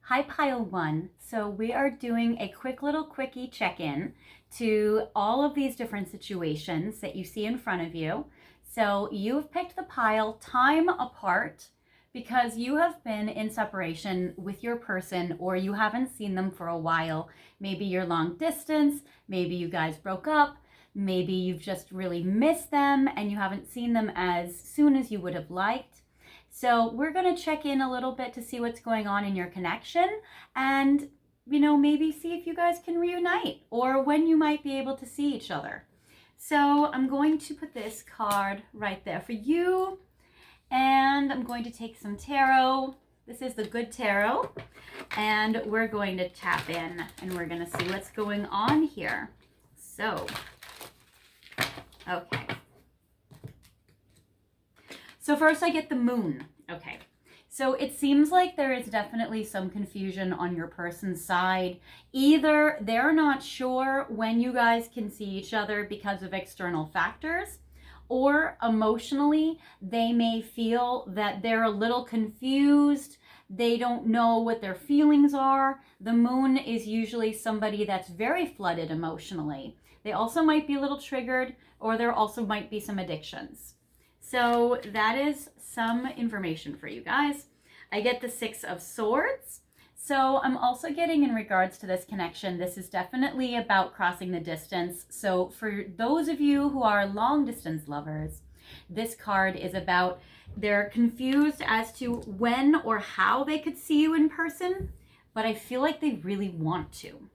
Hi, Pile 1. So we are doing a quick little quickie check-in to all of these different situations that you see in front of you. So you've picked the pile time apart because you have been in separation with your person or you haven't seen them for a while. Maybe you're long distance, maybe you guys broke up, maybe you've just really missed them and you haven't seen them as soon as you would have liked. So we're going to check in a little bit to see what's going on in your connection and, maybe see if you guys can reunite or when you might be able to see each other. So I'm going to put this card right there for you. And I'm going to take some tarot. This is the good tarot. And we're going to tap in and we're going to see what's going on here. So, okay. So first I get the moon. Okay. So it seems like there is definitely some confusion on your person's side. Either they're not sure when you guys can see each other because of external factors, or emotionally, they may feel that they're a little confused. They don't know what their feelings are. The moon is usually somebody that's very flooded emotionally. They also might be a little triggered, or there also might be some addictions. So that is some information for you guys. I get the 6 of Swords. So I'm also getting, in regards to this connection, this is definitely about crossing the distance. So for those of you who are long distance lovers, this card is about they're confused as to when or how they could see you in person, but I feel like they really want to.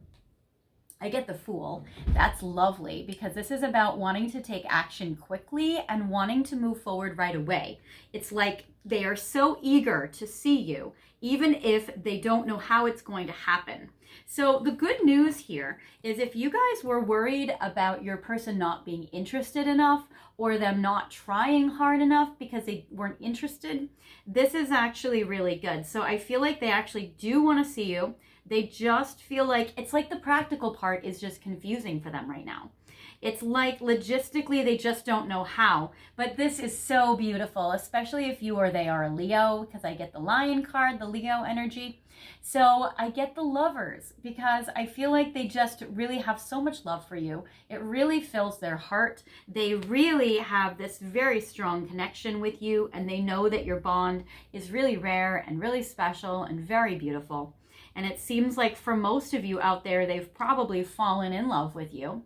I get the Fool. That's lovely because this is about wanting to take action quickly and wanting to move forward right away. It's like they are so eager to see you, even if they don't know how it's going to happen. So the good news here is if you guys were worried about your person not being interested enough or them not trying hard enough because they weren't interested, this is actually really good. So I feel like they actually do want to see you. They just feel like it's like the practical part is just confusing for them right now. It's like logistically they just don't know how. But this is so beautiful, especially if you or they are a Leo, because I get the Lion card, the Leo energy. So I get the Lovers because I feel like they just really have so much love for you. It really fills their heart. They really have this very strong connection with you, and they know that your bond is really rare and really special and very beautiful. And it seems like for most of you out there, they've probably fallen in love with you.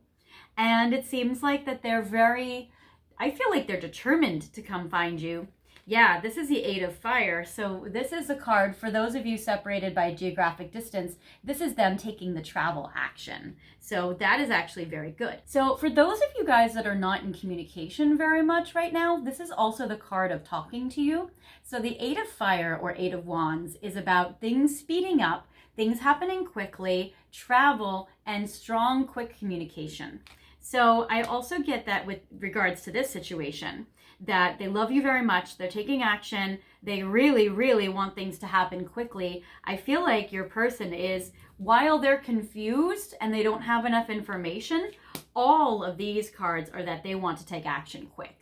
And it seems like that I feel like they're determined to come find you. Yeah, this is the 8 of Fire. So this is a card for those of you separated by geographic distance. This is them taking the travel action. So that is actually very good. So for those of you guys that are not in communication very much right now, this is also the card of talking to you. So the 8 of Fire or 8 of Wands is about things speeding up, things happening quickly, travel, and strong, quick communication. So I also get that with regards to this situation, that they love you very much, they're taking action, they really, really want things to happen quickly. I feel like your person is, while they're confused and they don't have enough information, all of these cards are that they want to take action quick.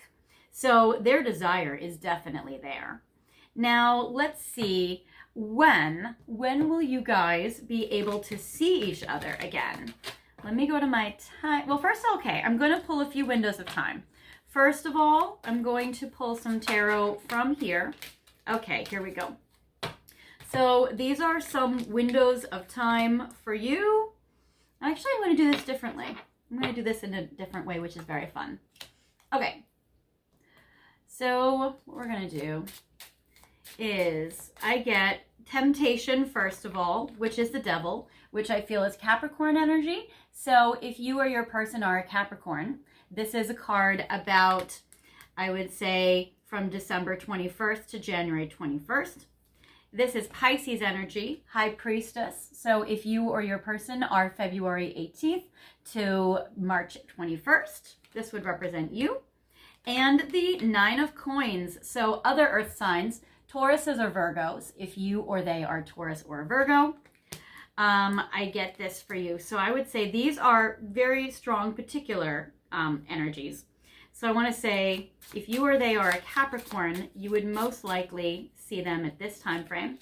So their desire is definitely there. Now, let's see. When will you guys be able to see each other again? Let me go to my time. Well, first, okay, I'm going to pull a few windows of time. First of all, I'm going to pull some tarot from here. Okay, here we go. So these are some windows of time for you. Actually, I'm going to do this differently. I'm going to do this in a different way, which is very fun. Okay. So what we're going to do is I get Temptation, first of all, which is the Devil, which I feel is Capricorn energy. So if you or your person are a Capricorn, this is a card about, I would say, from December 21st to January 21st. This is Pisces energy, High Priestess. So if you or your person are February 18th to March 21st, this would represent you. And the 9 of Coins, so other earth signs, Tauruses or Virgos, if you or they are Taurus or Virgo. I get this for you. So I would say these are very strong particular energies. So I want to say if you or they are a Capricorn, you would most likely see them at this time frame.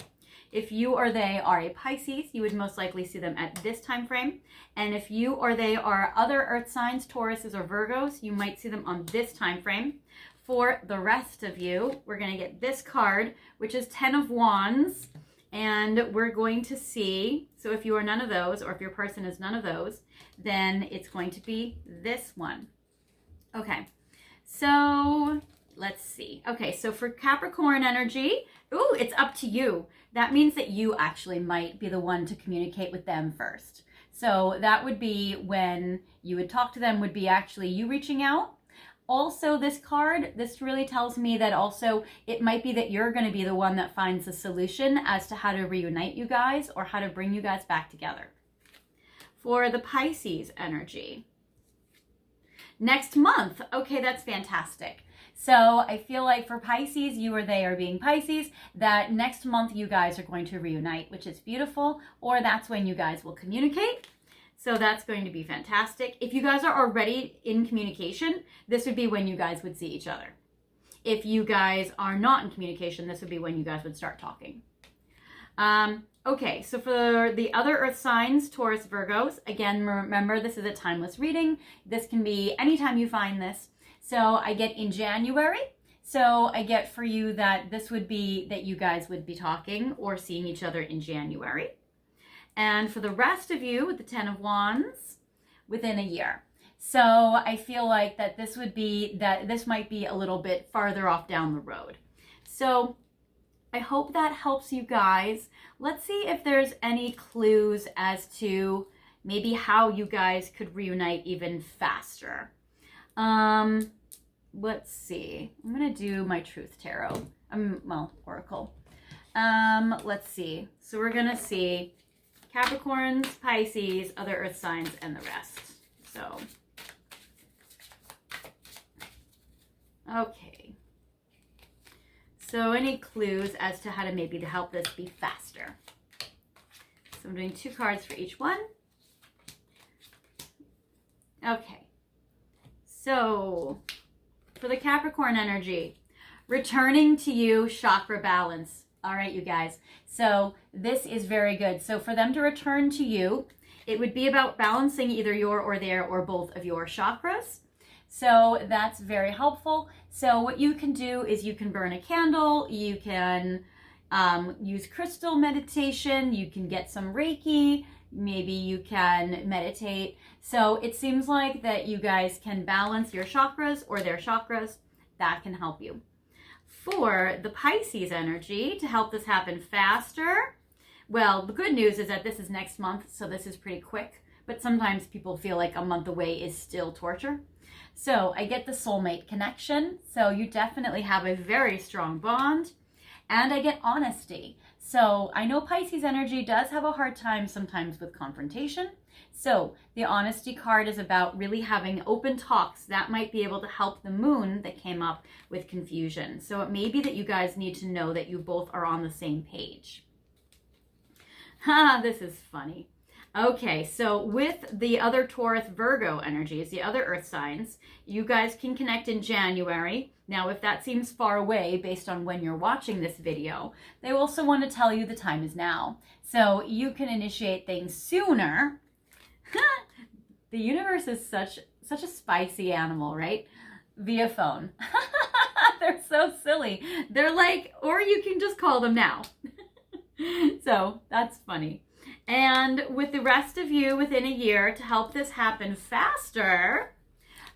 If you or they are a Pisces, you would most likely see them at this time frame. And if you or they are other earth signs, Tauruses or Virgos, you might see them on this time frame. For the rest of you, we're going to get this card, which is 10 of Wands. And we're going to see, so if you are none of those, or if your person is none of those, then it's going to be this one. Okay, so let's see. Okay, so for Capricorn energy, ooh, it's up to you. That means that you actually might be the one to communicate with them first. So that would be when you would talk to them, would be actually you reaching out. Also, this card, this really tells me that also it might be that you're going to be the one that finds the solution as to how to reunite you guys or how to bring you guys back together. For the Pisces energy, next month. Okay, that's fantastic. So I feel like for Pisces, you or they are being Pisces, that next month you guys are going to reunite, which is beautiful, or that's when you guys will communicate. So that's going to be fantastic. If you guys are already in communication, this would be when you guys would see each other. If you guys are not in communication, this would be when you guys would start talking. Okay, so for the other earth signs, Taurus, Virgos, again, remember this is a timeless reading. This can be anytime you find this. So I get in January. So I get for you that this would be that you guys would be talking or seeing each other in January. And for the rest of you with the 10 of Wands, within a year. So I feel like that this would be, that this might be a little bit farther off down the road. So I hope that helps you guys. Let's see if there's any clues as to maybe how you guys could reunite even faster. Let's see. I'm going to do my Truth Tarot. Oracle. Let's see. So we're going to see Capricorns, Pisces, other earth signs, and the rest. So, okay. So any clues as to how to maybe to help this be faster? So I'm doing 2 cards for each one. Okay. So for the Capricorn energy, returning to you, chakra balance. All right, you guys. So this is very good. So for them to return to you, it would be about balancing either your or their or both of your chakras. So that's very helpful. So what you can do is you can burn a candle, you can use crystal meditation, you can get some Reiki, maybe you can meditate. So it seems like that you guys can balance your chakras or their chakras. That can help you. For the Pisces energy, to help this happen faster, well, the good news is that this is next month, so this is pretty quick, but sometimes people feel like a month away is still torture. So I get the soulmate connection, so you definitely have a very strong bond, and I get honesty. So I know Pisces energy does have a hard time sometimes with confrontation. So the honesty card is about really having open talks. That might be able to help the moon that came up with confusion. So it may be that you guys need to know that you both are on the same page. This is funny. Okay, so with the other Taurus Virgo energies, the other earth signs, you guys can connect in January. Now, if that seems far away based on when you're watching this video, they also want to tell you the time is now. So you can initiate things sooner. The universe is such a spicy animal, right? Via phone. They're so silly. They're like, or you can just call them now. So that's funny. And with the rest of you within a year to help this happen faster.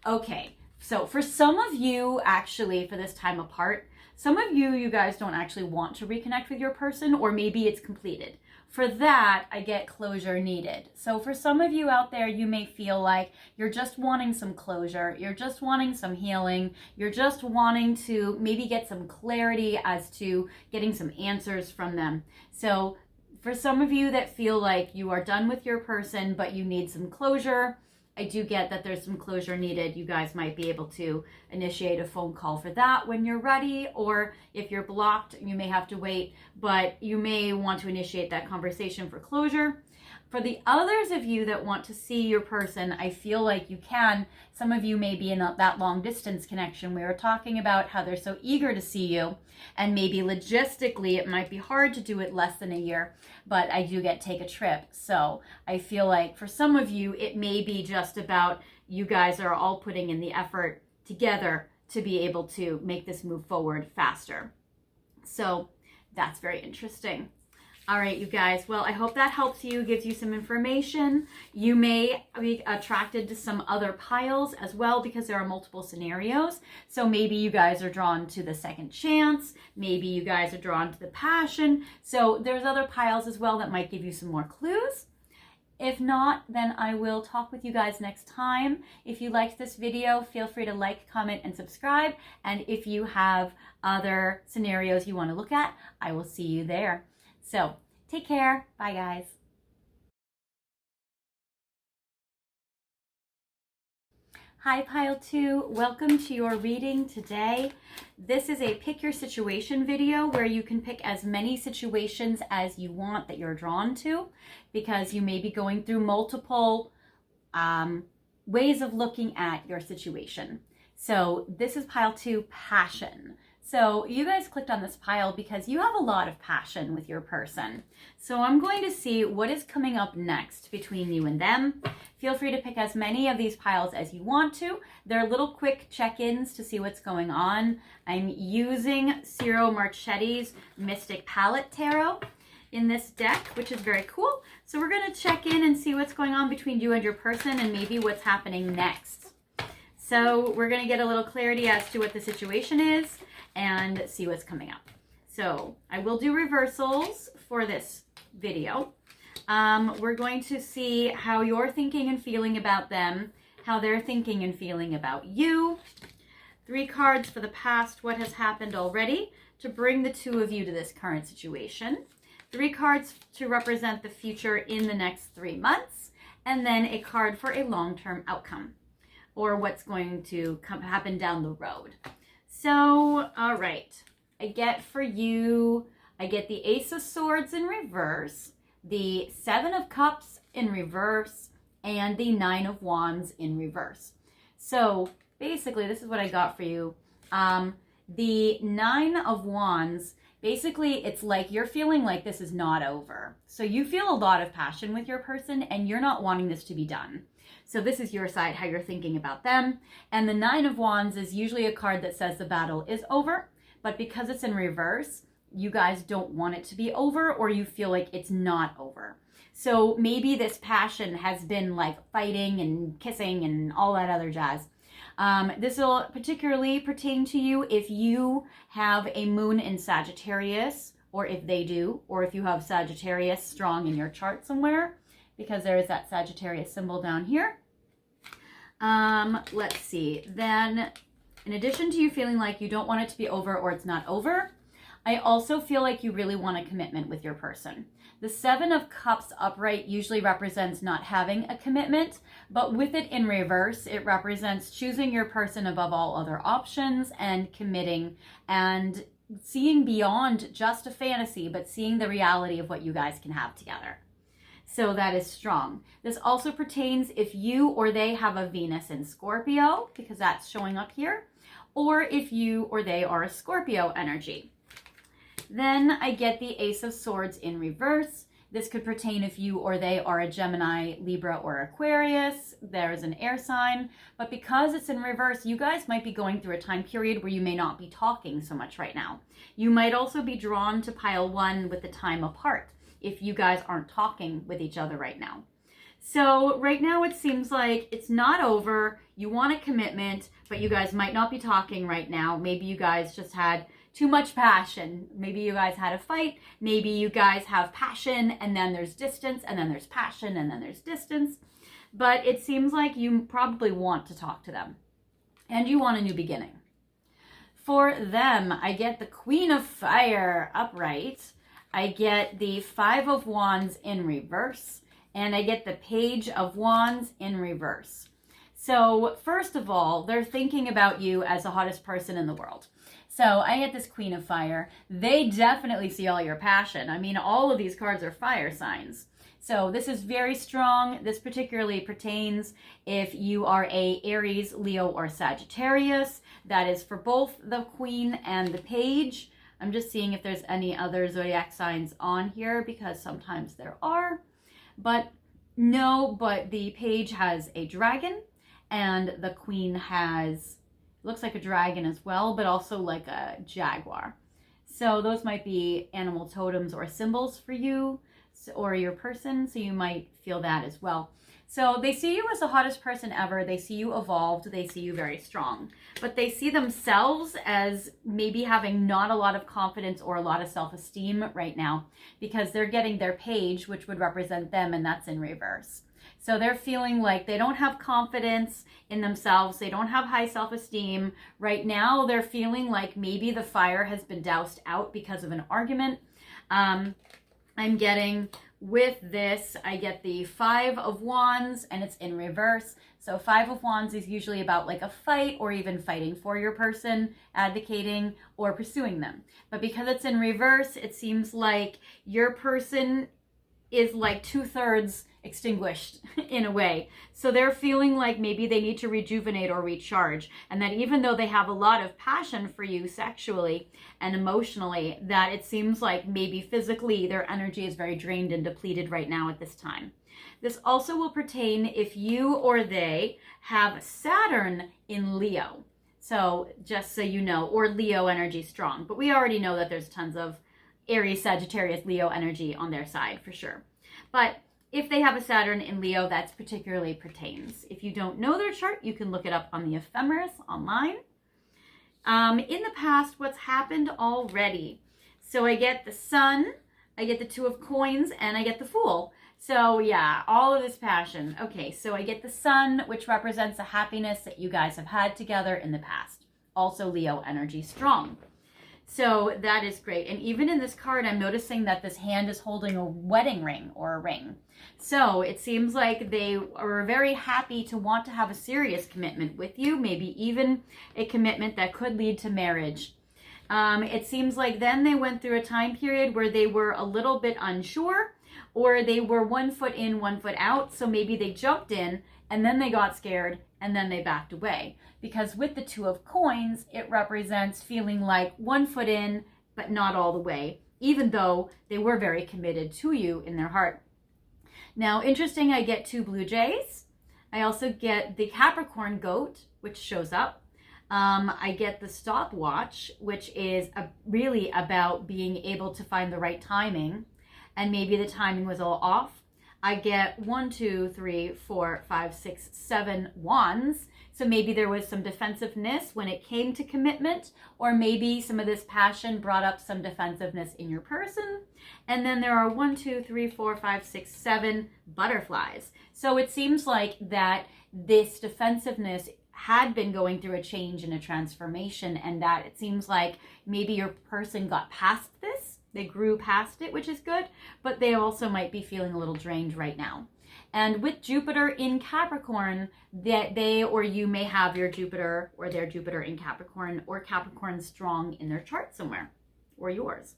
Okay, so for some of you actually for this time apart, some of you guys don't actually want to reconnect with your person, or maybe it's completed. For that, I get closure needed. So for some of you out there, you may feel like you're just wanting some closure. You're just wanting some healing. You're just wanting to maybe get some clarity as to getting some answers from them. So for some of you that feel like you are done with your person, but you need some closure, I do get that there's some closure needed. You guys might be able to initiate a phone call for that when you're ready, or if you're blocked, you may have to wait, but you may want to initiate that conversation for closure. For the others of you that want to see your person, I feel like you can. Some of you may be in that long distance connection. We were talking about how they're so eager to see you, and maybe logistically it might be hard to do it less than a year, but I do get take a trip. So I feel like for some of you, it may be just about you guys are all putting in the effort together to be able to make this move forward faster. So that's very interesting. All right, you guys. Well, I hope that helps you, gives you some information. You may be attracted to some other piles as well because there are multiple scenarios. So maybe you guys are drawn to the second chance. Maybe you guys are drawn to the passion. So there's other piles as well that might give you some more clues. If not, then I will talk with you guys next time. If you liked this video, feel free to like, comment, and subscribe. And if you have other scenarios you want to look at, I will see you there. So take care. Bye, guys. Hi, Pile 2. Welcome to your reading today. This is a pick your situation video where you can pick as many situations as you want that you're drawn to, because you may be going through multiple ways of looking at your situation. So this is Pile 2, Passion. So you guys clicked on this pile because you have a lot of passion with your person. So I'm going to see what is coming up next between you and them. Feel free to pick as many of these piles as you want to. They're little quick check-ins to see what's going on. I'm using Ciro Marchetti's Mystic Palette Tarot in this deck, which is very cool. So we're going to check in and see what's going on between you and your person and maybe what's happening next. So we're going to get a little clarity as to what the situation is and see what's coming up. So I will do reversals for this video. We're going to see how you're thinking and feeling about them, how they're thinking and feeling about you. 3 cards for the past, what has happened already, to bring the 2 of you to this current situation. 3 cards to represent the future in the next 3 months, and then a card for a long-term outcome, or what's going to happen down the road. So, all right, I get for you, I get the Ace of Swords in reverse, the 7 of Cups in reverse, and the 9 of Wands in reverse. So basically, this is what I got for you. The 9 of Wands, basically, it's like you're feeling like this is not over. So you feel a lot of passion with your person, and you're not wanting this to be done. So this is your side, how you're thinking about them. And the 9 of Wands is usually a card that says the battle is over, but because it's in reverse, you guys don't want it to be over, or you feel like it's not over. So maybe this passion has been like fighting and kissing and all that other jazz. This will particularly pertain to you if you have a moon in Sagittarius, or if they do, or if you have Sagittarius strong in your chart somewhere, because there is that Sagittarius symbol down here. Let's see. Then, in addition to you feeling like you don't want it to be over or it's not over, I also feel like you really want a commitment with your person. The 7 of Cups upright usually represents not having a commitment, but with it in reverse, it represents choosing your person above all other options and committing and seeing beyond just a fantasy, but seeing the reality of what you guys can have together. So that is strong. This also pertains if you or they have a Venus in Scorpio, because that's showing up here, or if you or they are a Scorpio energy. Then I get the Ace of Swords in reverse. This could pertain if you or they are a Gemini, Libra, or Aquarius. There's an air sign. But because it's in reverse, you guys might be going through a time period where you may not be talking so much right now. You might also be drawn to pile 1 with the time apart if you guys aren't talking with each other right now. So right now it seems like it's not over. You want a commitment, but you guys might not be talking right now. Maybe you guys just had too much passion. Maybe you guys had a fight. Maybe you guys have passion and then there's distance, and then there's passion and then there's distance. But it seems like you probably want to talk to them and you want a new beginning. For them, I get the Queen of Fire upright. I get the 5 of Wands in reverse, and I get the Page of Wands in reverse. So first of all, they're thinking about you as the hottest person in the world. So I get this Queen of Fire. They definitely see all your passion. I mean, all of these cards are fire signs. So this is very strong. This particularly pertains if you are a Aries, Leo, or Sagittarius. That is for both the Queen and the Page. I'm just seeing if there's any other zodiac signs on here because sometimes there are. But no, but the Page has a dragon and the Queen has, looks like a dragon as well, but also like a jaguar. So those might be animal totems or symbols for you or your person, so you might feel that as well. So they see you as the hottest person ever. They see you evolved. They see you very strong. But they see themselves as maybe having not a lot of confidence or a lot of self-esteem right now because they're getting their Page, which would represent them, and that's in reverse. So they're feeling like they don't have confidence in themselves. They don't have high self-esteem. Right now, they're feeling like maybe the fire has been doused out because of an argument. I'm getting with this, I get the 5 of Wands and it's in reverse. So 5 of Wands is usually about like a fight or even fighting for your person, advocating or pursuing them. But because it's in reverse, it seems like your person is like 2/3 extinguished in a way. So they're feeling like maybe they need to rejuvenate or recharge, and that even though they have a lot of passion for you sexually and emotionally, that it seems like maybe physically their energy is very drained and depleted right now at this time. This also will pertain if you or they have Saturn in Leo. So just so you know, or Leo energy strong, but we already know that there's tons of Aries, Sagittarius, Leo energy on their side for sure. But if they have a Saturn in Leo, that's particularly pertains. If you don't know their chart, you can look it up on the ephemeris online. In the past, what's happened already? So I get the Sun, I get the 2 of Coins, and I get the Fool. So yeah, all of this passion. Okay, so I get the Sun, which represents the happiness that you guys have had together in the past. Also Leo energy strong. So that is great. And even in this card, I'm noticing that this hand is holding a wedding ring or a ring. So it seems like they are very happy to want to have a serious commitment with you, maybe even a commitment that could lead to marriage. It seems like then they went through a time period where they were a little bit unsure, or they were 1 foot in, 1 foot out. So maybe they jumped in and then they got scared and then they backed away. Because with the 2 of Coins, it represents feeling like 1 foot in, but not all the way, even though they were very committed to you in their heart. Now, interesting, I get 2 Blue Jays. I also get the Capricorn goat, which shows up. I get the stopwatch, which is really about being able to find the right timing, and maybe the timing was all off. I get 1, 2, 3, 4, 5, 6, 7 wands. So maybe there was some defensiveness when it came to commitment, or maybe some of this passion brought up some defensiveness in your person. And then there are 1, 2, 3, 4, 5, 6, 7 butterflies. So it seems like that this defensiveness had been going through a change and a transformation, and that it seems like maybe your person got past this. They grew past it, which is good, but they also might be feeling a little drained right now. And with Jupiter in Capricorn, that they or you may have your Jupiter or their Jupiter in Capricorn, or Capricorn strong in their chart somewhere, or yours.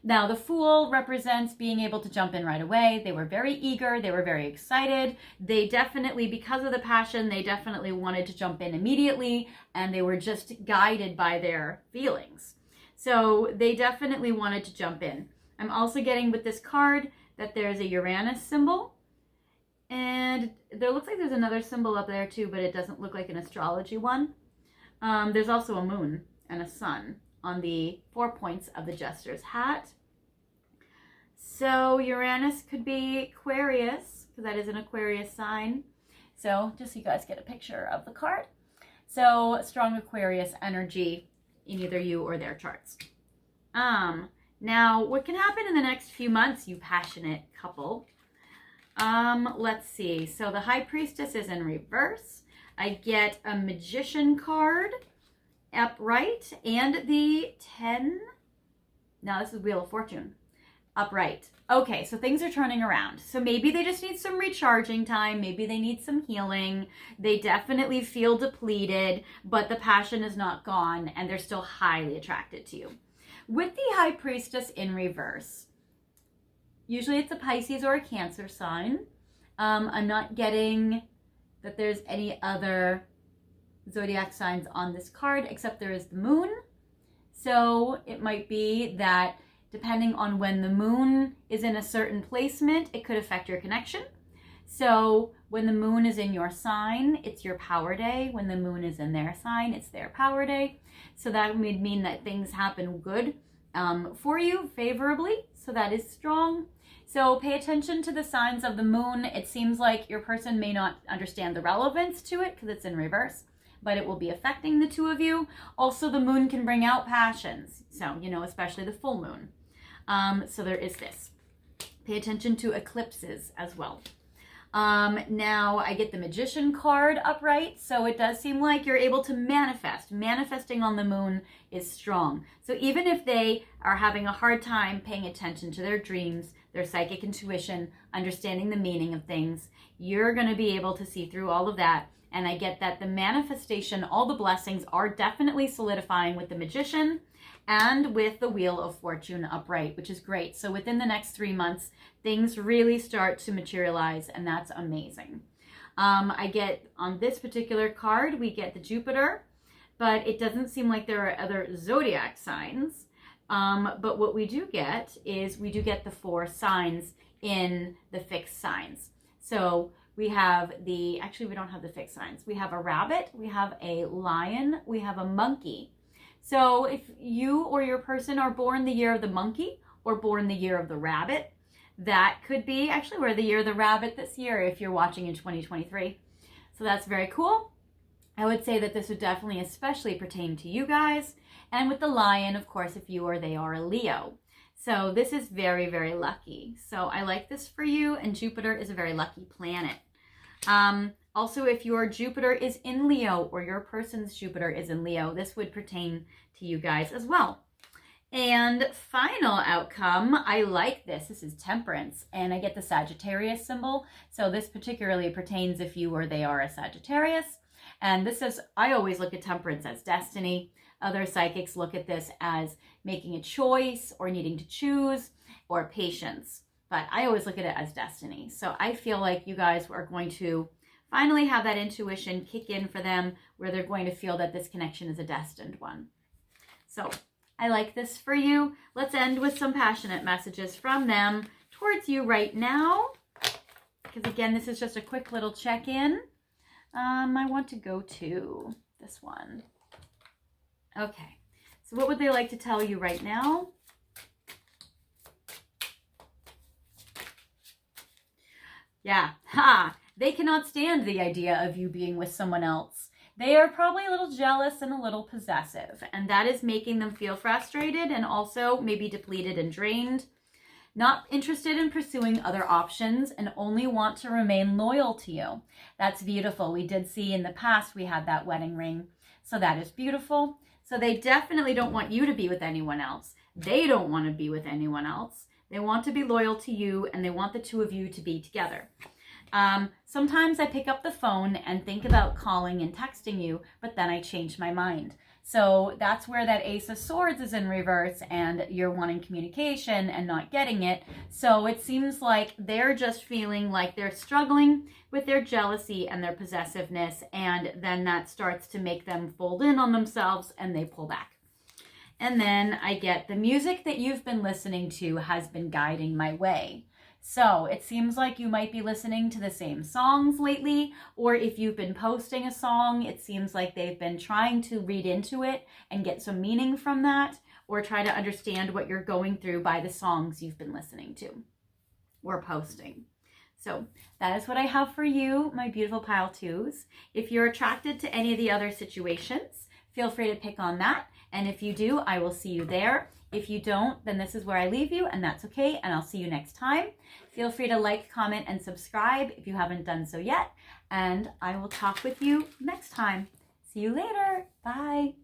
Now, the Fool represents being able to jump in right away. They were very eager. They were very excited. They definitely, because of the passion, they definitely wanted to jump in immediately, and they were just guided by their feelings. So they definitely wanted to jump in. I'm also getting with this card that there's a Uranus symbol. And there looks like there's another symbol up there too, but it doesn't look like an astrology one. There's also a moon and a sun on the 4 points of the jester's hat. So Uranus could be Aquarius, because that is an Aquarius sign. So just so you guys get a picture of the card. So strong Aquarius energy in either you or their charts. Now, what can happen in the next few months, you passionate couple? Let's see. So the High Priestess is in reverse. I get a Magician card upright and the 10. Now this is Wheel of Fortune upright. Okay, so things are turning around. So maybe they just need some recharging time. Maybe they need some healing. They definitely feel depleted, but the passion is not gone and they're still highly attracted to you. With the High Priestess in reverse, Usually it's a Pisces or a Cancer sign. I'm not getting that there's any other zodiac signs on this card, except there is the moon. So it might be that depending on when the moon is in a certain placement, it could affect your connection. So when the moon is in your sign, it's your power day. When the moon is in their sign, it's their power day. So that would mean that things happen good for you, favorably. So that is strong. So pay attention to the signs of the moon. It seems like your person may not understand the relevance to it because it's in reverse, but it will be affecting the two of you. Also, the moon can bring out passions. So, especially the full moon. So there is this. Pay attention to eclipses as well. Now I get the Magician card upright. So it does seem like you're able to manifest. Manifesting on the moon is strong. So even if they are having a hard time paying attention to their dreams, their psychic intuition, understanding the meaning of things, you're going to be able to see through all of that. And I get that the manifestation, all the blessings are definitely solidifying with the Magician and with the Wheel of Fortune upright, which is great. So within the next 3 months, things really start to materialize, and that's amazing. I get on this particular card, we get the Jupiter, but it doesn't seem like there are other zodiac signs. But what we do get is we do get the 4 signs in the fixed signs. So we have actually we don't have the fixed signs. We have a rabbit, we have a lion, we have a monkey. So if you or your person are born the year of the monkey or born the year of the rabbit, that could be, actually we're the year of the rabbit this year if you're watching in 2023. So that's very cool. I would say that this would definitely especially pertain to you guys. And with the lion, of course, if you or they are a Leo. So this is very, very lucky. So I like this for you, and Jupiter is a very lucky planet. Also, if your Jupiter is in Leo or your person's Jupiter is in Leo, this would pertain to you guys as well. And final outcome, I like this. This is Temperance, and I get the Sagittarius symbol. So this particularly pertains if you or they are a Sagittarius. And this is, I always look at Temperance as destiny. Other psychics look at this as making a choice or needing to choose or patience. But I always look at it as destiny. So I feel like you guys are going to finally have that intuition kick in for them where they're going to feel that this connection is a destined one. So I like this for you. Let's end with some passionate messages from them towards you right now. Because again, this is just a quick little check-in. I want to go to this one. Okay, so what would they like to tell you right now? Yeah, they cannot stand the idea of you being with someone else. They are probably a little jealous and a little possessive, and that is making them feel frustrated and also maybe depleted and drained. Not interested in pursuing other options and only want to remain loyal to you. That's beautiful. We did see in the past we had that wedding ring, so that is beautiful. So they definitely don't want you to be with anyone else. They don't want to be with anyone else. They want to be loyal to you, and they want the two of you to be together. Sometimes I pick up the phone and think about calling and texting you, but then I change my mind. So that's where that Ace of Swords is in reverse, and you're wanting communication and not getting it. So it seems like they're just feeling like they're struggling with their jealousy and their possessiveness, and then that starts to make them fold in on themselves and they pull back. And then I get the music that you've been listening to has been guiding my way. So it seems like you might be listening to the same songs lately, or if you've been posting a song, it seems like they've been trying to read into it and get some meaning from that, or try to understand what you're going through by the songs you've been listening to or posting. So that is what I have for you, my beautiful pile twos. If you're attracted to any of the other situations, feel free to pick on that. And if you do, I will see you there. If you don't, then this is where I leave you, and that's okay, and I'll see you next time. Feel free to like, comment, and subscribe if you haven't done so yet, and I will talk with you next time. See you later. Bye.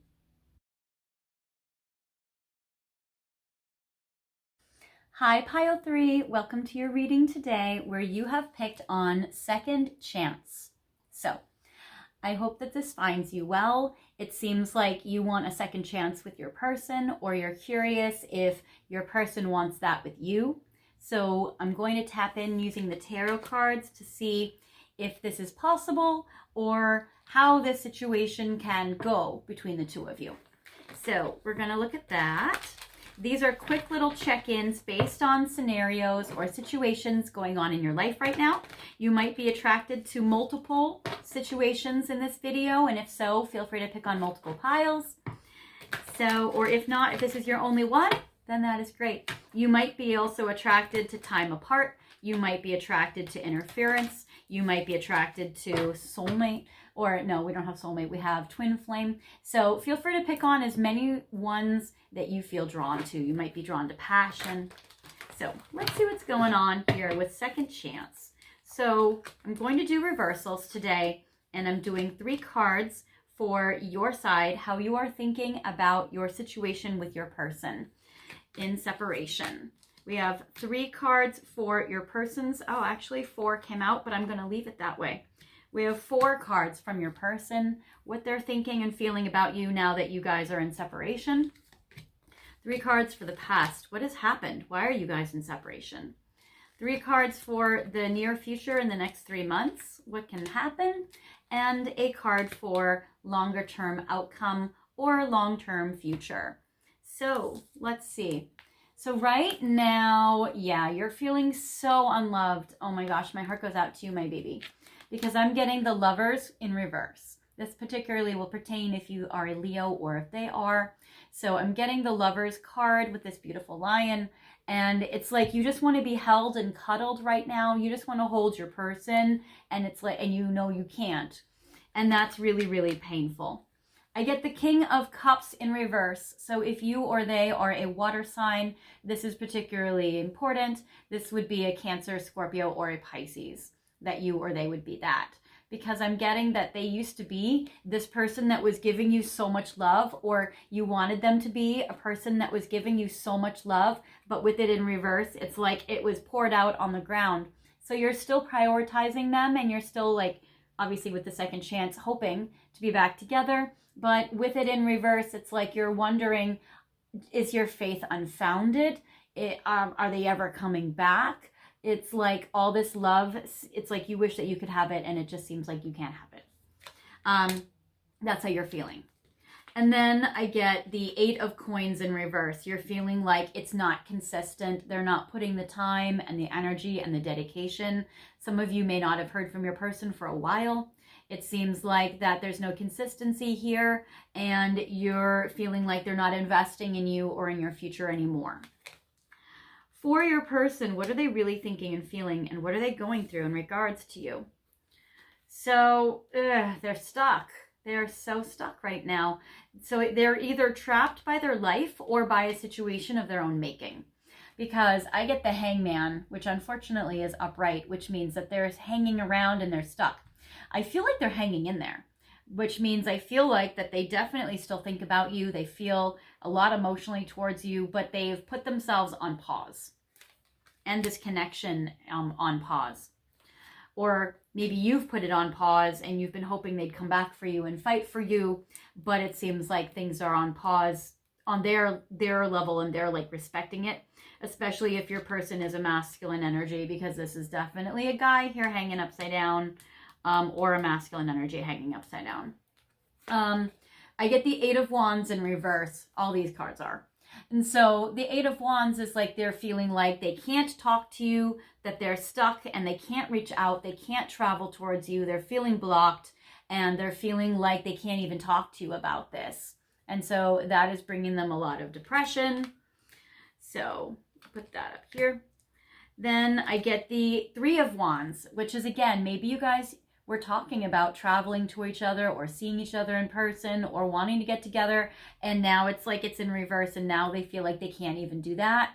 Hi, Pile 3. Welcome to your reading today, where you have picked on Second Chance. So, I hope that this finds you well. It seems like you want a second chance with your person, or you're curious if your person wants that with you. So I'm going to tap in using the tarot cards to see if this is possible or how this situation can go between the two of you. So we're going to look at that. These are quick little check-ins based on scenarios or situations going on in your life right now. You might be attracted to multiple situations in this video, and if so, feel free to pick on multiple piles. So, or if not, if this is your only one, then that is great. You might be also attracted to time apart. You might be attracted to interference. You might be attracted to soulmate, or no, we don't have soulmate, we have twin flame. So feel free to pick on as many ones that you feel drawn to. You might be drawn to passion. So let's see what's going on here with second chance. So I'm going to do reversals today, and I'm doing 3 cards for your side, how you are thinking about your situation with your person in separation. We have 3 cards for your person's. Oh, actually 4 came out, but I'm going to leave it that way. We have 4 cards from your person, what they're thinking and feeling about you now that you guys are in separation. 3 cards for the past. What has happened? Why are you guys in separation? 3 cards for the near future in the next 3 months. What can happen? And a card for longer term outcome or long-term future. So let's see. So right now, yeah, you're feeling so unloved. Oh my gosh, my heart goes out to you, my baby. Because I'm getting the Lovers in reverse. This particularly will pertain if you are a Leo or if they are. So I'm getting the Lovers card with this beautiful lion. And it's like you just want to be held and cuddled right now. You just want to hold your person. And it's like, and you know you can't. And that's really, really painful. I get the King of Cups in reverse. So if you or they are a water sign, this is particularly important. This would be a Cancer, Scorpio, or a Pisces. That you or they would be that. Because I'm getting that they used to be this person that was giving you so much love, or you wanted them to be a person that was giving you so much love, but with it in reverse, it's like it was poured out on the ground. So you're still prioritizing them, and you're still like, obviously with the second chance, hoping to be back together. But with it in reverse, it's like you're wondering, is your faith unfounded? Are they ever coming back? It's like all this love, it's like you wish that you could have it, and it just seems like you can't have it. That's how you're feeling. And then I get the 8 of Coins in reverse. You're feeling like it's not consistent. They're not putting the time and the energy and the dedication. Some of you may not have heard from your person for a while. It seems like that there's no consistency here, and you're feeling like they're not investing in you or in your future anymore. For your person, what are they really thinking and feeling, and what are they going through in regards to you? So they're stuck. They're so stuck right now. So they're either trapped by their life or by a situation of their own making. Because I get the Hangman, which unfortunately is upright, which means that they're hanging around and they're stuck. I feel like they're hanging in there, which means I feel like that they definitely still think about you. They feel a lot emotionally towards you, but they've put themselves on pause. And this connection on pause. Or maybe you've put it on pause and you've been hoping they'd come back for you and fight for you, but it seems like things are on pause on their level, and they're like respecting it, especially if your person is a masculine energy, because this is definitely a guy here hanging upside down, or a masculine energy hanging upside down. I get the 8 of Wands in reverse. All these cards are. And so the 8 of Wands is like they're feeling like they can't talk to you, that they're stuck and they can't reach out, they can't travel towards you, they're feeling blocked, and they're feeling like they can't even talk to you about this. And so that is bringing them a lot of depression. So put that up here. Then I get the 3 of Wands, which is, again, maybe you guys were talking about traveling to each other or seeing each other in person or wanting to get together, and now it's like it's in reverse, and now they feel like they can't even do that.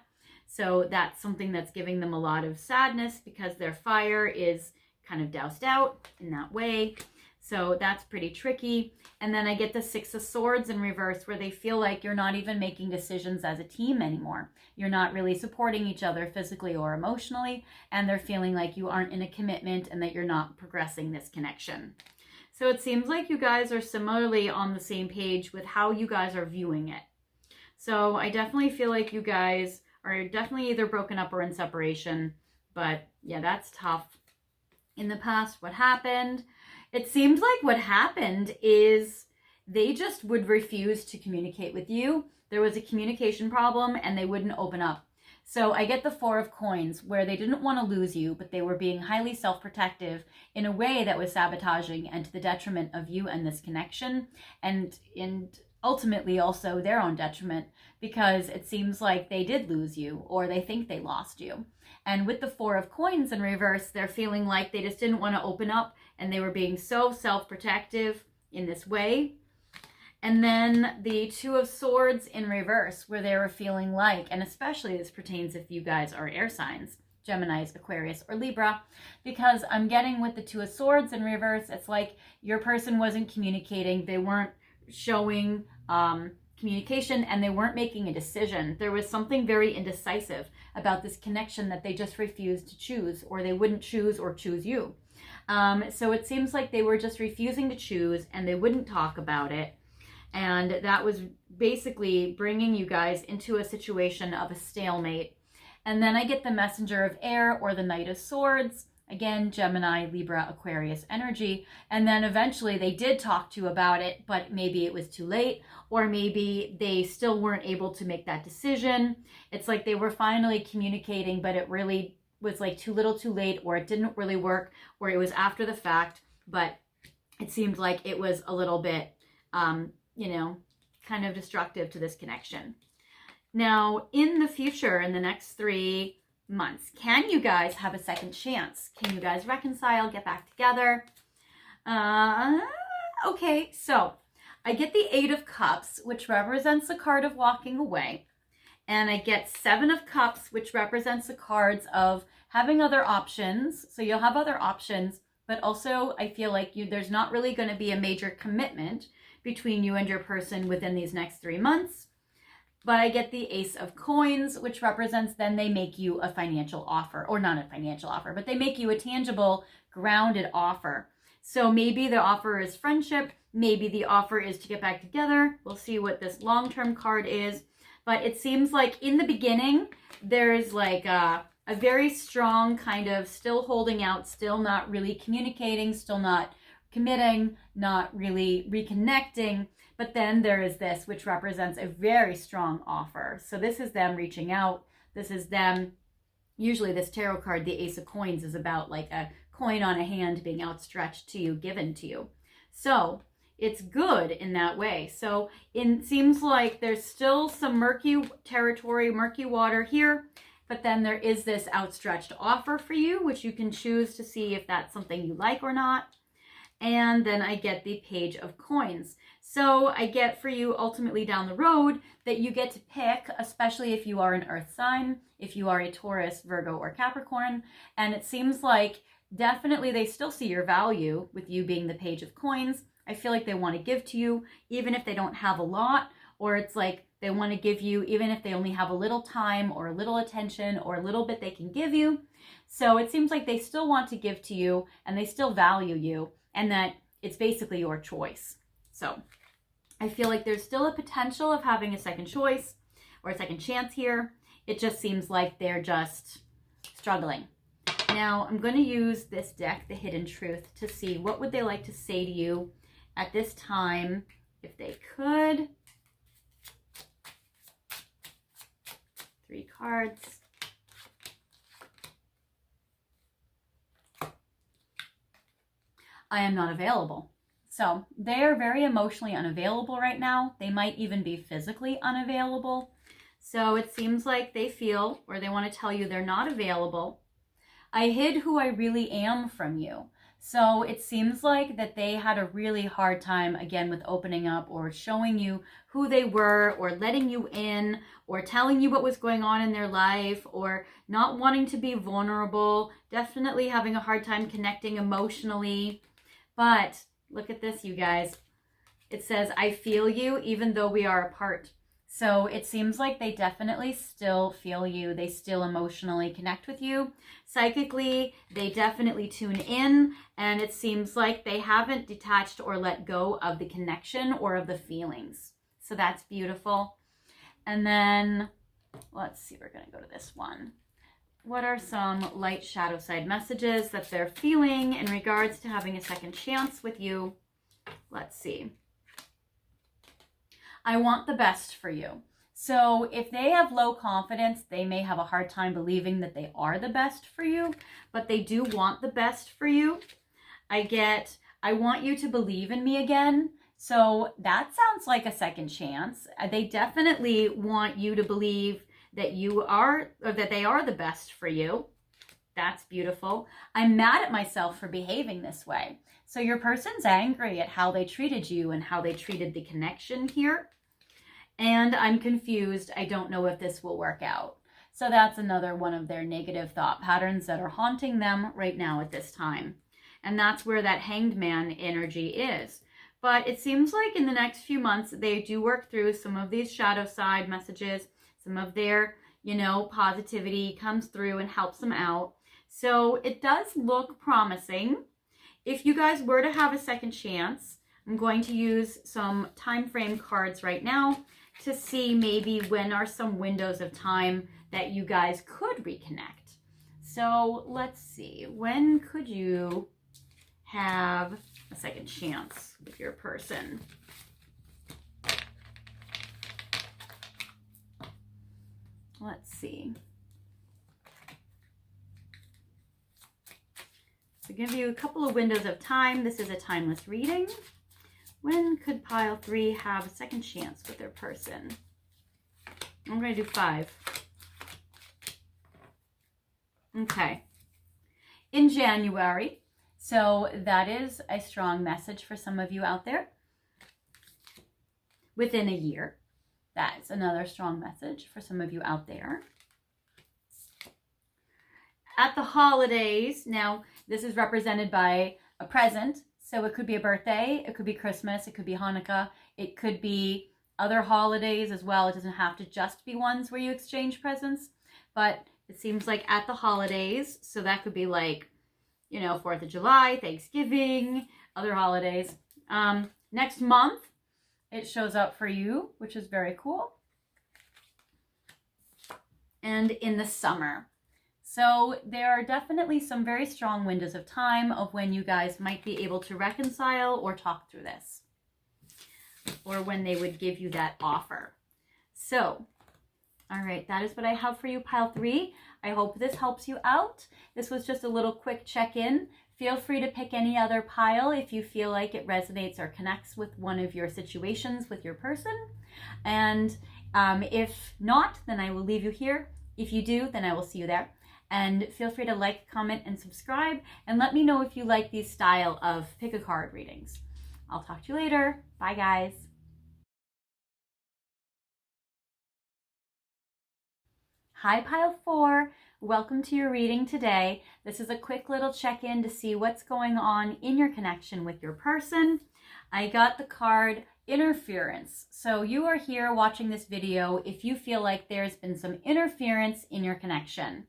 So that's something that's giving them a lot of sadness, because their fire is kind of doused out in that way. So that's pretty tricky. And then I get the 6 of Swords in reverse, where they feel like you're not even making decisions as a team anymore. You're not really supporting each other physically or emotionally, and they're feeling like you aren't in a commitment and that you're not progressing this connection. So it seems like you guys are similarly on the same page with how you guys are viewing it. So I definitely feel like you guys are definitely either broken up or in separation. But yeah, that's tough. In the past, what happened? It seemed like what happened is they just would refuse to communicate with you. There was a communication problem and they wouldn't open up. So I get the Four of Coins, where they didn't want to lose you, but they were being highly self-protective in a way that was sabotaging and to the detriment of you and this connection, and ultimately also their own detriment, because it seems like they did lose you or they think they lost you. And with the Four of Coins in reverse, they're feeling like they just didn't want to open up and they were being so self-protective in this way. And then the Two of Swords in reverse, where they were feeling like, and especially this pertains if you guys are air signs, Geminis, Aquarius, or Libra, because I'm getting with the Two of Swords in reverse, it's like your person wasn't communicating, they weren't showing communication, and they weren't making a decision. There was something very indecisive about this connection that they just refused to choose, or they wouldn't choose or choose you. So it seems like they were just refusing to choose and they wouldn't talk about it. And that was basically bringing you guys into a situation of a stalemate. And then I get the Messenger of Air, or the Knight of Swords. Again, Gemini, Libra, Aquarius energy. And then eventually they did talk to you about it, but maybe it was too late, or maybe they still weren't able to make that decision. It's like they were finally communicating, but it really was like too little too late, or it didn't really work, or it was after the fact, but it seemed like it was a little bit, kind of destructive to this connection. Now, in the future, in the next 3 months, can you guys have a second chance? Can you guys reconcile, get back together? Okay, so I get the Eight of Cups, which represents the card of walking away. And I get Seven of Cups, which represents the cards of having other options. So you'll have other options, but also I feel like there's not really going to be a major commitment between you and your person within these next 3 months. But I get the Ace of Coins, which represents then they make you a financial offer, or not a financial offer, but they make you a tangible, grounded offer. So maybe the offer is friendship. Maybe the offer is to get back together. We'll see what this long-term card is. But it seems like in the beginning, there's like a very strong kind of still holding out, still not really communicating, still not committing, not really reconnecting. But then there is this, which represents a very strong offer. So this is them reaching out. This is them. Usually this tarot card, the Ace of Coins, is about like a coin on a hand being outstretched to you, given to you. So it's good in that way. So it seems like there's still some murky territory, murky water here, but then there is this outstretched offer for you, which you can choose to see if that's something you like or not. And then I get the Page of Coins. So I get for you ultimately down the road that you get to pick, especially if you are an earth sign, if you are a Taurus, Virgo, or Capricorn. And it seems like definitely they still see your value with you being the Page of Coins. I feel like they want to give to you, even if they don't have a lot, or it's like they want to give you, even if they only have a little time or a little attention or a little bit they can give you. So it seems like they still want to give to you and they still value you, and that it's basically your choice. So I feel like there's still a potential of having a second choice or a second chance here. It just seems like they're just struggling. Now I'm going to use this deck, the Hidden Truth, to see what would they like to say to you at this time, if they could. 3 cards. I am not available. So they are very emotionally unavailable right now. They might even be physically unavailable. So it seems like they feel, or they want to tell you they're not available. I hid who I really am from you. So it seems like that they had a really hard time, again, with opening up or showing you who they were, or letting you in, or telling you what was going on in their life, or not wanting to be vulnerable, definitely having a hard time connecting emotionally. But look at this, you guys. It says, I feel you even though we are apart. So it seems like they definitely still feel you. They still emotionally connect with you. Psychically, they definitely tune in. And it seems like they haven't detached or let go of the connection or of the feelings. So that's beautiful. And then Let's see, we're going to go to this one. What are some light shadow side messages that they're feeling in regards to having a second chance with you? Let's see. I want the best for you. So if they have low confidence, they may have a hard time believing that they are the best for you, but they do want the best for you. I want you to believe in me again. So that sounds like a second chance. They definitely want you to believe that you are, or that they are the best for you. That's beautiful. I'm mad at myself for behaving this way. So your person's angry at how they treated you and how they treated the connection here. And I'm confused. I don't know if this will work out. So that's another one of their negative thought patterns that are haunting them right now at this time. And that's where that Hanged Man energy is. But it seems like in the next few months, they do work through some of these shadow side messages. Some of their, positivity comes through and helps them out. So it does look promising. If you guys were to have a second chance, I'm going to use some time frame cards right now to see maybe when are some windows of time that you guys could reconnect. So let's see, when could you have a second chance with your person? Let's see. So give you a couple of windows of time. This is a timeless reading. When could pile 3 have a second chance with their person? I'm going to do 5. Okay. In January. So that is a strong message for some of you out there. Within a year. That's another strong message for some of you out there. At the holidays, now this is represented by a present. So it could be a birthday, it could be Christmas, it could be Hanukkah, it could be other holidays as well. It doesn't have to just be ones where you exchange presents, but it seems like at the holidays, so that could be like, 4th of July, Thanksgiving, other holidays. Next month, it shows up for you, which is very cool. And in the summer. So there are definitely some very strong windows of time of when you guys might be able to reconcile or talk through this. Or when they would give you that offer. So, all right, that is what I have for you, pile 3. I hope this helps you out. This was just a little quick check-in. Feel free to pick any other pile if you feel like it resonates or connects with one of your situations with your person. And if not, then I will leave you here. If you do, then I will see you there. And feel free to like, comment, and subscribe. And let me know if you like these style of pick a card readings. I'll talk to you later. Bye, guys. Hi, pile 4. Welcome to your reading today. This is a quick little check-in to see what's going on in your connection with your person. I got the card interference. So you are here watching this video if you feel like there's been some interference in your connection.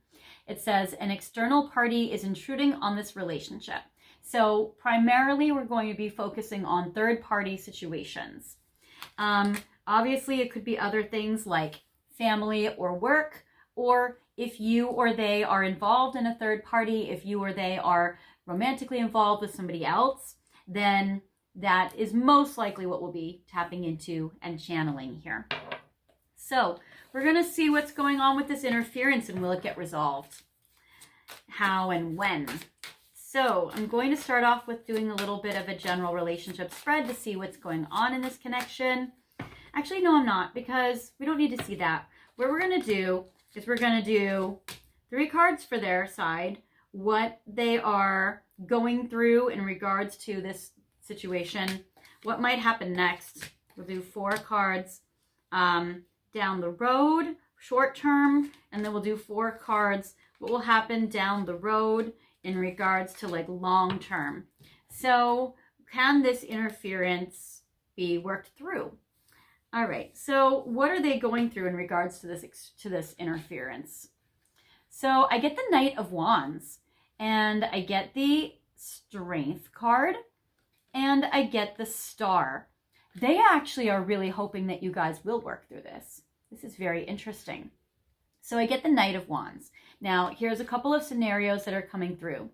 It says an external party is intruding on this relationship. So primarily we're going to be focusing on third-party situations. Obviously it could be other things like family or work, or if you or they are involved in a third party, if you or they are romantically involved with somebody else, then that is most likely what we'll be tapping into and channeling here. So we're going to see what's going on with this interference and will it get resolved? How and when? So I'm going to start off with doing a little bit of a general relationship spread to see what's going on in this connection. Actually, no, I'm not, because we don't need to see that. What we're going to do is we're going to do 3 cards for their side, what they are going through in regards to this situation, what might happen next. We'll do 4 cards down the road, short term, and then we'll do 4 cards, what will happen down the road in regards to like long term. So can this interference be worked through? All right, so what are they going through in regards to this interference? So I get the Knight of Wands, and I get the Strength card, and I get the Star. They actually are really hoping that you guys will work through this. This is very interesting. So I get the Knight of Wands. Now, here's a couple of scenarios that are coming through.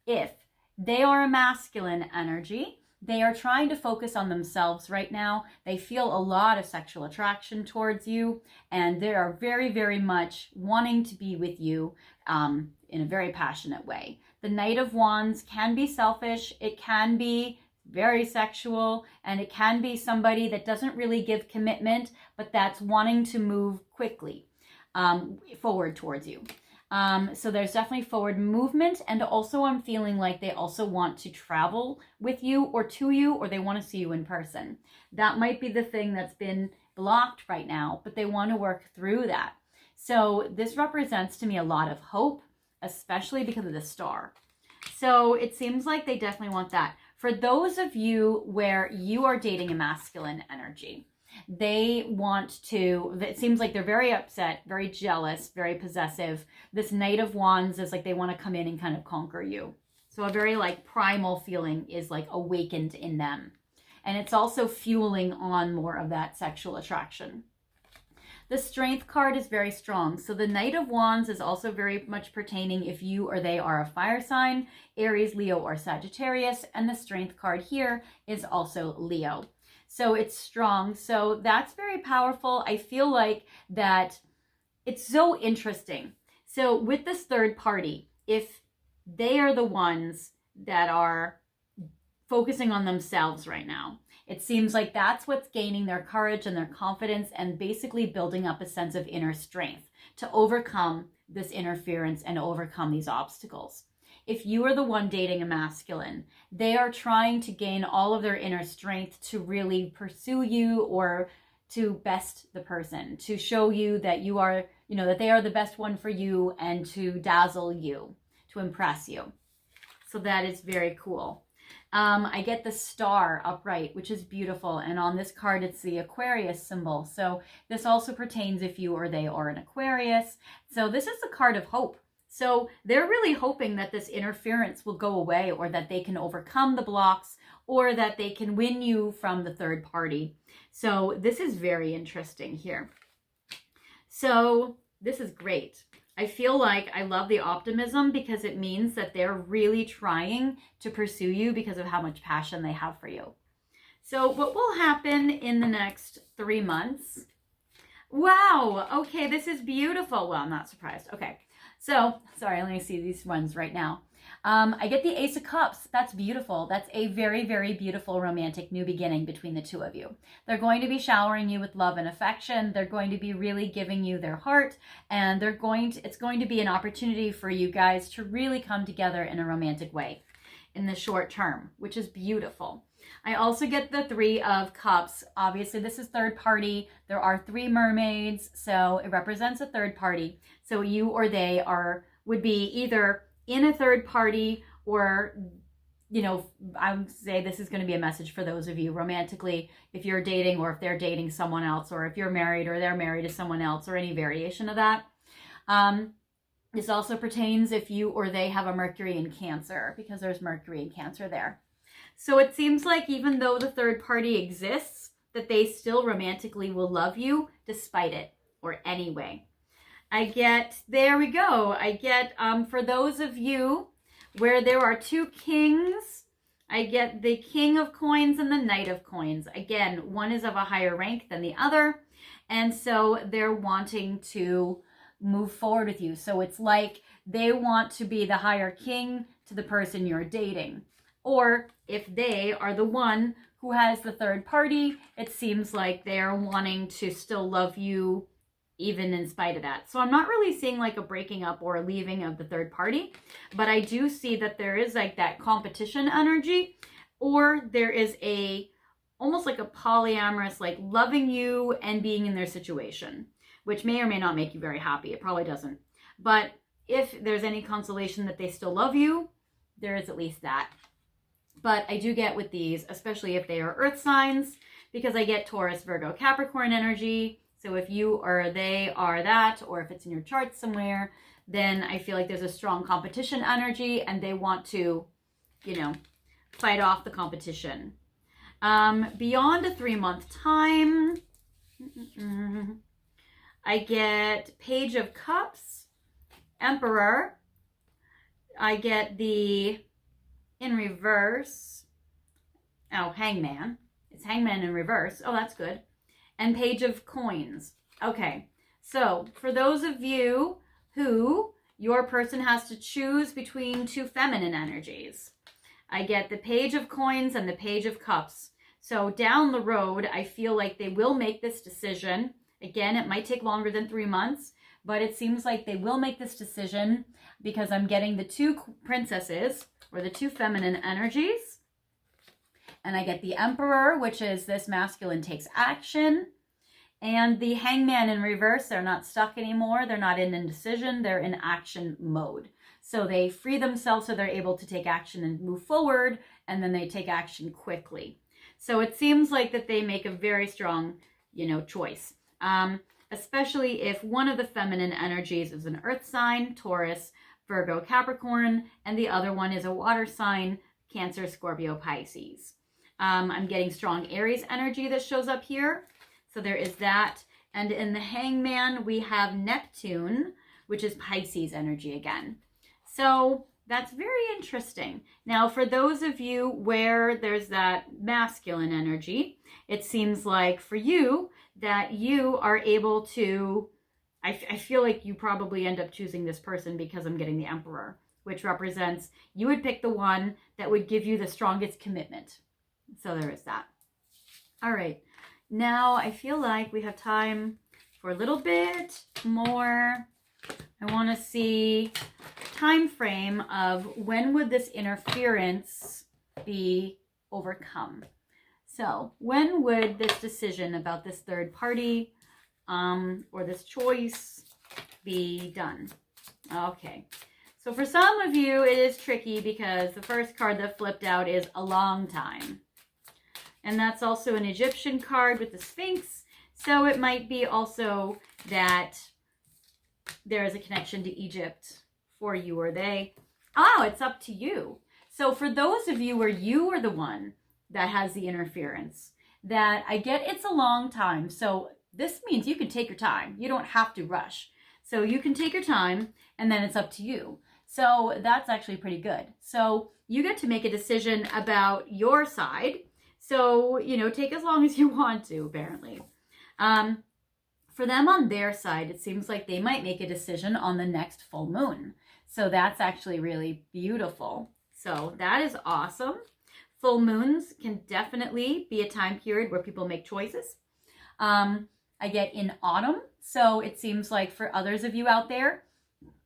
If they are a masculine energy, they are trying to focus on themselves right now. They feel a lot of sexual attraction towards you, and they are very, very much wanting to be with you in a very passionate way. The Knight of Wands can be selfish. It can be very sexual, and it can be somebody that doesn't really give commitment, but that's wanting to move quickly forward towards you. So there's definitely forward movement, and also I'm feeling like they also want to travel with you or to you, or they want to see you in person. That might be the thing that's been blocked right now, but they want to work through that. So this represents to me a lot of hope, especially because of the star. So it seems like they definitely want that. For those of you where you are dating a masculine energy, they want to, it seems like they're very upset, very jealous, very possessive. This Knight of Wands is like they want to come in and kind of conquer you. So a very like primal feeling is like awakened in them. And it's also fueling on more of that sexual attraction. The Strength card is very strong. So the Knight of Wands is also very much pertaining if you or they are a fire sign, Aries, Leo, or Sagittarius. And the Strength card here is also Leo. So it's strong. So that's very powerful. I feel like that it's so interesting. So with this third party, if they are the ones that are focusing on themselves right now, it seems like that's what's gaining their courage and their confidence and basically building up a sense of inner strength to overcome this interference and overcome these obstacles. If you are the one dating a masculine, they are trying to gain all of their inner strength to really pursue you or to best the person, to show you that you are, that they are the best one for you and to dazzle you, to impress you. So that is very cool. I get the star upright, which is beautiful. And on this card, it's the Aquarius symbol. So this also pertains if you or they are an Aquarius. So this is the card of hope. So they're really hoping that this interference will go away, or that they can overcome the blocks, or that they can win you from the third party. So this is very interesting here. So this is great. I feel like I love the optimism because it means that they're really trying to pursue you because of how much passion they have for you. So what will happen in the next 3 months? Wow. Okay, this is beautiful. Well, I'm not surprised. Okay. So, sorry, let me see these ones right now. I get the Ace of Cups. That's beautiful. That's a very, very beautiful romantic new beginning between the two of you. They're going to be showering you with love and affection. They're going to be really giving you their heart, and it's going to be an opportunity for you guys to really come together in a romantic way in the short term, which is beautiful. I also get the Three of Cups. Obviously, this is third party. There are 3 mermaids, so it represents a third party. So you or they would be either in a third party, or, I would say this is going to be a message for those of you romantically, if you're dating or if they're dating someone else, or if you're married or they're married to someone else, or any variation of that. This also pertains if you or they have a Mercury in Cancer, because there's Mercury in Cancer there. So it seems like even though the third party exists, that they still romantically will love you despite it, or anyway. There we go. I get, for those of you where there are 2 kings, I get the King of Coins and the Knight of Coins. Again, one is of a higher rank than the other, and so they're wanting to move forward with you. So it's like they want to be the higher king to the person you're dating. Or if they are the one who has the third party, it seems like they're wanting to still love you even in spite of that. So I'm not really seeing like a breaking up or a leaving of the third party, but I do see that there is like that competition energy, or there is almost like a polyamorous, like loving you and being in their situation, which may or may not make you very happy. It probably doesn't. But if there's any consolation that they still love you, there is at least that. But I do get with these, especially if they are earth signs, because I get Taurus, Virgo, Capricorn energy. So if you or they are that, or if it's in your chart somewhere, then I feel like there's a strong competition energy and they want to, fight off the competition. Beyond a 3-month time, I get Page of Cups, Emperor. I get the, in reverse, oh, Hangman. It's Hangman in reverse. Oh, that's good. And Page of Coins. Okay, so for those of you who your person has to choose between two feminine energies, I get the Page of Coins and the Page of Cups. So down the road, I feel like they will make this decision. Again, it might take longer than 3 months, but it seems like they will make this decision because I'm getting the two princesses, or the two feminine energies. And I get the Emperor, which is this masculine takes action. And the Hangman in reverse, they're not stuck anymore. They're not in indecision. They're in action mode. So they free themselves so they're able to take action and move forward, and then they take action quickly. So it seems like that they make a very strong, choice. Especially if one of the feminine energies is an earth sign, Taurus, Virgo, Capricorn, and the other one is a water sign, Cancer, Scorpio, Pisces. I'm getting strong Aries energy that shows up here. So there is that. And in the Hangman, we have Neptune, which is Pisces energy again. So that's very interesting. Now, for those of you where there's that masculine energy, it seems like for you that you are able to, I feel like you probably end up choosing this person because I'm getting the Emperor, which represents you would pick the one that would give you the strongest commitment. So there is that. All right. Now I feel like we have time for a little bit more. I want to see time frame of when would this interference be overcome. So when would this decision about this third party or this choice be done? Okay. So for some of you, it is tricky because the first card that flipped out is a long time. And that's also an Egyptian card with the Sphinx. So it might be also that there is a connection to Egypt for you or they. Oh, it's up to you. So for those of you where you are the one that has the interference, that I get it's a long time. So this means you can take your time. You don't have to rush. So you can take your time and then it's up to you. So that's actually pretty good. So you get to make a decision about your side. So, take as long as you want to, apparently. For them on their side, it seems like they might make a decision on the next full moon. So that's actually really beautiful. So that is awesome. Full moons can definitely be a time period where people make choices. I get in autumn. So it seems like for others of you out there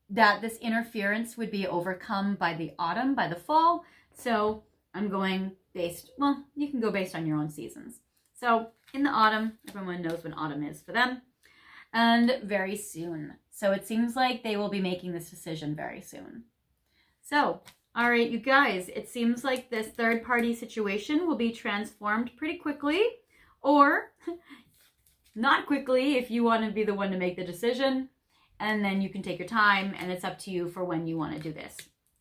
that this interference would be overcome by the autumn, by the fall. So I'm going based, well, you can go based on your own seasons. So in the autumn, everyone knows when autumn is for them. And very soon. So it seems like they will be making this decision very soon. So, all right, you guys, it seems like this third party situation will be transformed pretty quickly, or not quickly if you want to be the one to make the decision. And then you can take your time and it's up to you for when you want to do this.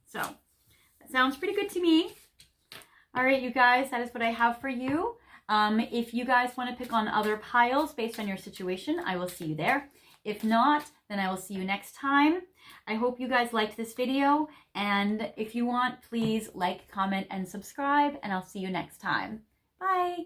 So that sounds pretty good to me. All right, you guys, that is what I have for you. If you guys want to pick on other piles based on your situation, I will see you there. If not, then I will see you next time. I hope you guys liked this video. And if you want, please like, comment, and subscribe. And I'll see you next time. Bye.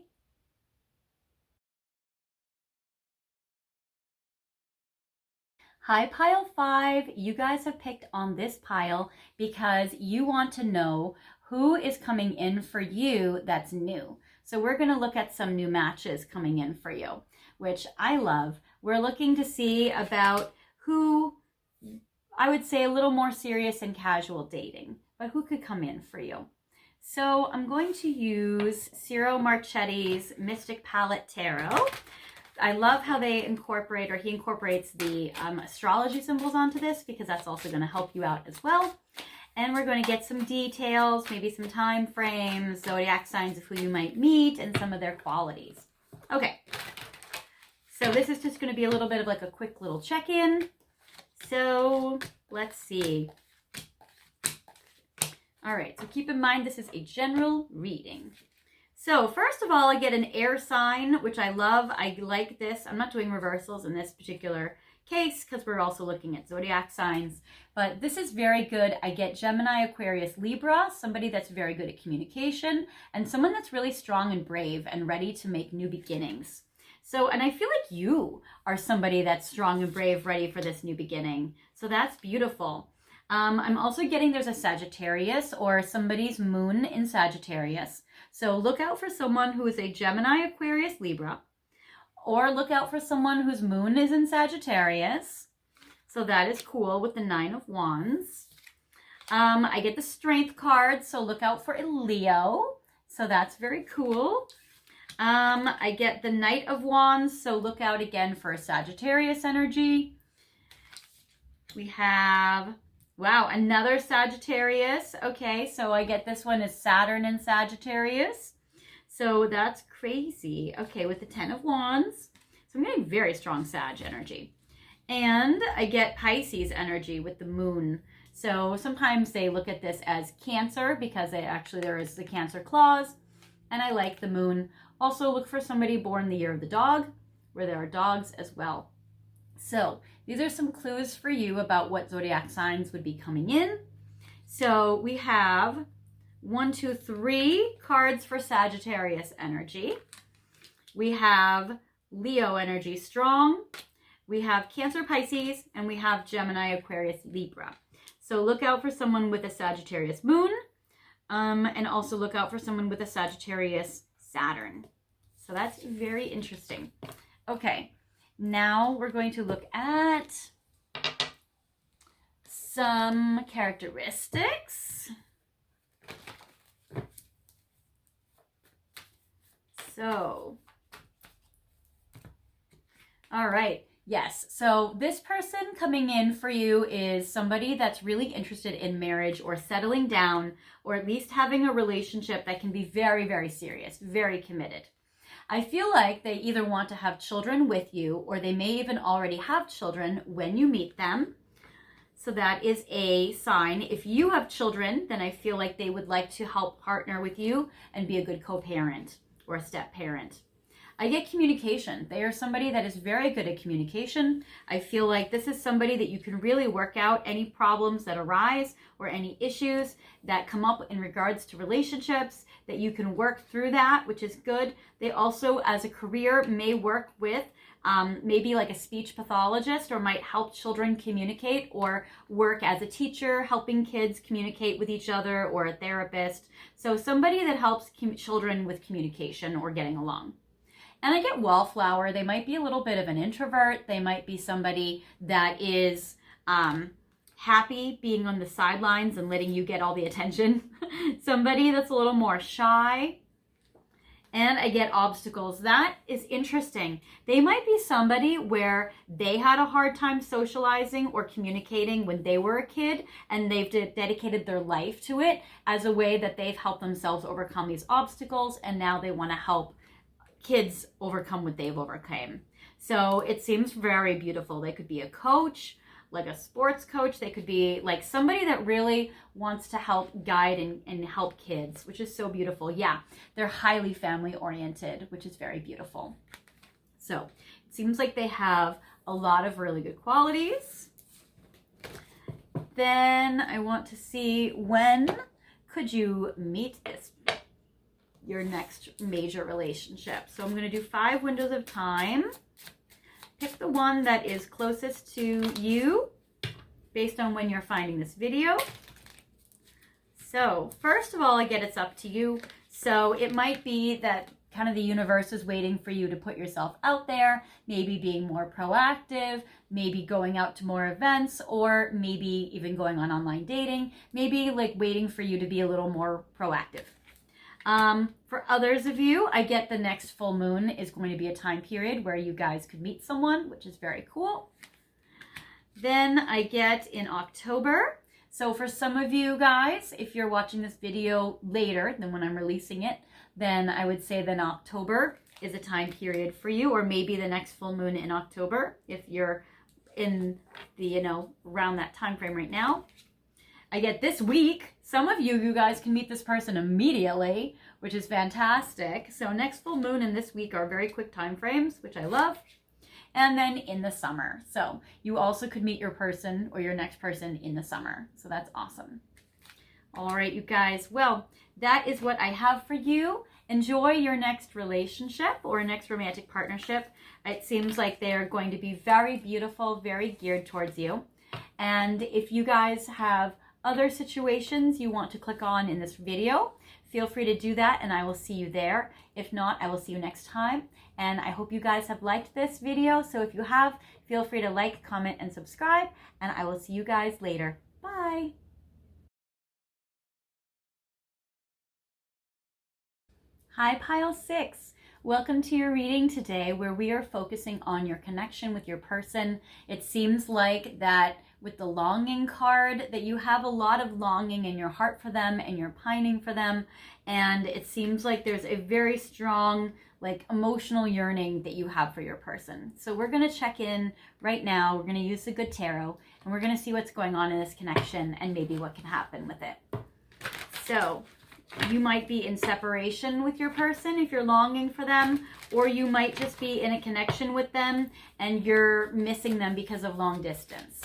Hi, Pile 5. You guys have picked on this pile because you want to know who is coming in for you that's new. So we're going to look at some new matches coming in for you, which I love. We're looking to see about who, I would say a little more serious and casual dating, but who could come in for you. So I'm going to use Ciro Marchetti's Mystic Palette Tarot. I love how they incorporate, or he incorporates the astrology symbols onto this because that's also going to help you out as well. And we're going to get some details, maybe some time frames, zodiac signs of who you might meet, and some of their qualities. Okay, so this is just going to be a little bit of like a quick little check-in. So let's see. All right, so keep in mind this is a general reading. So first of all, I get an air sign, which I love. I like this. I'm not doing reversals in this particular case because we're also looking at zodiac signs, but this is very good. I get Gemini, Aquarius, Libra, somebody that's very good at communication, and someone that's really strong and brave and ready to make new beginnings. So, and I feel like you are somebody that's strong and brave, ready for this new beginning. So that's beautiful. I'm also getting there's a Sagittarius or somebody's moon in Sagittarius. So look out for someone who is a Gemini, Aquarius, Libra, or look out for someone whose moon is in Sagittarius. So that is cool with the 9 of Wands. I get the Strength card, so look out for a Leo. So that's very cool. I get the Knight of Wands, so look out again for a Sagittarius energy. We have, wow, another Sagittarius. Okay, so I get this one is Saturn and Sagittarius. So that's crazy. Okay, with the 10 of Wands. So I'm getting very strong Sag energy. And I get Pisces energy with the moon. So sometimes they look at this as Cancer because there is the Cancer clause. And I like the moon. Also look for somebody born the year of the dog, where there are dogs as well. So these are some clues for you about what zodiac signs would be coming in. So we have 1, 2, 3 cards for Sagittarius energy. We have Leo energy strong. We have Cancer, Pisces, and we have Gemini, Aquarius, Libra. So look out for someone with a Sagittarius moon, and also look out for someone with a Sagittarius Saturn. So that's very interesting. Okay, now we're going to look at some characteristics. So, all right. Yes, so this person coming in for you is somebody that's really interested in marriage or settling down, or at least having a relationship that can be very, very serious, very committed. I feel like they either want to have children with you, or they may even already have children when you meet them. So that is a sign. If you have children, then I feel like they would like to help partner with you and be a good co-parent or a step-parent. I get communication. They are somebody that is very good at communication. I feel like this is somebody that you can really work out any problems that arise or any issues that come up in regards to relationships, that you can work through that, which is good. They also, as a career, may work with maybe like a speech pathologist, or might help children communicate, or work as a teacher, helping kids communicate with each other, or a therapist. So somebody that helps children with communication or getting along. And I get wallflower. They might be a little bit of an introvert. They might be somebody that is happy being on the sidelines and letting you get all the attention. Somebody that's a little more shy. And I get obstacles. That is interesting. They might be somebody where they had a hard time socializing or communicating when they were a kid, and they've dedicated their life to it as a way that they've helped themselves overcome these obstacles, and now they want to help kids overcome what they've overcome. So it seems very beautiful. They could be a coach, like a sports coach. They could be like somebody that really wants to help guide and help kids, which is so beautiful. Yeah, they're highly family oriented, which is very beautiful. So it seems like they have a lot of really good qualities. Then I want to see, when could you meet your next major relationship? So I'm going to do 5 windows of time. Pick the one that is closest to you based on when you're finding this video. So first of all, I get it's up to you. So it might be that kind of the universe is waiting for you to put yourself out there, maybe being more proactive, maybe going out to more events, or maybe even going on online dating, maybe like waiting for you to be a little more proactive. For others of you, I get the next full moon is going to be a time period where you guys could meet someone, which is very cool. Then I get in October. So for some of you guys, if you're watching this video later than when I'm releasing it, then I would say then October is a time period for you, or maybe the next full moon in October if you're in the, around that time frame right now. I get this week. Some of you guys can meet this person immediately, which is fantastic. So next full moon and this week are very quick time frames, which I love. And then in the summer. So you also could meet your person or your next person in the summer. So that's awesome. All right, you guys. Well, that is what I have for you. Enjoy your next relationship or next romantic partnership. It seems like they're going to be very beautiful, very geared towards you. And if you guys have other situations you want to click on in this video, feel free to do that and I will see you there. If not, I will see you next time. And I hope you guys have liked this video. So if you have, feel free to like, comment, and subscribe. And I will see you guys later. Bye. Hi, Pile 6. Welcome to your reading today where we are focusing on your connection with your person. It seems like that with the longing card that you have a lot of longing in your heart for them and you're pining for them. And it seems like there's a very strong emotional yearning that you have for your person. So we're going to check in right now. We're going to use the good tarot and we're going to see what's going on in this connection and maybe what can happen with it. So you might be in separation with your person if you're longing for them, or you might just be in a connection with them and you're missing them because of long distance.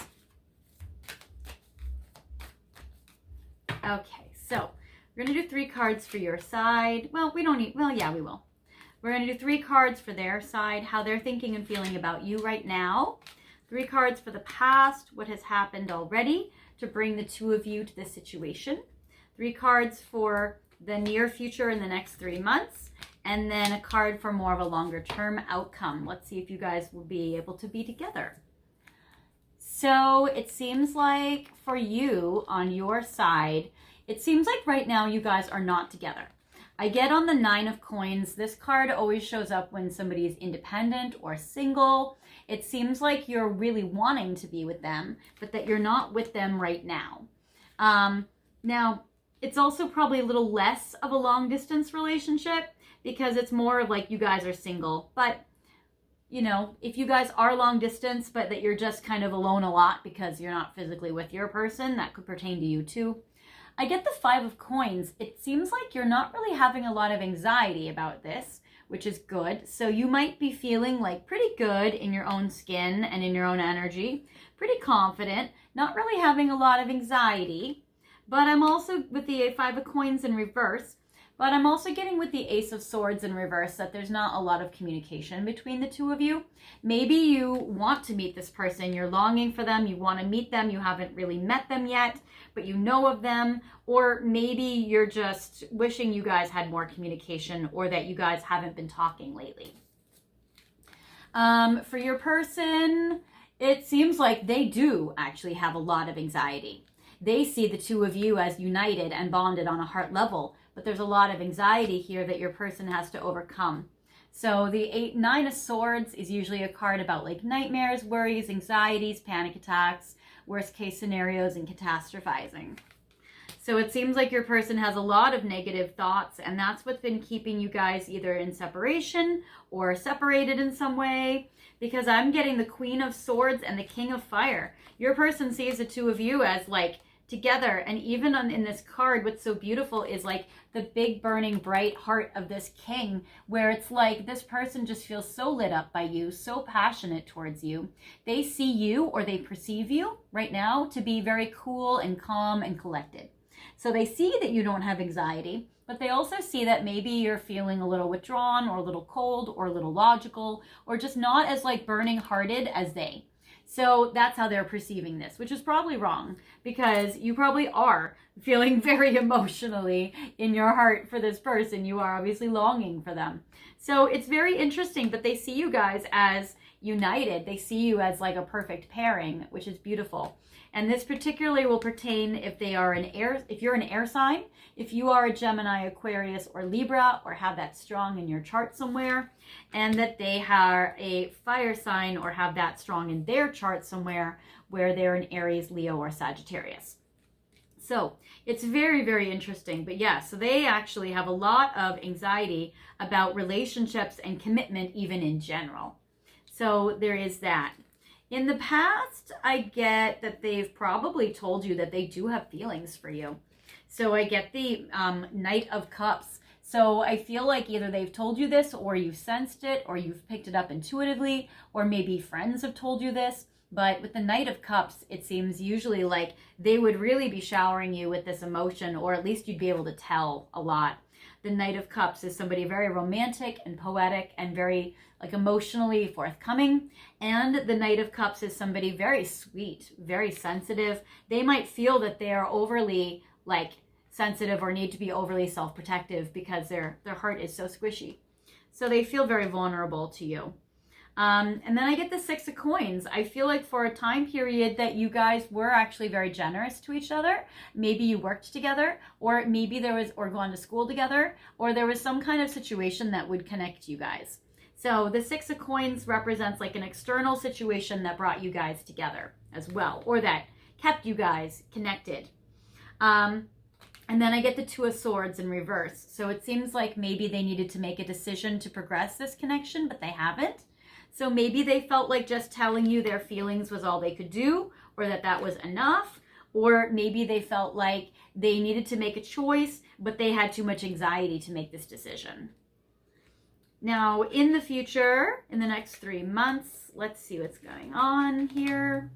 Okay, so we're going to do 3 cards for your side. Well, we don't need, well, yeah, we will. We're going to do 3 cards for their side, how they're thinking and feeling about you right now. 3 cards for the past, what has happened already to bring the 2 of you to this situation. 3 cards for the near future in the next 3 months. And then a card for more of a longer term outcome. Let's see if you guys will be able to be together. So it seems like for you on your side, it seems like right now you guys are not together. I get on the 9 of coins, this card always shows up when somebody is independent or single. It seems like you're really wanting to be with them, but that you're not with them right now. Now, it's also probably a little less of a long distance relationship because it's more like you guys are single. But, you know, if you guys are long distance, but that you're just kind of alone a lot because you're not physically with your person, that could pertain to you too. I get the 5 of coins. It seems like you're not really having a lot of anxiety about this, which is good. So you might be feeling like pretty good in your own skin and in your own energy, pretty confident, not really having a lot of anxiety. But I'm also with the 5 of coins in reverse, but I'm also getting with the Ace of Swords in reverse that there's not a lot of communication between the 2 of you. Maybe you want to meet this person, you're longing for them, you want to meet them, you haven't really met them yet, but you know of them, or maybe you're just wishing you guys had more communication or that you guys haven't been talking lately. For your person, it seems like they do actually have a lot of anxiety. They see the 2 of you as united and bonded on a heart level, but there's a lot of anxiety here that your person has to overcome. So the 9 of Swords is usually a card about like nightmares, worries, anxieties, panic attacks, worst case scenarios, and catastrophizing. So it seems like your person has a lot of negative thoughts, and that's what's been keeping you guys either in separation or separated in some way, because I'm getting the Queen of Swords and the King of Fire. Your person sees the 2 of you as like together, and even in this card, what's so beautiful is like the big burning bright heart of this king, where it's like this person just feels so lit up by you, so passionate towards you. They see you, or they perceive you right now to be very cool and calm and collected. So they see that you don't have anxiety, but they also see that maybe you're feeling a little withdrawn or a little cold or a little logical or just not as like burning hearted as they. So that's how they're perceiving this, which is probably wrong because you probably are feeling very emotionally in your heart for this person. You are obviously longing for them. So it's very interesting, but they see you guys as united. They see you as like a perfect pairing, which is beautiful. And this particularly will pertain if they are if you're an air sign, if you are a Gemini, Aquarius, or Libra, or have that strong in your chart somewhere, and that they are a fire sign or have that strong in their chart somewhere where they're an Aries, Leo, or Sagittarius. So it's very, very interesting. But yeah, so they actually have a lot of anxiety about relationships and commitment even in general. So there is that. In the past, I get that they've probably told you that they do have feelings for you. So I get the Knight of Cups. So I feel like either they've told you this, or you sensed it, or you've picked it up intuitively, or maybe friends have told you this. But with the Knight of Cups, it seems usually like they would really be showering you with this emotion, or at least you'd be able to tell a lot. The Knight of Cups is somebody very romantic and poetic and very like emotionally forthcoming. And the Knight of Cups is somebody very sweet, very sensitive. They might feel that they are overly like sensitive or need to be overly self-protective because their heart is so squishy. So they feel very vulnerable to you. And then I get the Six of Coins. I feel like for a time period that you guys were actually very generous to each other. Maybe you worked together, or maybe there was, or gone to school together, or there was some kind of situation that would connect you guys. So the Six of Coins represents like an external situation that brought you guys together as well, or that kept you guys connected. And then I get the Two of Swords in reverse. So it seems like maybe they needed to make a decision to progress this connection, but they haven't. So maybe they felt like just telling you their feelings was all they could do, or that was enough. Or maybe they felt like they needed to make a choice, but they had too much anxiety to make this decision. Now, in the future, in the next 3 months, let's see what's going on here.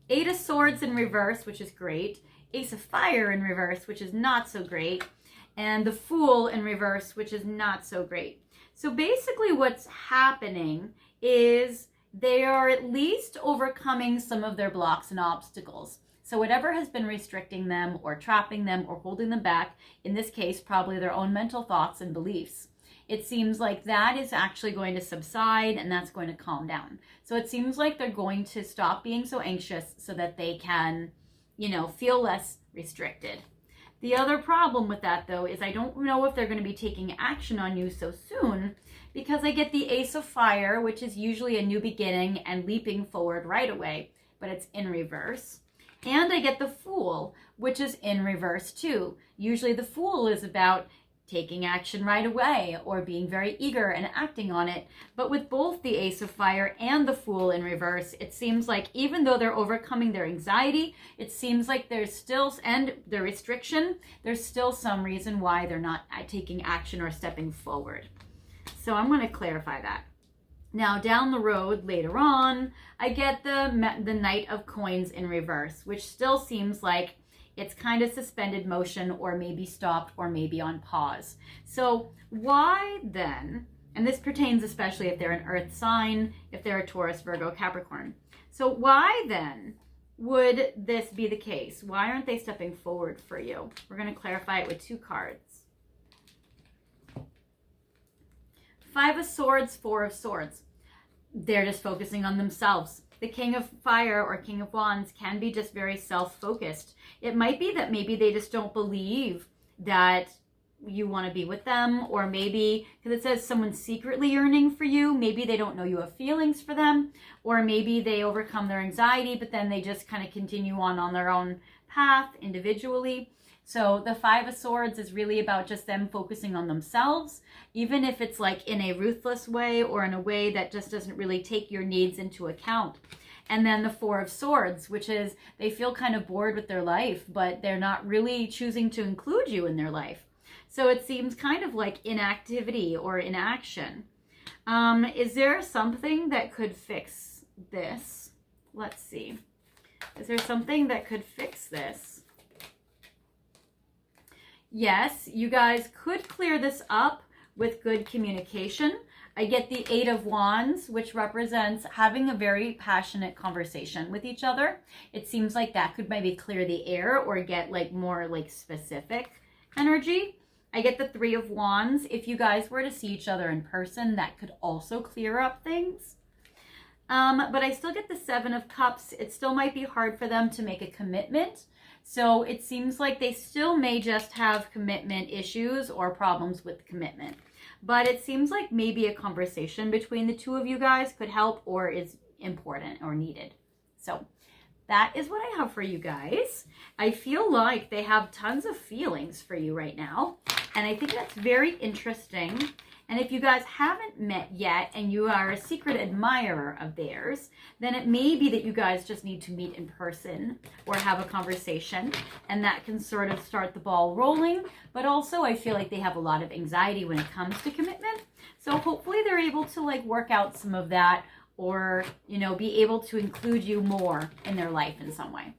Eight of Swords in reverse, which is great. Ace of Fire in reverse, which is not so great. And the Fool in reverse, which is not so great. So basically what's happening is they are at least overcoming some of their blocks and obstacles. So whatever has been restricting them or trapping them or holding them back, in this case, probably their own mental thoughts and beliefs. It seems like that is actually going to subside and that's going to calm down. So it seems like they're going to stop being so anxious so that they can, feel less restricted. The other problem with that, though, is I don't know if they're going to be taking action on you so soon, because I get the Ace of Fire, which is usually a new beginning and leaping forward right away, but it's in reverse. And I get the Fool, which is in reverse too. Usually the Fool is about taking action right away or being very eager and acting on it. But with both the Ace of Fire and the Fool in reverse, it seems like even though they're overcoming their anxiety, it seems like there's still, and their restriction, there's still some reason why they're not taking action or stepping forward. So I'm going to clarify that. Now down the road later on, I get the Knight of Coins in reverse, which still seems like it's kind of suspended motion, or maybe stopped, or maybe on pause. So why then, and this pertains especially if they're an earth sign, if they're a Taurus, Virgo, Capricorn. So why then would this be the case? Why aren't they stepping forward for you? We're going to clarify it with 2 cards. Five of Swords, Four of Swords. They're just focusing on themselves. The King of Fire or King of Wands can be just very self-focused. It might be that maybe they just don't believe that you want to be with them, or maybe, because it says someone's secretly yearning for you, maybe they don't know you have feelings for them, or maybe they overcome their anxiety, but then they just kind of continue on their own path individually. So the Five of Swords is really about just them focusing on themselves, even if it's like in a ruthless way or in a way that just doesn't really take your needs into account. And then the Four of Swords, which is they feel kind of bored with their life, but they're not really choosing to include you in their life. So it seems kind of like inactivity or inaction. Is there something that could fix this? Let's see. Is there something that could fix this? Yes, you guys could clear this up with good communication. I get the Eight of Wands, which represents having a very passionate conversation with each other. It seems like that could maybe clear the air or get like more like specific energy. I get the Three of Wands. If you guys were to see each other in person, that could also clear up things. But I still get the Seven of Cups. It still might be hard for them to make a commitment. So it seems like they still may just have commitment issues or problems with commitment. But it seems like maybe a conversation between the two of you guys could help or is important or needed. So that is what I have for you guys. I feel like they have tons of feelings for you right now. And I think that's very interesting. And if you guys haven't met yet and you are a secret admirer of theirs, then it may be that you guys just need to meet in person or have a conversation, and that can sort of start the ball rolling. But also I feel like they have a lot of anxiety when it comes to commitment. So hopefully they're able to like work out some of that, or, you know, be able to include you more in their life in some way.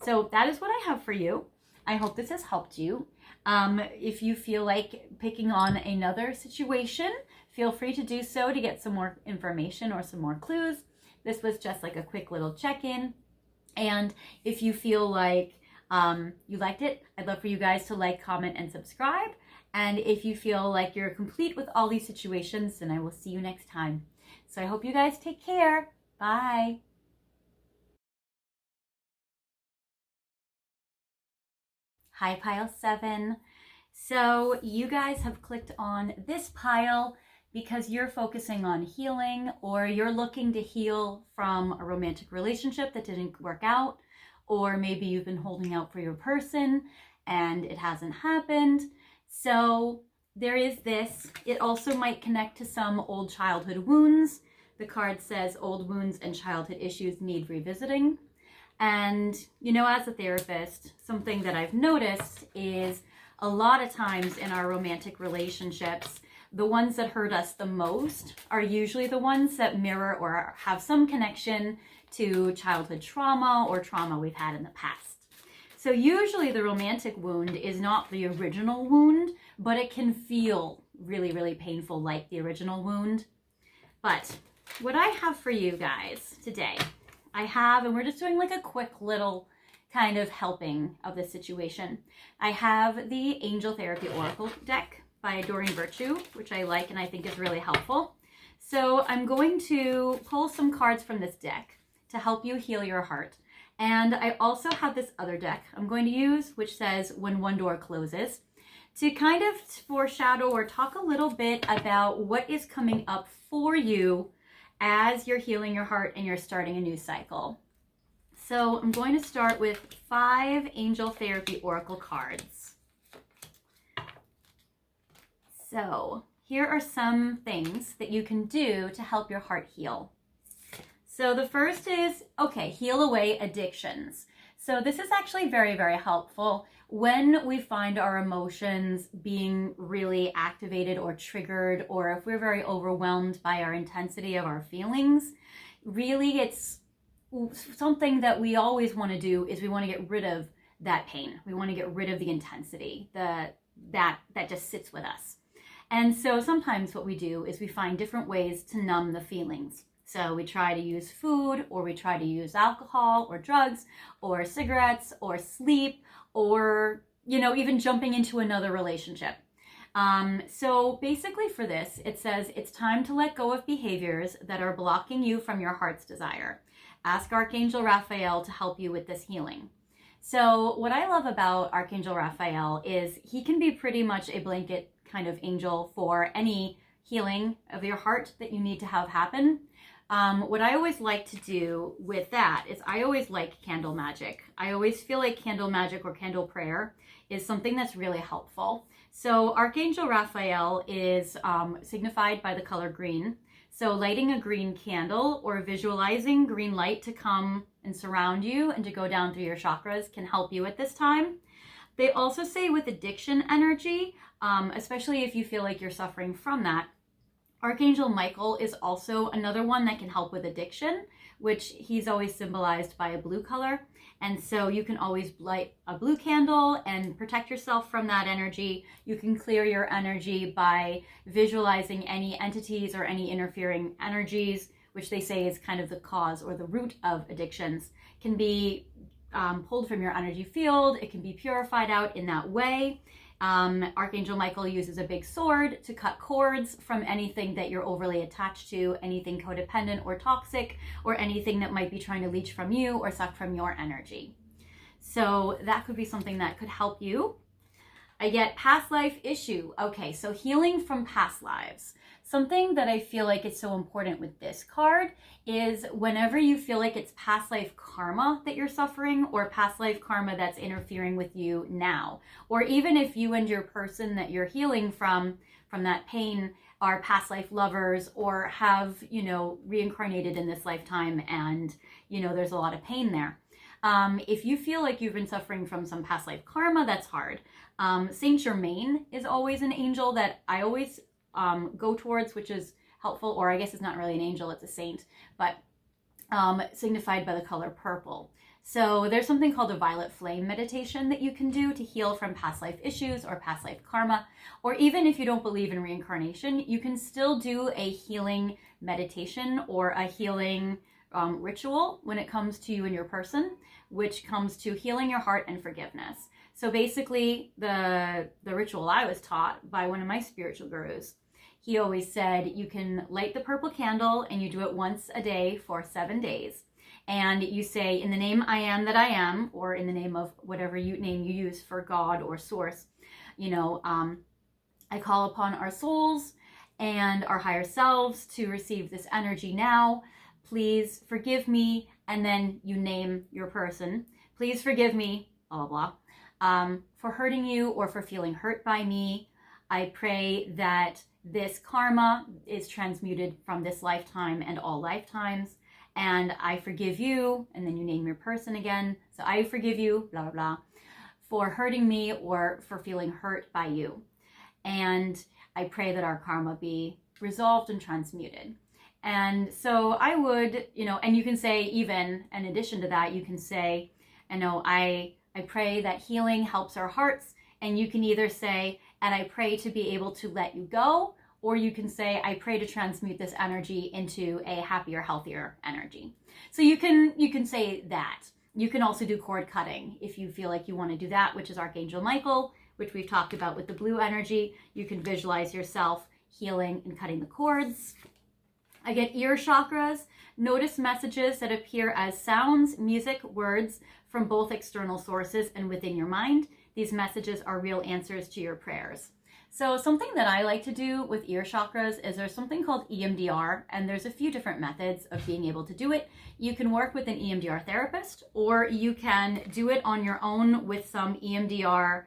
So that is what I have for you. I hope this has helped you. If you feel like picking on another situation, feel free to do so to get some more information or some more clues. This was just like a quick little check-in. And if you feel like you liked it, I'd love for you guys to like, comment, and subscribe. And if you feel like you're complete with all these situations, then I will see you next time. So I hope you guys take care. Bye. Hi, pile 7. So you guys have clicked on this pile because you're focusing on healing, or you're looking to heal from a romantic relationship that didn't work out, or maybe you've been holding out for your person and it hasn't happened. So there is this. It also might connect to some old childhood wounds. The card says old wounds and childhood issues need revisiting. And, you know, as a therapist, something that I've noticed is a lot of times in our romantic relationships, the ones that hurt us the most are usually the ones that mirror or have some connection to childhood trauma or trauma we've had in the past. So usually the romantic wound is not the original wound, but it can feel really, really painful like the original wound. But what I have for you guys today, I have, and we're just doing like a quick little kind of helping of the situation. I have the Angel Therapy Oracle deck by Doreen Virtue, which I like and I think is really helpful. So I'm going to pull some cards from this deck to help you heal your heart. And I also have this other deck I'm going to use, which says When One Door Closes, to kind of foreshadow or talk a little bit about what is coming up for you as you're healing your heart and you're starting a new cycle. So I'm going to start with 5 Angel Therapy Oracle cards. So here are some things that you can do to help your heart heal. So the first is, okay, heal away addictions. So this is actually very, very helpful when we find our emotions being really activated or triggered, or if we're very overwhelmed by our intensity of our feelings. Really, it's something that we always want to do is we want to get rid of that pain. We want to get rid of the intensity that just sits with us. And so sometimes what we do is we find different ways to numb the feelings. So we try to use food, or we try to use alcohol or drugs or cigarettes or sleep, or, you know, even jumping into another relationship. So basically for this, it says it's time to let go of behaviors that are blocking you from your heart's desire. Ask Archangel Raphael to help you with this healing. So what I love about Archangel Raphael is he can be pretty much a blanket kind of angel for any healing of your heart that you need to have happen. What I always like to do with that is I always like candle magic. I always feel like candle magic or candle prayer is something that's really helpful. So Archangel Raphael is signified by the color green. So lighting a green candle or visualizing green light to come and surround you and to go down through your chakras can help you at this time. They also say with addiction energy, especially if you feel like you're suffering from that, Archangel Michael is also another one that can help with addiction, which he's always symbolized by a blue color. And so you can always light a blue candle and protect yourself from that energy. You can clear your energy by visualizing any entities or any interfering energies, which they say is kind of the cause or the root of addictions, can be pulled from your energy field. It can be purified out in that way. Archangel Michael uses a big sword to cut cords from anything that you're overly attached to, anything codependent or toxic, or anything that might be trying to leech from you or suck from your energy. So that could be something that could help you. I get past life issue. Okay, so healing from past lives. Something that I feel like is so important with this card is whenever you feel like it's past life karma that you're suffering, or past life karma that's interfering with you now, or even if you and your person that you're healing from that pain are past life lovers or have, you know, reincarnated in this lifetime and, you know, there's a lot of pain there. If you feel like you've been suffering from some past life karma, that's hard. Saint Germain is always an angel that I always go towards, which is helpful, or I guess it's not really an angel, it's a saint, but signified by the color purple. So there's something called a violet flame meditation that you can do to heal from past life issues or past life karma. Or even if you don't believe in reincarnation, you can still do a healing meditation or a healing ritual when it comes to you and your person, which comes to healing your heart and forgiveness. So basically the ritual I was taught by one of my spiritual gurus, he always said you can light the purple candle and you do it once a day for 7 days. And you say, in the name I am that I am, or in the name of whatever name you use for God or source, you know, I call upon our souls and our higher selves to receive this energy now. Please forgive me. And then you name your person. Please forgive me, blah, blah, blah, for hurting you or for feeling hurt by me. I pray that this karma is transmuted from this lifetime and all lifetimes. And I forgive you, and then you name your person again. So I forgive you, blah, blah, blah, for hurting me or for feeling hurt by you. And I pray that our karma be resolved and transmuted. And so I would, you know, and you can say even, in addition to that, you can say, you know, I pray that healing helps our hearts. And you can either say, and I pray to be able to let you go, or you can say, I pray to transmute this energy into a happier, healthier energy. So you can say that. You can also do cord cutting if you feel like you want to do that, which is Archangel Michael, which we've talked about with the blue energy. You can visualize yourself healing and cutting the cords. I get ear chakras. Notice messages that appear as sounds, music, words from both external sources and within your mind. These messages are real answers to your prayers. So something that I like to do with ear chakras is there's something called EMDR, and there's a few different methods of being able to do it. You can work with an EMDR therapist, or you can do it on your own with some EMDR.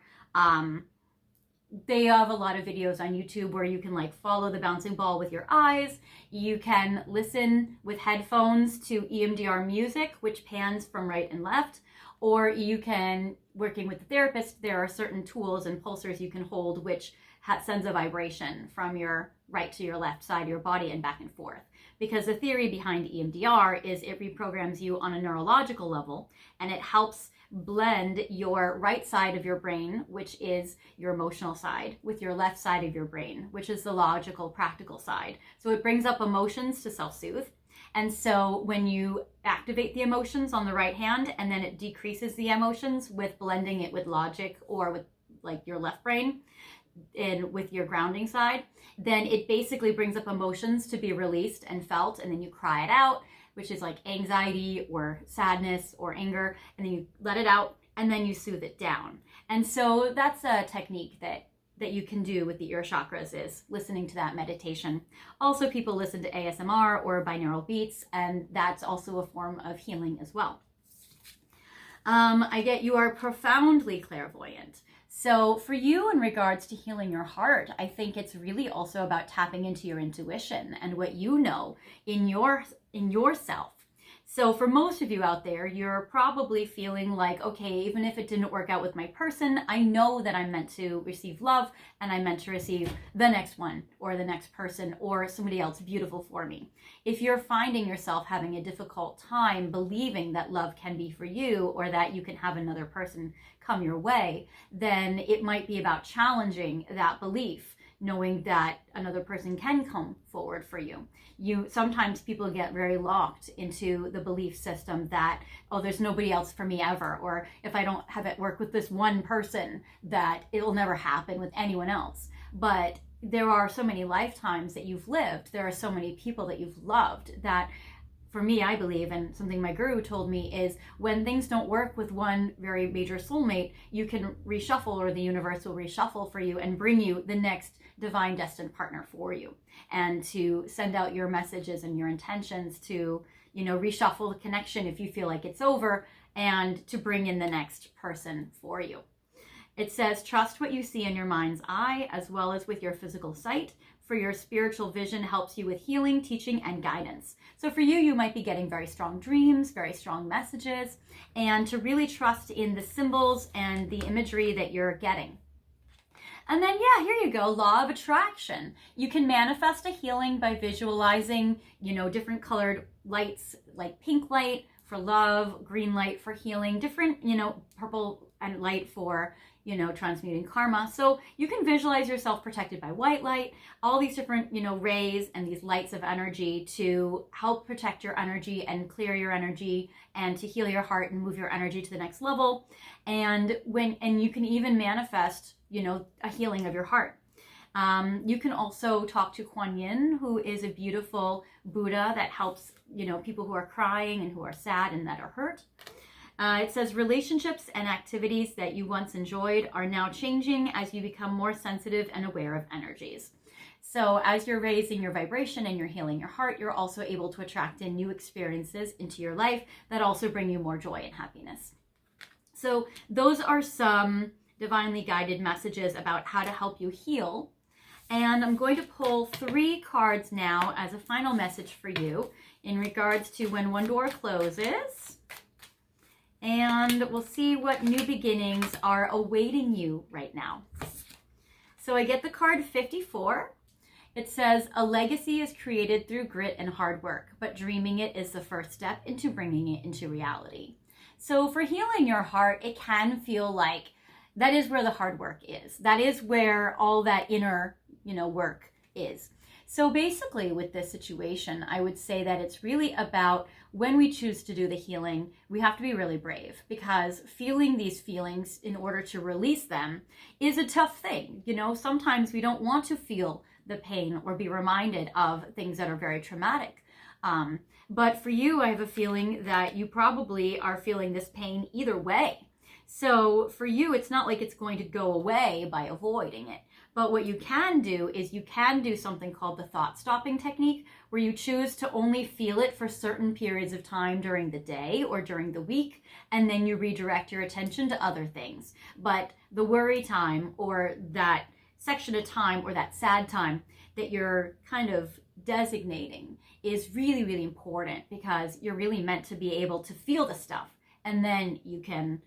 They have a lot of videos on YouTube where you can like follow the bouncing ball with your eyes. You can listen with headphones to EMDR music, which pans from right and left. Or you can, working with the therapist, there are certain tools and pulsars you can hold which sends a vibration from your right to your left side of your body and back and forth. Because the theory behind EMDR is it reprograms you on a neurological level, and it helps blend your right side of your brain, which is your emotional side, with your left side of your brain, which is the logical, practical side. So it brings up emotions to self-soothe. And so when you activate the emotions on the right hand and then it decreases the emotions with blending it with logic or with like your left brain and with your grounding side, then it basically brings up emotions to be released and felt, and then you cry it out, which is like anxiety or sadness or anger, and then you let it out and then you soothe it down. And so that's a technique that you can do with the ear chakras, is listening to that meditation. Also, people listen to ASMR or binaural beats, and that's also a form of healing as well. I get you are profoundly clairvoyant. So for you, in regards to healing your heart, I think it's really also about tapping into your intuition and what you know in yourself. So for most of you out there, you're probably feeling like, okay, even if it didn't work out with my person, I know that I'm meant to receive love and I'm meant to receive the next one or the next person or somebody else beautiful for me. If you're finding yourself having a difficult time believing that love can be for you or that you can have another person come your way, then it might be about challenging that belief, knowing that another person can come forward for you. Sometimes people get very locked into the belief system that, oh, there's nobody else for me ever, or if I don't have it work with this one person, that it'll never happen with anyone else. But there are so many lifetimes that you've lived, there are so many people that you've loved, that for me, I believe, and something my guru told me, is when things don't work with one very major soulmate, you can reshuffle, or the universe will reshuffle for you and bring you the next divine destined partner for you, and to send out your messages and your intentions to, reshuffle the connection if you feel like it's over, and to bring in the next person for you. It says, trust what you see in your mind's eye as well as with your physical sight. for your spiritual vision helps you with healing, teaching, and guidance. So for you, you might be getting very strong dreams, very strong messages, and to really trust in the symbols and the imagery that you're getting. And then, yeah, here you go, law of attraction. You can manifest a healing by visualizing, different colored lights, like pink light for love, green light for healing, different, purple and light for, transmuting karma. So you can visualize yourself protected by white light, all these different, rays and these lights of energy to help protect your energy and clear your energy and to heal your heart and move your energy to the next level. And you can even manifest, a healing of your heart. You can also talk to Kuan Yin, who is a beautiful Buddha that helps, people who are crying and who are sad and that are hurt. It says relationships and activities that you once enjoyed are now changing as you become more sensitive and aware of energies. So as you're raising your vibration and you're healing your heart, you're also able to attract in new experiences into your life that also bring you more joy and happiness. So those are some divinely guided messages about how to help you heal. And I'm going to pull 3 cards now as a final message for you in regards to when one door closes. And we'll see what new beginnings are awaiting you right now. So I get the card 54. It says, a legacy is created through grit and hard work, but dreaming it is the first step into bringing it into reality. So for healing your heart, it can feel like that is where the hard work is. That is where all that inner, work is. So basically with this situation, I would say that it's really about when we choose to do the healing, we have to be really brave, because feeling these feelings in order to release them is a tough thing. Sometimes we don't want to feel the pain or be reminded of things that are very traumatic. But for you, I have a feeling that you probably are feeling this pain either way. So for you, it's not like it's going to go away by avoiding it. But what you can do is you can do something called the thought stopping technique, where you choose to only feel it for certain periods of time during the day or during the week, and then you redirect your attention to other things. But the worry time, or that section of time, or that sad time that you're kind of designating, is really, really important, because you're really meant to be able to feel the stuff, and then you can,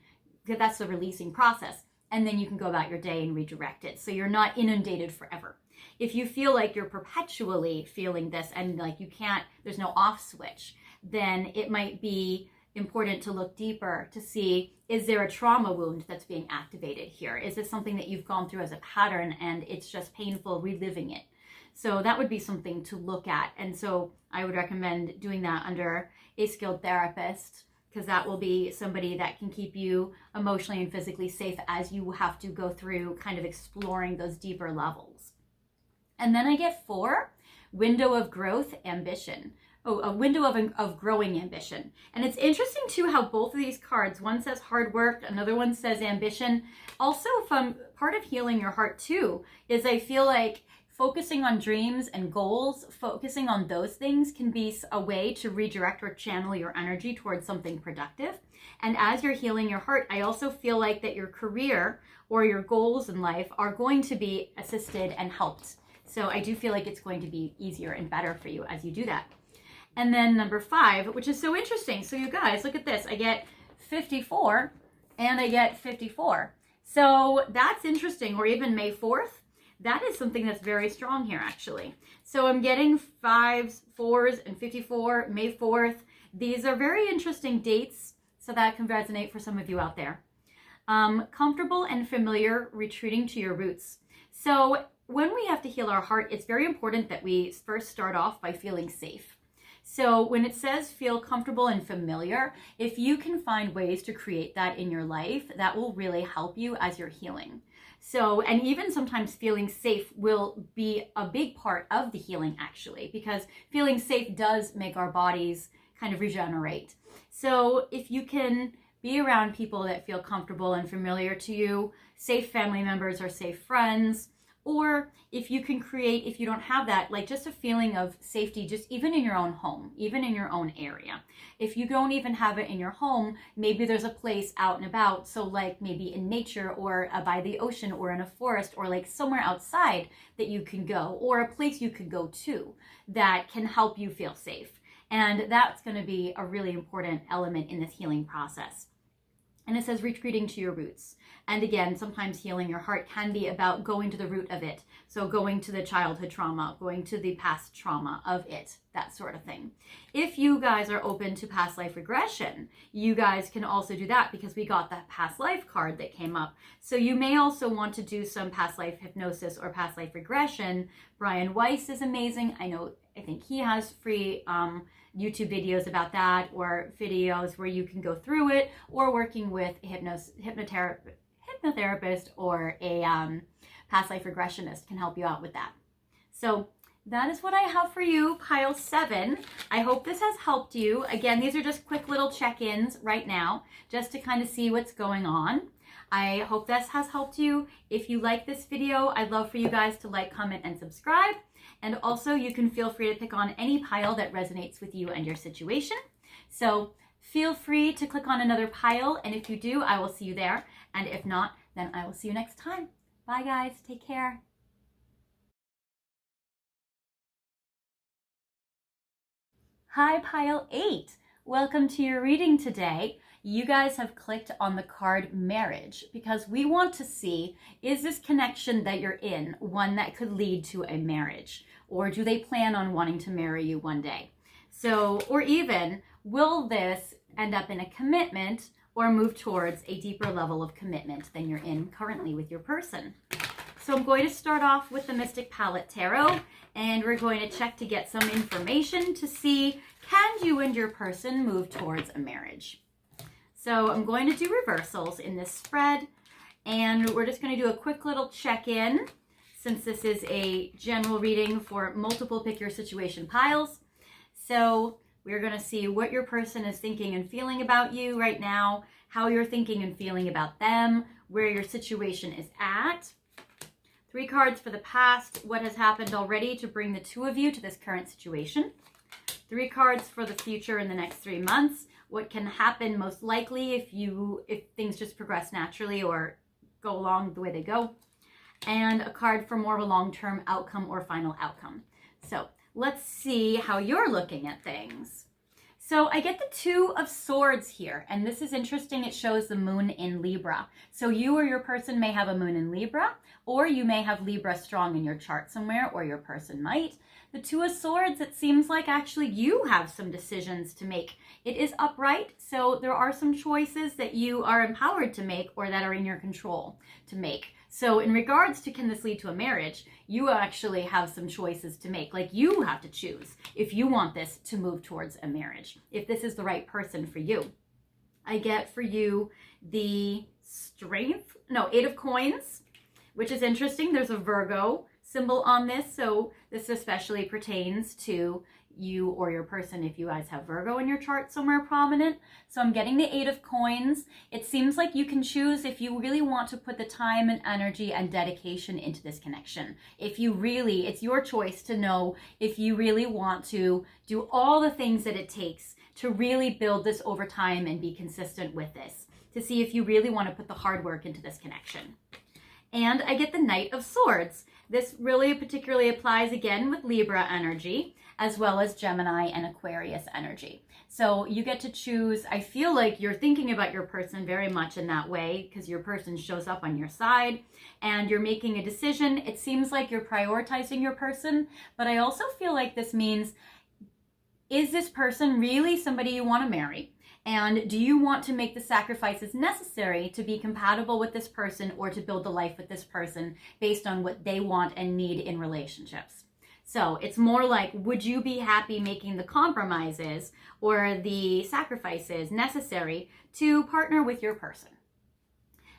that's the releasing process. And then you can go about your day and redirect it. So you're not inundated forever. If you feel like you're perpetually feeling this and like you can't, there's no off switch, then it might be important to look deeper to see, is there a trauma wound that's being activated here? Is this something that you've gone through as a pattern and it's just painful reliving it? So that would be something to look at. And so I would recommend doing that under a skilled therapist, because that will be somebody that can keep you emotionally and physically safe as you have to go through kind of exploring those deeper levels. And then I get 4, window of growth, ambition. A window of growing ambition. And it's interesting too how both of these cards, one says hard work, another one says ambition. Also, from part of healing your heart too, is I feel like focusing on dreams and goals, focusing on those things can be a way to redirect or channel your energy towards something productive. And as you're healing your heart, I also feel like that your career or your goals in life are going to be assisted and helped. So I do feel like it's going to be easier and better for you as you do that. And then number 5, which is so interesting. So you guys, look at this. I get 54 and I get 54. So that's interesting. Or even May 4th. That is something that's very strong here, actually. So I'm getting 5s, 4s, and 54, May 4th. These are very interesting dates, so that can resonate for some of you out there. Comfortable and familiar, retreating to your roots. So when we have to heal our heart, it's very important that we first start off by feeling safe. So when it says feel comfortable and familiar, if you can find ways to create that in your life, that will really help you as you're healing. So, and even sometimes feeling safe will be a big part of the healing, actually, because feeling safe does make our bodies kind of regenerate. So if you can be around people that feel comfortable and familiar to you, safe family members or safe friends, Or if you can create, if you don't have that, like just a feeling of safety, just even in your own home, even in your own area. If you don't even have it in your home, maybe there's a place out and about. So like maybe in nature or by the ocean or in a forest or like somewhere outside that you can go, or a place you could go to that can help you feel safe. And that's going to be a really important element in this healing process. And it says retreating to your roots. And again, sometimes healing your heart can be about going to the root of it. So going to the childhood trauma, going to the past trauma of it, that sort of thing. If you guys are open to past life regression, you guys can also do that because we got that past life card that came up. So you may also want to do some past life hypnosis or past life regression. Brian Weiss is amazing. I think he has free YouTube videos about that, or videos where you can go through it, or working with a hypnotherapist or a past life regressionist can help you out with that. So that is what I have for you, pile 7. I hope this has helped you. Again, these are just quick little check-ins right now, just to kind of see what's going on. I hope this has helped you. If you like this video, I'd love for you guys to like, comment, and subscribe. And also you can feel free to pick on any pile that resonates with you and your situation. So feel free to click on another pile. And if you do, I will see you there. And if not, then I will see you next time. Bye guys, take care. Hi, pile 8. Welcome to your reading today. You guys have clicked on the card marriage because we want to see, is this connection that you're in one that could lead to a marriage? Or do they plan on wanting to marry you one day? So, or even, will this end up in a commitment or move towards a deeper level of commitment than you're in currently with your person? So I'm going to start off with the Mystic Palette Tarot, and we're going to check to get some information to see, can you and your person move towards a marriage? So I'm going to do reversals in this spread, and we're just going to do a quick little check-in since this is a general reading for multiple pick your situation piles. So we're going to see what your person is thinking and feeling about you right now, how you're thinking and feeling about them, where your situation is at. 3 cards for the past, what has happened already to bring the 2 of you to this current situation. 3 cards for the future in the next 3 months, what can happen most likely if things just progress naturally or go along the way they go. And a card for more of a long-term outcome or final outcome. So let's see how you're looking at things. So I get the 2 of Swords here, and this is interesting. It shows the moon in Libra. So you or your person may have a moon in Libra, or you may have Libra strong in your chart somewhere, or your person might. The 2 of Swords, it seems like actually you have some decisions to make. It is upright, so there are some choices that you are empowered to make or that are in your control to make. So in regards to can this lead to a marriage, you actually have some choices to make. Like you have to choose if you want this to move towards a marriage, if this is the right person for you. I get for you the 8 of Coins, which is interesting. There's a Virgo symbol on this, so this especially pertains to you or your person if you guys have Virgo in your chart somewhere prominent. So I'm getting the 8 of Coins. It seems like you can choose if you really want to put the time and energy and dedication into this connection. If you really, it's your choice to know if you really want to do all the things that it takes to really build this over time and be consistent with this, to see if you really want to put the hard work into this connection. And I get the Knight of Swords. This really particularly applies again with Libra energy, as well as Gemini and Aquarius energy. So you get to choose. I feel like you're thinking about your person very much in that way because your person shows up on your side and you're making a decision. It seems like you're prioritizing your person, but I also feel like this means, is this person really somebody you want to marry? And do you want to make the sacrifices necessary to be compatible with this person or to build a life with this person based on what they want and need in relationships? So it's more like, would you be happy making the compromises or the sacrifices necessary to partner with your person?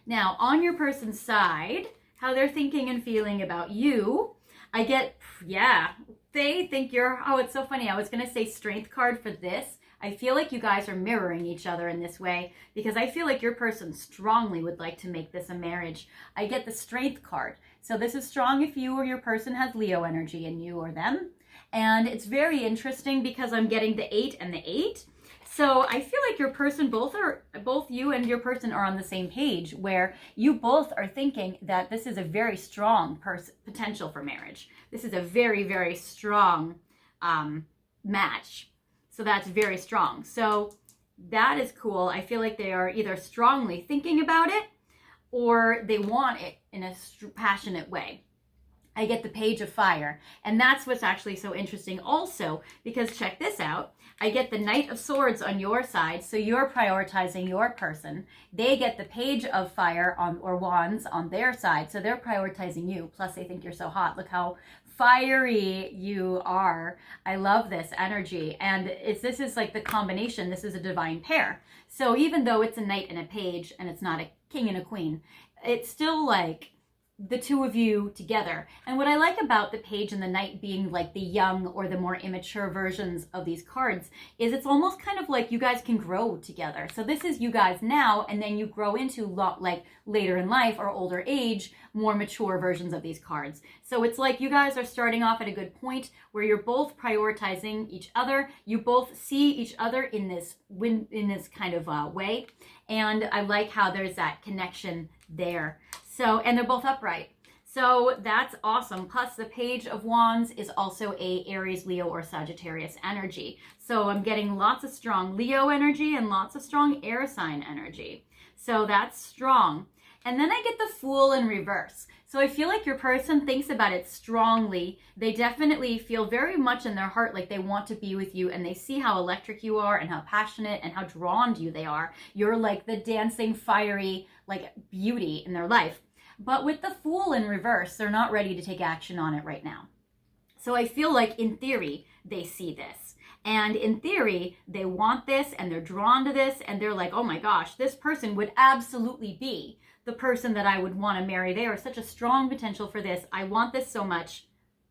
Now, on your person's side, how they're thinking and feeling about you, I get, yeah, they think you're, oh, it's so funny. I was going to say Strength card for this. I feel like you guys are mirroring each other in this way, because I feel like your person strongly would like to make this a marriage. I get the Strength card. So this is strong if you or your person has Leo energy in you or them. And it's very interesting because I'm getting the 8 and the 8. So I feel like your person, both you and your person are on the same page, where you both are thinking that this is a very strong potential for marriage. This is a very, very strong match. So that's very strong. So that is cool. I feel like they are either strongly thinking about it or they want it in a passionate way. I get the Page of Fire, and that's what's actually so interesting also, because check this out. I get the Knight of Swords on your side, so you're prioritizing your person. They get the Page of Fire or Wands on their side, so they're prioritizing you. Plus, they think you're so hot. Look how fiery you are. I love this energy, and this is like the combination. This is a divine pair. So even though it's a Knight and a Page, and it's not a King and a Queen, it's still like the two of you together. And what I like about the Page and the Knight being like the young or the more immature versions of these cards is it's almost kind of like you guys can grow together. So this is you guys now, and then you grow into like later in life or older age, more mature versions of these cards. So it's like you guys are starting off at a good point where you're both prioritizing each other. You both see each other in this kind of way. And I like how there's that connection there. So, and they're both upright. So that's awesome. Plus the Page of Wands is also a Aries, Leo, or Sagittarius energy. So I'm getting lots of strong Leo energy and lots of strong air sign energy. So that's strong. And then I get the Fool in reverse. So I feel like your person thinks about it strongly. They definitely feel very much in their heart like they want to be with you, and they see how electric you are and how passionate and how drawn to you they are. You're like the dancing, fiery, like beauty in their life. But with the Fool in reverse, they're not ready to take action on it right now. So I feel like in theory, they see this. And in theory, they want this and they're drawn to this and they're like, oh my gosh, this person would absolutely be the person that I would want to marry. They are such a strong potential for this. I want this so much,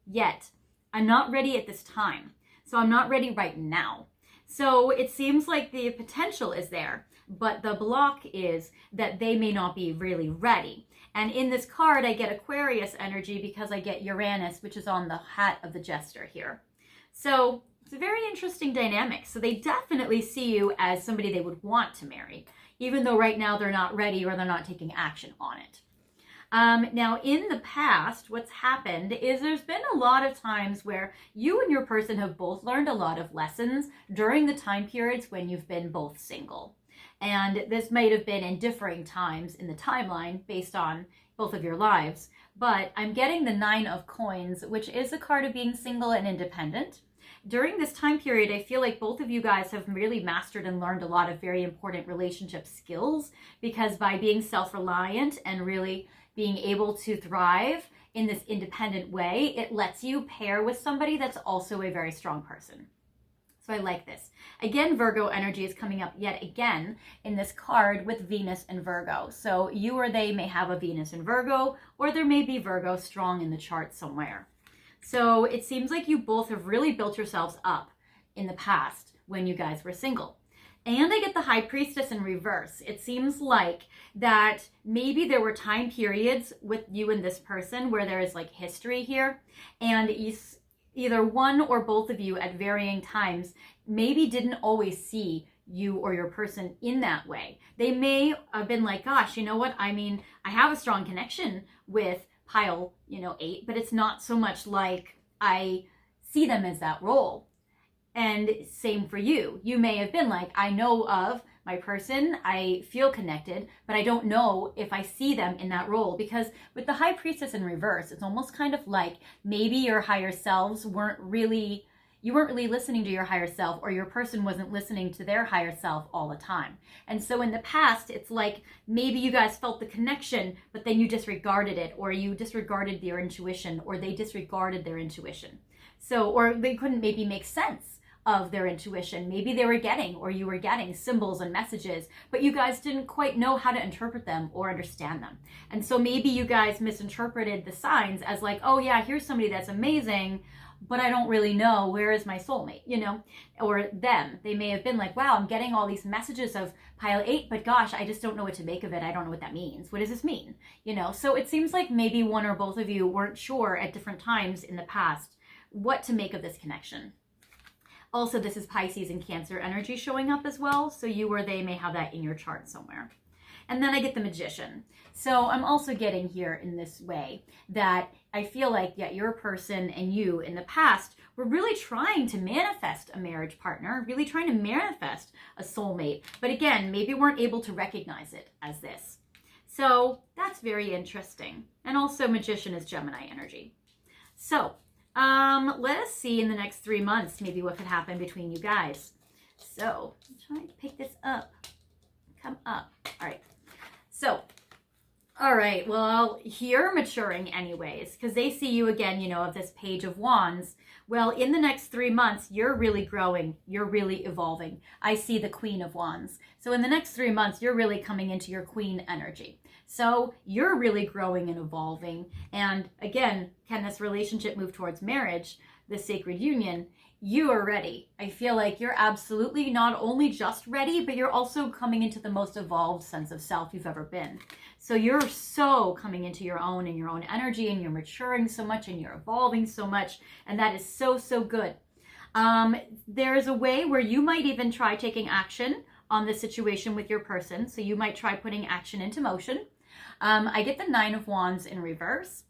yet I'm not ready at this time. So I'm not ready right now. So it seems like the potential is there, but the block is that they may not be really ready. And in this card, I get Aquarius energy because I get Uranus, which is on the hat of the jester here. So it's a very interesting dynamic. So they definitely see you as somebody they would want to marry, even though right now they're not ready or they're not taking action on it. Now, in the past, what's happened is there's been a lot of times where you and your person have both learned a lot of lessons during the time periods when you've been both single. And this might have been in differing times in the timeline based on both of your lives. But I'm getting the 9 of Coins, which is a card of being single and independent. During this time period, I feel like both of you guys have really mastered and learned a lot of very important relationship skills, because by being self-reliant and really being able to thrive in this independent way, it lets you pair with somebody that's also a very strong person. So I like this. Again, Virgo energy is coming up yet again in this card with Venus and Virgo. So you or they may have a Venus in Virgo, or there may be Virgo strong in the chart somewhere. So it seems like you both have really built yourselves up in the past when you guys were single. And I get the High Priestess in reverse. It seems like that maybe there were time periods with you and this person where there is like history here, and either one or both of you at varying times maybe didn't always see you or your person in that way. They may have been like, gosh, you know what? I mean, I have a strong connection with pile, 8, but it's not so much like I see them as that role. And same for you. You may have been like, I know of my person, I feel connected, but I don't know if I see them in that role. Because with the High Priestess in reverse, it's almost kind of like maybe your higher selves weren't really listening to your higher self, or your person wasn't listening to their higher self all the time. And so in the past, it's like maybe you guys felt the connection, but then you disregarded it, or you disregarded their intuition, or they disregarded their intuition. So, or they couldn't maybe make sense of their intuition. Maybe they were getting, or you were getting symbols and messages, but you guys didn't quite know how to interpret them or understand them. And so maybe you guys misinterpreted the signs as like, oh yeah, here's somebody that's amazing, but I don't really know where is my soulmate, you know, or them. They may have been like, wow, I'm getting all these messages of pile 8, but gosh, I just don't know what to make of it. I don't know what that means. What does this mean? You know, so it seems like maybe one or both of you weren't sure at different times in the past what to make of this connection. Also, this is Pisces and Cancer energy showing up as well. So you or they may have that in your chart somewhere. And then I get the Magician. So I'm also getting here in this way that I feel like, yeah, your person and you in the past were really trying to manifest a marriage partner, really trying to manifest a soulmate. But again, maybe weren't able to recognize it as this. So that's very interesting. And also Magician is Gemini energy. So let us see in the next 3 months, maybe what could happen between you guys. So I'm trying to pick this up. Come up. All right. So, all right, well, you're maturing anyways, because they see you again, you know, of this Page of Wands. Well, in the next 3 months, you're really growing. You're really evolving. I see the Queen of Wands. So in the next 3 months, you're really coming into your Queen energy. So you're really growing and evolving. And again, can this relationship move towards marriage, the sacred union? You are ready. I feel like you're absolutely not only just ready, but you're also coming into the most evolved sense of self you've ever been. So you're so coming into your own and your own energy, and you're maturing so much and you're evolving so much. And that is so, so good. There is a way where you might even try taking action on the situation with your person. So you might try putting action into motion. I get the 9 of Wands in reverse.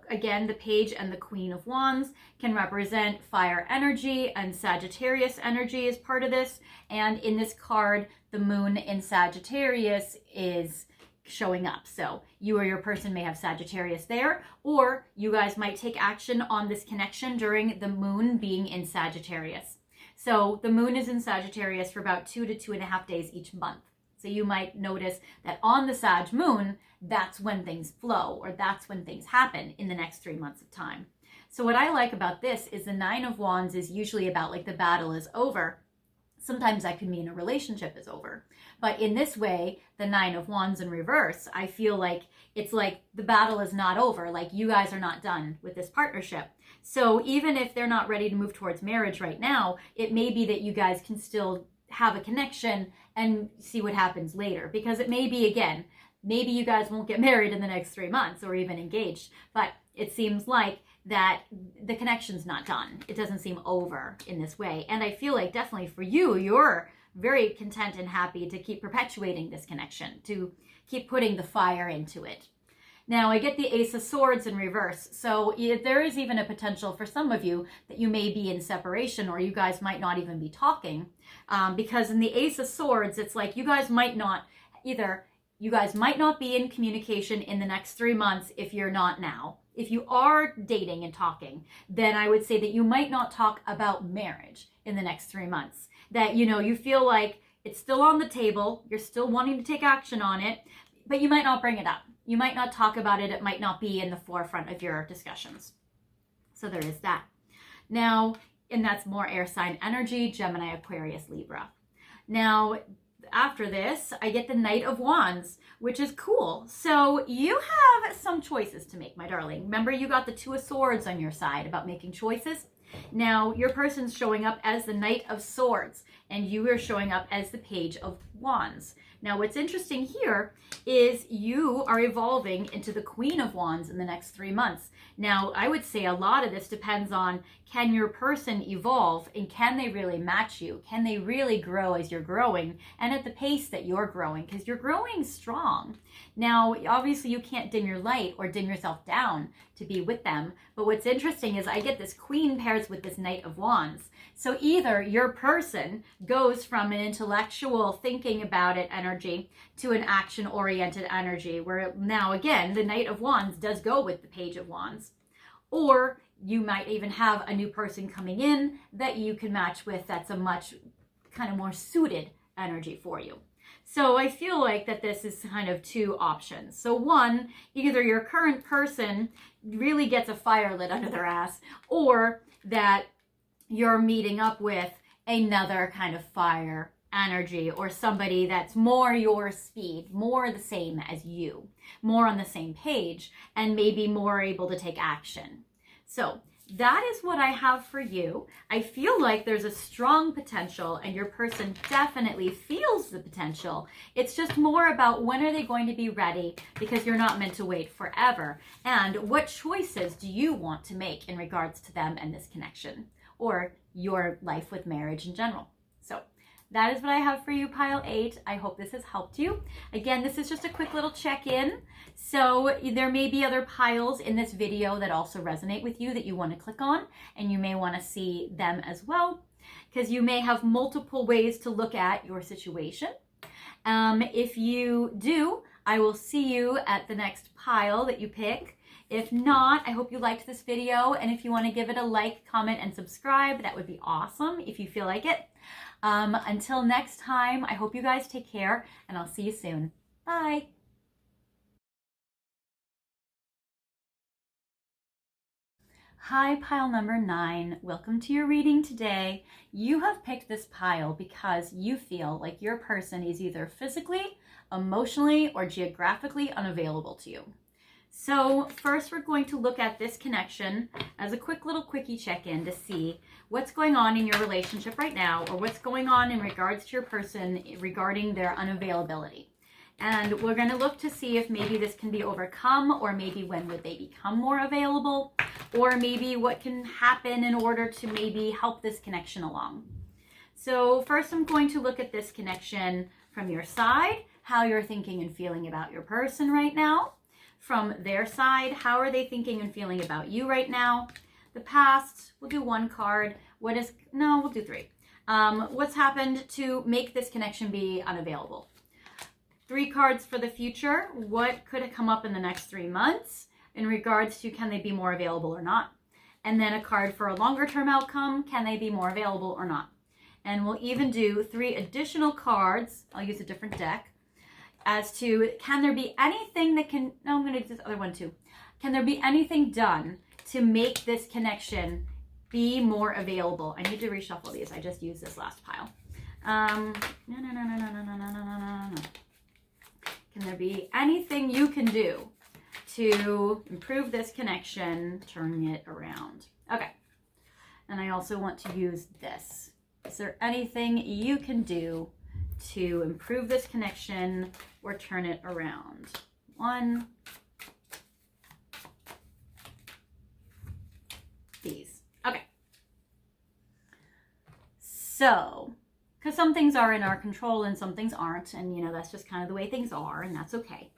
Again, the Page and the Queen of Wands can represent fire energy, and Sagittarius energy is part of this. And in this card, the moon in Sagittarius is showing up. So you or your person may have Sagittarius there, or you guys might take action on this connection during the moon being in Sagittarius. So the moon is in Sagittarius for about 2 to 2.5 days each month. So you might notice that on the Sag moon, that's when things flow, or that's when things happen in the next 3 months of time. So what I like about this is the 9 of Wands is usually about like the battle is over. Sometimes that could mean a relationship is over. But in this way, the 9 of Wands in reverse, I feel like it's like the battle is not over. Like you guys are not done with this partnership. So even if they're not ready to move towards marriage right now, it may be that you guys can still have a connection and see what happens later. Because it may be, again, maybe you guys won't get married in the next 3 months or even engaged. But it seems like that the connection's not done. It doesn't seem over in this way. And I feel like definitely for you, you're very content and happy to keep perpetuating this connection, to keep putting the fire into it. Now I get the Ace of Swords in reverse. So there is even a potential for some of you that you may be in separation, or you guys might not even be talking. Because in the Ace of Swords, it's like you guys might not be in communication in the next 3 months if you're not now. If you are dating and talking, then I would say that you might not talk about marriage in the next 3 months. That, you know, you feel like it's still on the table, you're still wanting to take action on it, but you might not bring it up. You might not talk about it. It might not be in the forefront of your discussions. So there is that. Now, and that's more air sign energy, Gemini, Aquarius, Libra. Now, after this, I get the Knight of Wands, which is cool. So you have some choices to make, my darling. Remember, you got the 2 of Swords on your side about making choices. Now, your person's showing up as the Knight of Swords, and you are showing up as the Page of Wands. Now, what's interesting here is you are evolving into the Queen of Wands in the next 3 months. Now, I would say a lot of this depends on, can your person evolve, and can they really match you? Can they really grow as you're growing and at the pace that you're growing? Because you're growing strong. Now, obviously, you can't dim your light or dim yourself down to be with them. But what's interesting is I get this Queen pairs with this Knight of Wands. So either your person goes from an intellectual thinking about it energy to an action-oriented energy, where now, again, the Knight of Wands does go with the Page of Wands. Or you might even have a new person coming in that you can match with that's a much kind of more suited energy for you. So I feel like that this is kind of 2 options. So one, either your current person really gets a fire lit under their ass, or that you're meeting up with another kind of fire energy, or somebody that's more your speed, more the same as you, more on the same page, and maybe more able to take action. So that is what I have for you. I feel like there's a strong potential and your person definitely feels the potential. It's just more about when are they going to be ready, because you're not meant to wait forever. And what choices do you want to make in regards to them and this connection, or your life with marriage in general? So that is what I have for you, pile 8. I hope this has helped you. Again, this is just a quick little check-in. So there may be other piles in this video that also resonate with you that you want to click on, and you may want to see them as well, because you may have multiple ways to look at your situation. If you do, I will see you at the next pile that you pick. If not, I hope you liked this video, and if you want to give it a like, comment, and subscribe, that would be awesome if you feel like it. Until next time, I hope you guys take care, and I'll see you soon. Bye. Hi, pile number 9. Welcome to your reading today. You have picked this pile because you feel like your person is either physically, emotionally, or geographically unavailable to you. So first we're going to look at this connection as a quick little quickie check-in to see what's going on in your relationship right now, or what's going on in regards to your person regarding their unavailability. And we're going to look to see if maybe this can be overcome, or maybe when would they become more available, or maybe what can happen in order to maybe help this connection along. So first I'm going to look at this connection from your side, how you're thinking and feeling about your person right now. From their side, how are they thinking and feeling about you right now? The past, we'll do 1 card. We'll do 3. What's happened to make this connection be unavailable? 3 cards for the future. What could come up in the next 3 months in regards to can they be more available or not? And then a card for a longer term outcome. Can they be more available or not? And we'll even do 3 additional cards. I'll use a different deck. As to, can there be anything that can, no, I'm going to do this other one too. Can there be anything done to make this connection be more available? I need to reshuffle these. I just used this last pile. No. Can there be anything you can do to improve this connection, turning it around? Okay. And I also want to use this. Is there anything you can do to improve this connection or turn it around? 1. These. Okay. So, because some things are in our control and some things aren't, and you know, that's just kind of the way things are, and that's okay.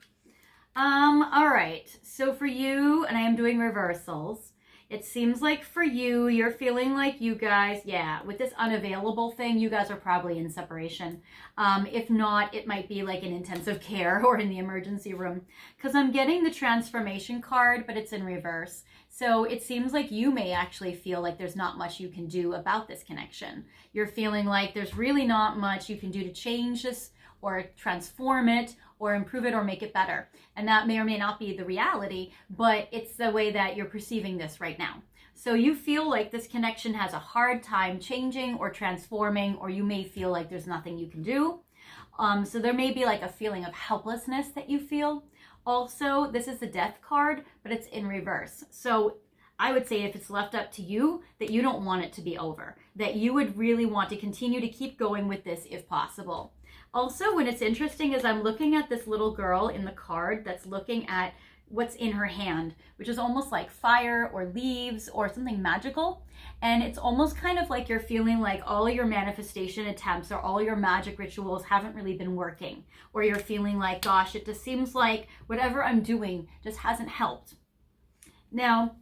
All right. So for you, and I am doing reversals, it seems like for you, you're feeling like you guys, yeah, with this unavailable thing, you guys are probably in separation. If not, it might be like in intensive care or in the emergency room, because I'm getting the transformation card, but it's in reverse. So it seems like you may actually feel like there's not much you can do about this connection. You're feeling like there's really not much you can do to change this or transform it or improve it or make it better. And that may or may not be the reality, but it's the way that you're perceiving this right now. So you feel like this connection has a hard time changing or transforming, or you may feel like there's nothing you can do. So there may be like a feeling of helplessness that you feel. Also, this is the Death card, but it's in reverse. So I would say if it's left up to you, that you don't want it to be over, that you would really want to continue to keep going with this if possible. Also, when it's interesting is I'm looking at this little girl in the card that's looking at what's in her hand, which is almost like fire or leaves or something magical. And it's almost kind of like you're feeling like all your manifestation attempts or all your magic rituals haven't really been working. Or you're feeling like, gosh, it just seems like whatever I'm doing just hasn't helped. Now,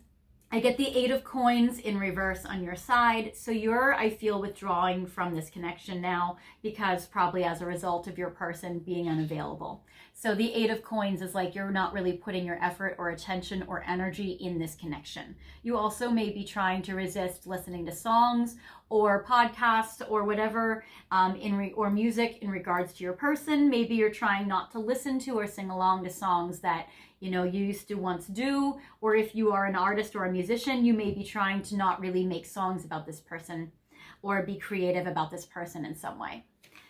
I get the 8 of coins in reverse on your side. So you're, I feel, withdrawing from this connection now because probably as a result of your person being unavailable. So the 8 of coins is like you're not really putting your effort or attention or energy in this connection. You also may be trying to resist listening to songs or podcasts or whatever or music in regards to your person. Maybe you're trying not to listen to or sing along to songs that you used to once do, or if you are an artist or a musician, you may be trying to not really make songs about this person or be creative about this person in some way.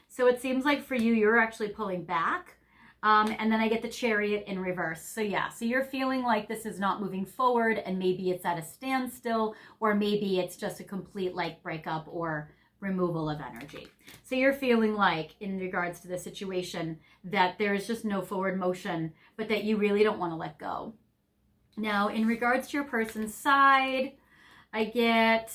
So it seems like for you, you're actually pulling back And then I get the Chariot in reverse. So yeah, so you're feeling like this is not moving forward, and maybe it's at a standstill, or maybe it's just a complete like breakup or removal of energy. So you're feeling like, in regards to the situation, that there's just no forward motion, but that you really don't want to let go. Now, in regards to your person's side, I get,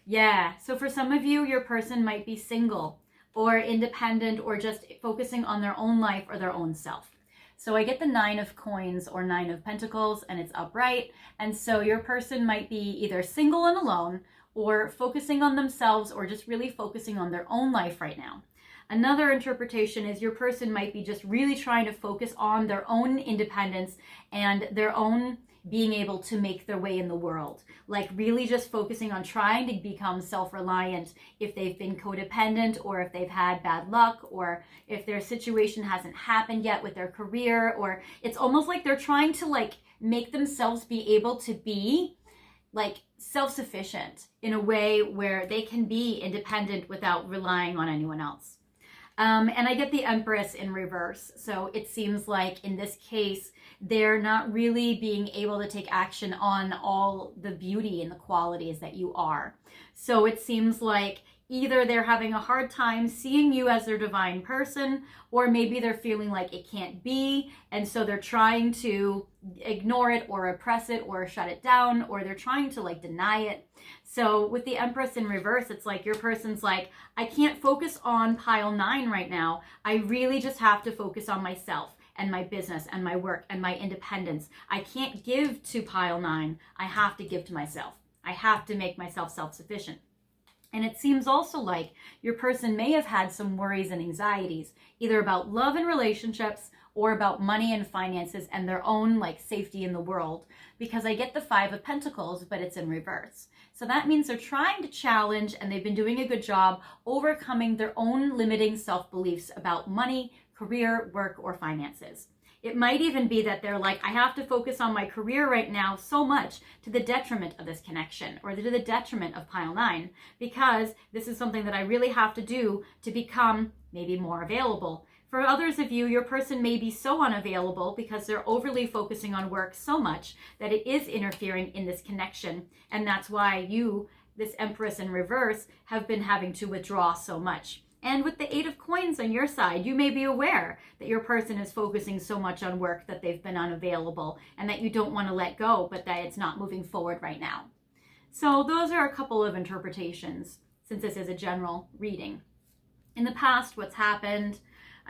yeah, so for some of you, your person might be single or independent, or just focusing on their own life or their own self. So I get the 9 of Coins or 9 of Pentacles, and it's upright. And so your person might be either single and alone, or focusing on themselves, or just really focusing on their own life right now. Another interpretation is your person might be just really trying to focus on their own independence and their own being able to make their way in the world, like really just focusing on trying to become self-reliant if they've been codependent, or if they've had bad luck, or if their situation hasn't happened yet with their career, or it's almost like they're trying to like make themselves be able to be like self-sufficient in a way where they can be independent without relying on anyone else. And I get the Empress in reverse. So it seems like in this case, they're not really being able to take action on all the beauty and the qualities that you are. So it seems like either they're having a hard time seeing you as their divine person, or maybe they're feeling like it can't be, and so they're trying to ignore it or oppress it or shut it down, or they're trying to like deny it. So with the Empress in reverse, it's like your person's like, I can't focus on pile 9 right now. I really just have to focus on myself and my business and my work and my independence. I can't give to pile 9. I have to give to myself. I have to make myself self-sufficient. And it seems also like your person may have had some worries and anxieties, either about love and relationships, or about money and finances and their own like safety in the world, because I get the 5 of Pentacles, but it's in reverse. So that means they're trying to challenge, and they've been doing a good job overcoming their own limiting self-beliefs about money, career, work, or finances. It might even be that they're like, I have to focus on my career right now so much to the detriment of this connection, or to the detriment of pile 9, because this is something that I really have to do to become maybe more available. For others of you, your person may be so unavailable because they're overly focusing on work so much that it is interfering in this connection. And that's why you, this Empress in reverse, have been having to withdraw so much. And with the 8 of Coins on your side, you may be aware that your person is focusing so much on work that they've been unavailable, and that you don't want to let go, but that it's not moving forward right now. So those are a couple of interpretations, since this is a general reading. In the past, what's happened,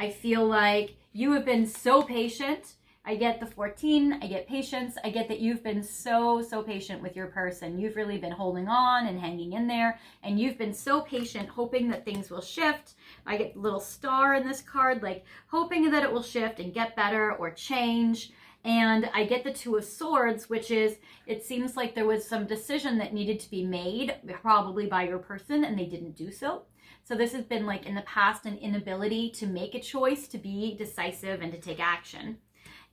I feel like you have been so patient. I get the 14, I get patience. I get that you've been so patient with your person. You've really been holding on and hanging in there, and you've been so patient, hoping that things will shift. I get the little star in this card, like hoping that it will shift and get better or change. And I get the 2 of Swords, which is, it seems like there was some decision that needed to be made, probably by your person, and they didn't do so. So this has been like in the past an inability to make a choice, to be decisive and to take action.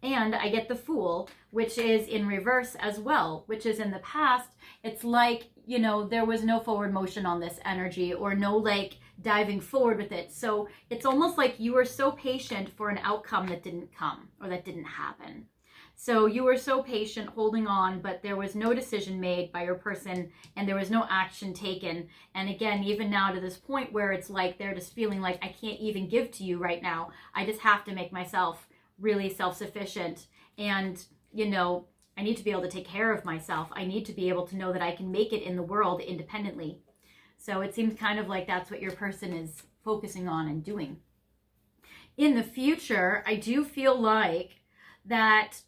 And I get the Fool, which is in reverse as well, which is in the past, it's like, you know, there was no forward motion on this energy, or no like diving forward with it. So it's almost like you were so patient for an outcome that didn't come, or that didn't happen. So you were so patient holding on, but there was no decision made by your person, and there was no action taken. And again, even now to this point where it's like they're just feeling like, I can't even give to you right now. I just have to make myself really self-sufficient. And, you know, I need to be able to take care of myself. I need to be able to know that I can make it in the world independently. So it seems kind of like that's what your person is focusing on and doing. In the future, I do feel like that,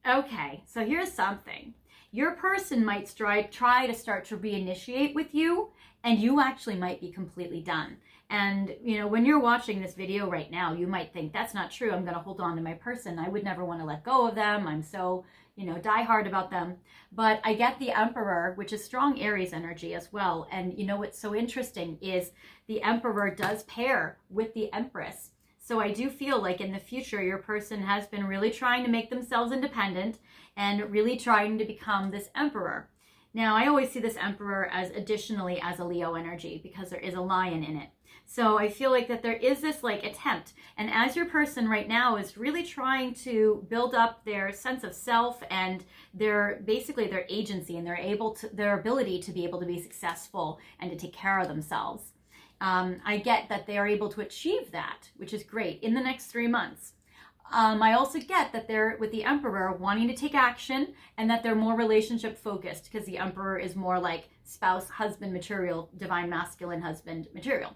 okay, so here's something. Your person might try to start to reinitiate with you, and you actually might be completely done. And, you know, when you're watching this video right now, you might think, that's not true. I'm going to hold on to my person. I would never want to let go of them. I'm so, you know, die hard about them. But I get the Emperor, which is strong Aries energy as well. And, you know, what's so interesting is the Emperor does pair with the Empress. So I do feel like in the future, your person has been really trying to make themselves independent and really trying to become this Emperor. Now, I always see this Emperor as additionally as a Leo energy, because there is a lion in it. So I feel like that there is this like attempt, and as your person right now is really trying to build up their sense of self and basically their agency and their ability to be able to be successful and to take care of themselves. I get that they are able to achieve that, which is great, in the next 3 months. I also get that they're, with the Emperor, wanting to take action, and that they're more relationship focused, because the Emperor is more like spouse, husband material, divine masculine husband material.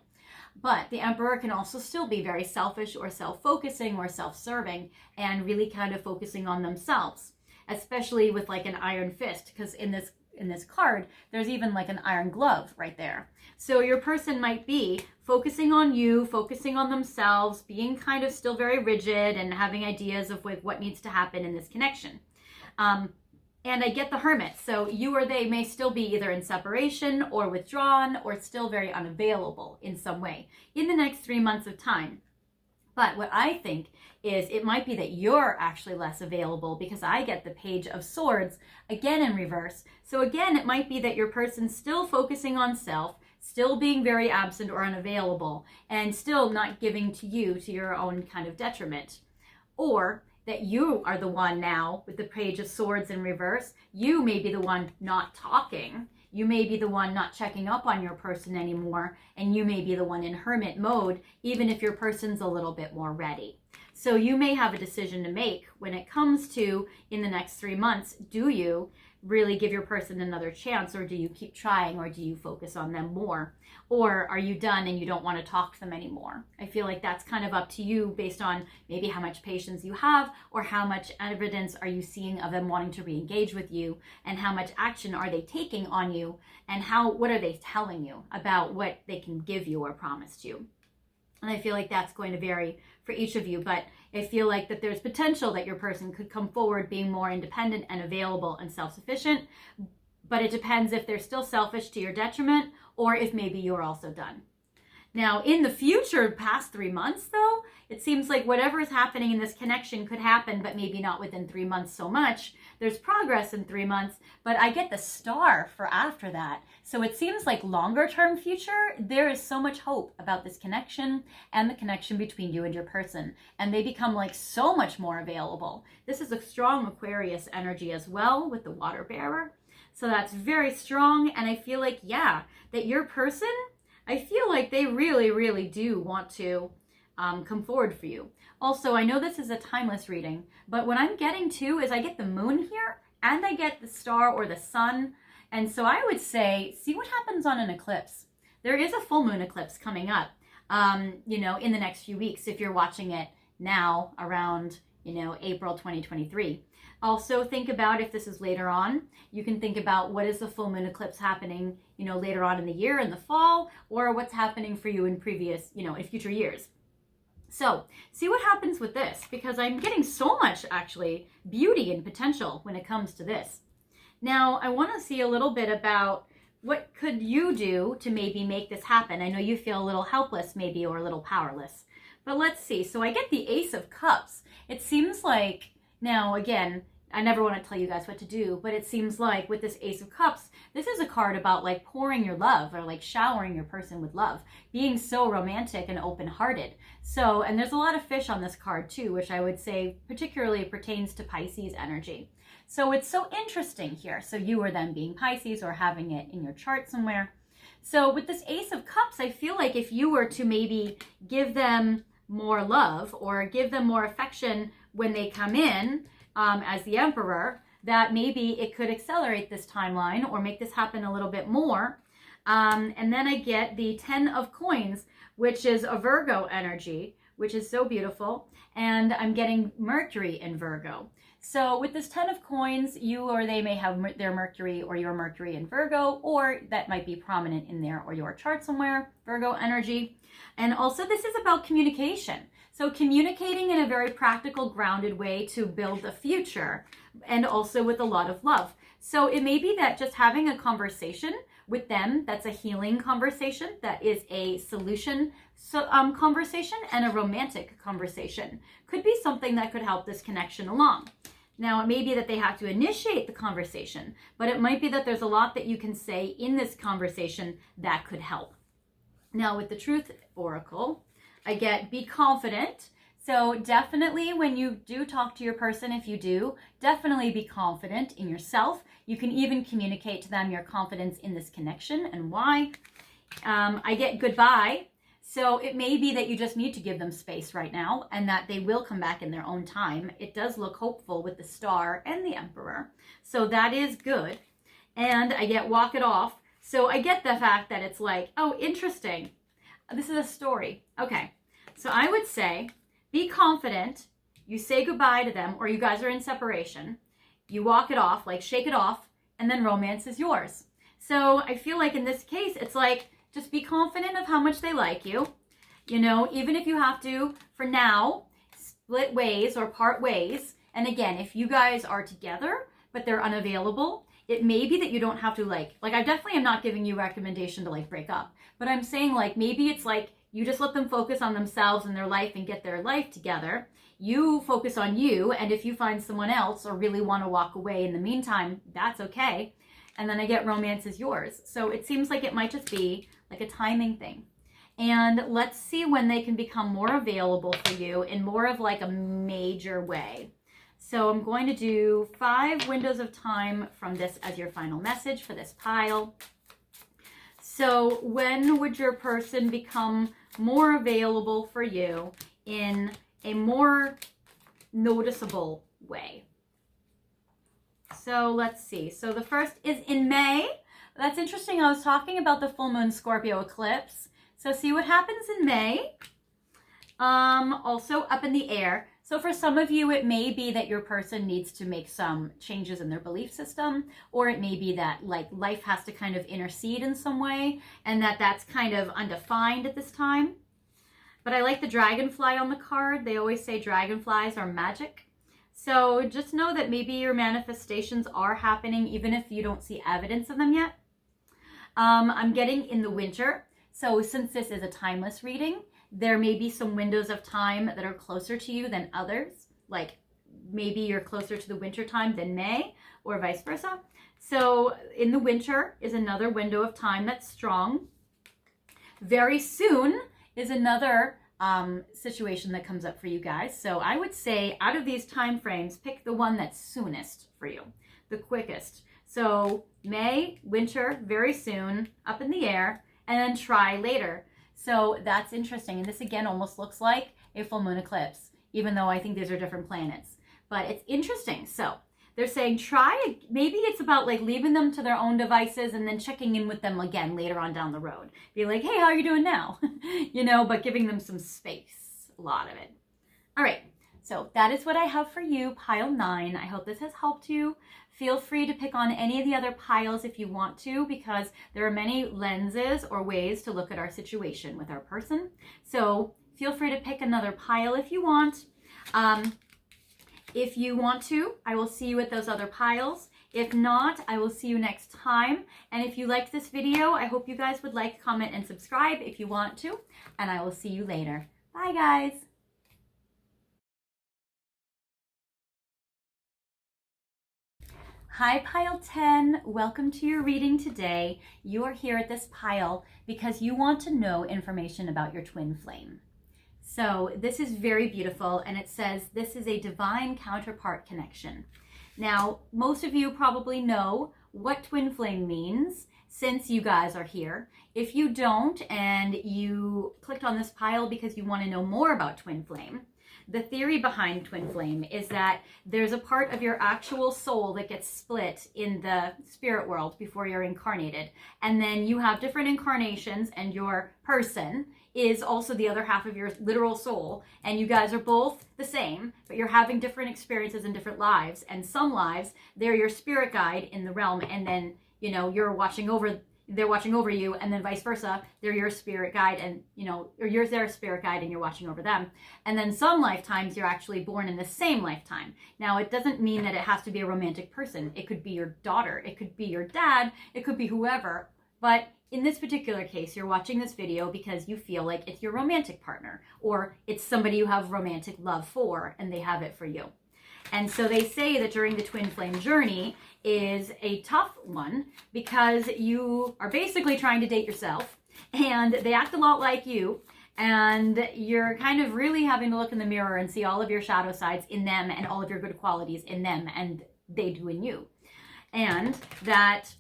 But the Emperor can also still be very selfish or self-focusing or self-serving and really kind of focusing on themselves, especially with like an iron fist, because in this card, there's even like an iron glove right there. So your person might be focusing on you, focusing on themselves, being kind of still very rigid and having ideas of like what needs to happen in this connection. And I get the Hermit. So you or they may still be either in separation or withdrawn or still very unavailable in some way in the next 3 months of time. But what I think is it might be that you're actually less available, because I get the Page of Swords again in reverse. So again, it might be that your person's still focusing on self, still being very absent or unavailable, and still not giving to you to your own kind of detriment. Or that you are the one now with the Page of Swords in reverse. You may be the one not talking. You may be the one not checking up on your person anymore, and you may be the one in hermit mode, even if your person's a little bit more ready. So you may have a decision to make when it comes to, in the next 3 months, do you really give your person another chance, or do you keep trying, or do you focus on them more? Or are you done and you don't want to talk to them anymore? I feel like that's kind of up to you based on maybe how much patience you have, or how much evidence are you seeing of them wanting to re-engage with you, and how much action are they taking on you, and what are they telling you about what they can give you or promised you. And I feel like that's going to vary for each of you, but I feel like that there's potential that your person could come forward being more independent and available and self-sufficient, but it depends if they're still selfish to your detriment, or if maybe you're also done. Now, in the future, past 3 months though, it seems like whatever is happening in this connection could happen, but maybe not within 3 months so much. There's progress in 3 months, but I get the Star for after that. So it seems like longer term future, there is so much hope about this connection and the connection between you and your person. And they become like so much more available. This is a strong Aquarius energy as well with the water bearer. So that's very strong. And I feel like, yeah, that your person, I feel like they really, really do want to come forward for you. Also, I know this is a timeless reading, but what I'm getting to is I get the moon here and I get the star or the sun. And so I would say, see what happens on an eclipse. There is a full moon eclipse coming up, in the next few weeks, if you're watching it now around, April 2023. Also think about, if this is later on, you can think about what is the full moon eclipse happening, later on in the year, in the fall, or what's happening for you in previous, in future years. So see what happens with this, because I'm getting so much actually beauty and potential when it comes to this. Now, I want to see a little bit about what could you do to maybe make this happen. I know you feel a little helpless maybe, or a little powerless, but let's see. So I get the Ace of Cups. It seems like, now again, I never want to tell you guys what to do, but it seems like with this Ace of Cups, this is a card about like pouring your love, or like showering your person with love, being so romantic and open-hearted. So, and there's a lot of fish on this card too, which I would say particularly pertains to Pisces energy. So it's so interesting here. So you or them being Pisces, or having it in your chart somewhere. So with this Ace of Cups, I feel like if you were to maybe give them more love or give them more affection when they come in, as the Emperor, that maybe it could accelerate this timeline or make this happen a little bit more. And then I get the 10 of Coins, which is a Virgo energy, which is so beautiful. And I'm getting Mercury in Virgo. So with this 10 of Coins, you or they may have their Mercury or your Mercury in Virgo, or that might be prominent in there or your chart somewhere, Virgo energy. And also this is about communication. So communicating in a very practical, grounded way to build a future, and also with a lot of love. So it may be that just having a conversation with them, that's a healing conversation, that is a solution conversation, and a romantic conversation, could be something that could help this connection along. Now, it may be that they have to initiate the conversation, but it might be that there's a lot that you can say in this conversation that could help. Now with the Truth Oracle, I get be confident. So definitely when you do talk to your person, if you do, definitely be confident in yourself. You can even communicate to them your confidence in this connection and why. I get goodbye. So it may be that you just need to give them space right now and that they will come back in their own time. It does look hopeful with the Star and the Emperor. So that is good. And I get walk it off. So I get the fact that it's like, oh, interesting. This is a story. Okay. So I would say, be confident. You say goodbye to them, or you guys are in separation. You walk it off, like shake it off, and then romance is yours. So I feel like in this case, it's like, just be confident of how much they like you. You know, even if you have to, for now, split ways or part ways. And again, if you guys are together, but they're unavailable, it may be that you don't have to like I definitely am not giving you recommendation to like break up, but I'm saying like, maybe it's like, you just let them focus on themselves and their life and get their life together. You focus on you. And if you find someone else or really want to walk away in the meantime, that's okay. And then I get romance is yours. So it seems like it might just be like a timing thing. And let's see when they can become more available for you in more of like a major way. So I'm going to do 5 windows of time from this as your final message for this pile. So when would your person become more available for you in a more noticeable way? So let's see. So the first is in May. That's interesting. I was talking about the full moon Scorpio eclipse. So see what happens in May. Also up in the air. So for some of you, it may be that your person needs to make some changes in their belief system, or it may be that like life has to kind of intercede in some way, and that's kind of undefined at this time. But I like the dragonfly on the card. They always say dragonflies are magic. So just know that maybe your manifestations are happening even if you don't see evidence of them yet. I'm getting in the winter. So since this is a timeless reading, there may be some windows of time that are closer to you than others. Like maybe you're closer to the winter time than May, or vice versa. So in the winter is another window of time that's strong. Very soon is another situation that comes up for you guys. So I would say out of these time frames, pick the one that's soonest for you, the quickest. So May, winter, very soon, up in the air, and then try later. So that's interesting. And this again almost looks like a full moon eclipse, even though I think these are different planets. But it's interesting. So they're saying try, maybe it's about like leaving them to their own devices and then checking in with them again later on down the road. Be like, hey, how are you doing now? You know, but giving them some space, a lot of it. All right, so that is what I have for you, pile 9. I hope this has helped you. Feel free to pick on any of the other piles if you want to, because there are many lenses or ways to look at our situation with our person. So feel free to pick another pile if you want. If you want to, I will see you at those other piles. If not, I will see you next time. And if you liked this video, I hope you guys would like, comment, and subscribe if you want to. And I will see you later. Bye, guys. Hi, pile 10. Welcome to your reading today. You are here at this pile because you want to know information about your twin flame. So this is very beautiful, and it says this is a divine counterpart connection. Now, most of you probably know what twin flame means since you guys are here. If you don't, and you clicked on this pile because you want to know more about twin flame, the theory behind twin flame is that there's a part of your actual soul that gets split in the spirit world before you're incarnated. And then you have different incarnations, and your person is also the other half of your literal soul. And you guys are both the same, but you're having different experiences in different lives. And some lives, they're your spirit guide in the realm. And then, you know, they're watching over you, and then vice versa. They're your spirit guide, and or you're their spirit guide and you're watching over them. And then some lifetimes you're actually born in the same lifetime. Now, it doesn't mean that it has to be a romantic person. It could be your daughter, it could be your dad, it could be whoever. But in this particular case, you're watching this video because you feel like it's your romantic partner, or it's somebody you have romantic love for and they have it for you. And so they say that during the twin flame journey is a tough one because you are basically trying to date yourself. and they act a lot like you, and you're kind of really having to look in the mirror and see all of your shadow sides in them and all of your good qualities in them and they do in you. And that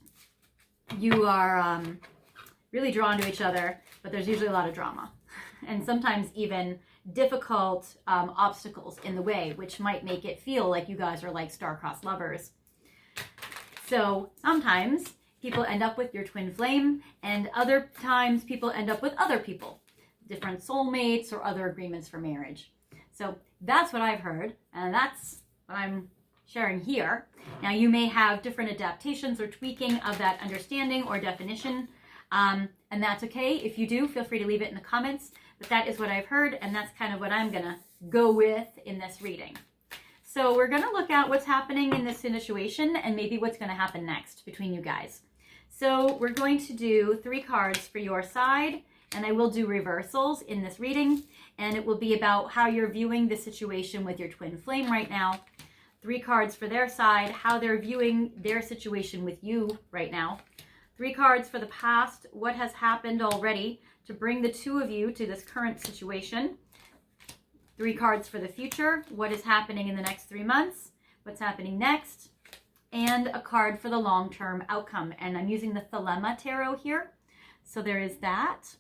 you are really drawn to each other, but there's usually a lot of drama and sometimes even difficult obstacles in the way, which might make it feel like you guys are like star-crossed lovers. So sometimes people end up with your twin flame, and other times people end up with other people, different soulmates or other agreements for marriage. So that's what I've heard, and that's what I'm sharing here. Now you may have different adaptations or tweaking of that understanding or definition, and that's okay. If you do, feel free to leave it in the comments, but that is what I've heard, and that's kind of what I'm gonna go with in this reading. So we're gonna look at what's happening in this situation and maybe what's gonna happen next between you guys. So we're going to do 3 cards for your side, and I will do reversals in this reading, and it will be about how you're viewing the situation with your twin flame right now. 3 cards for their side, how they're viewing their situation with you right now. 3 cards for the past, what has happened already to bring the 2 of you to this current situation. 3 cards for the future, what is happening in the next 3 months, what's happening next, and a card for the long-term outcome. And I'm using the Thelema Tarot here. So there is that.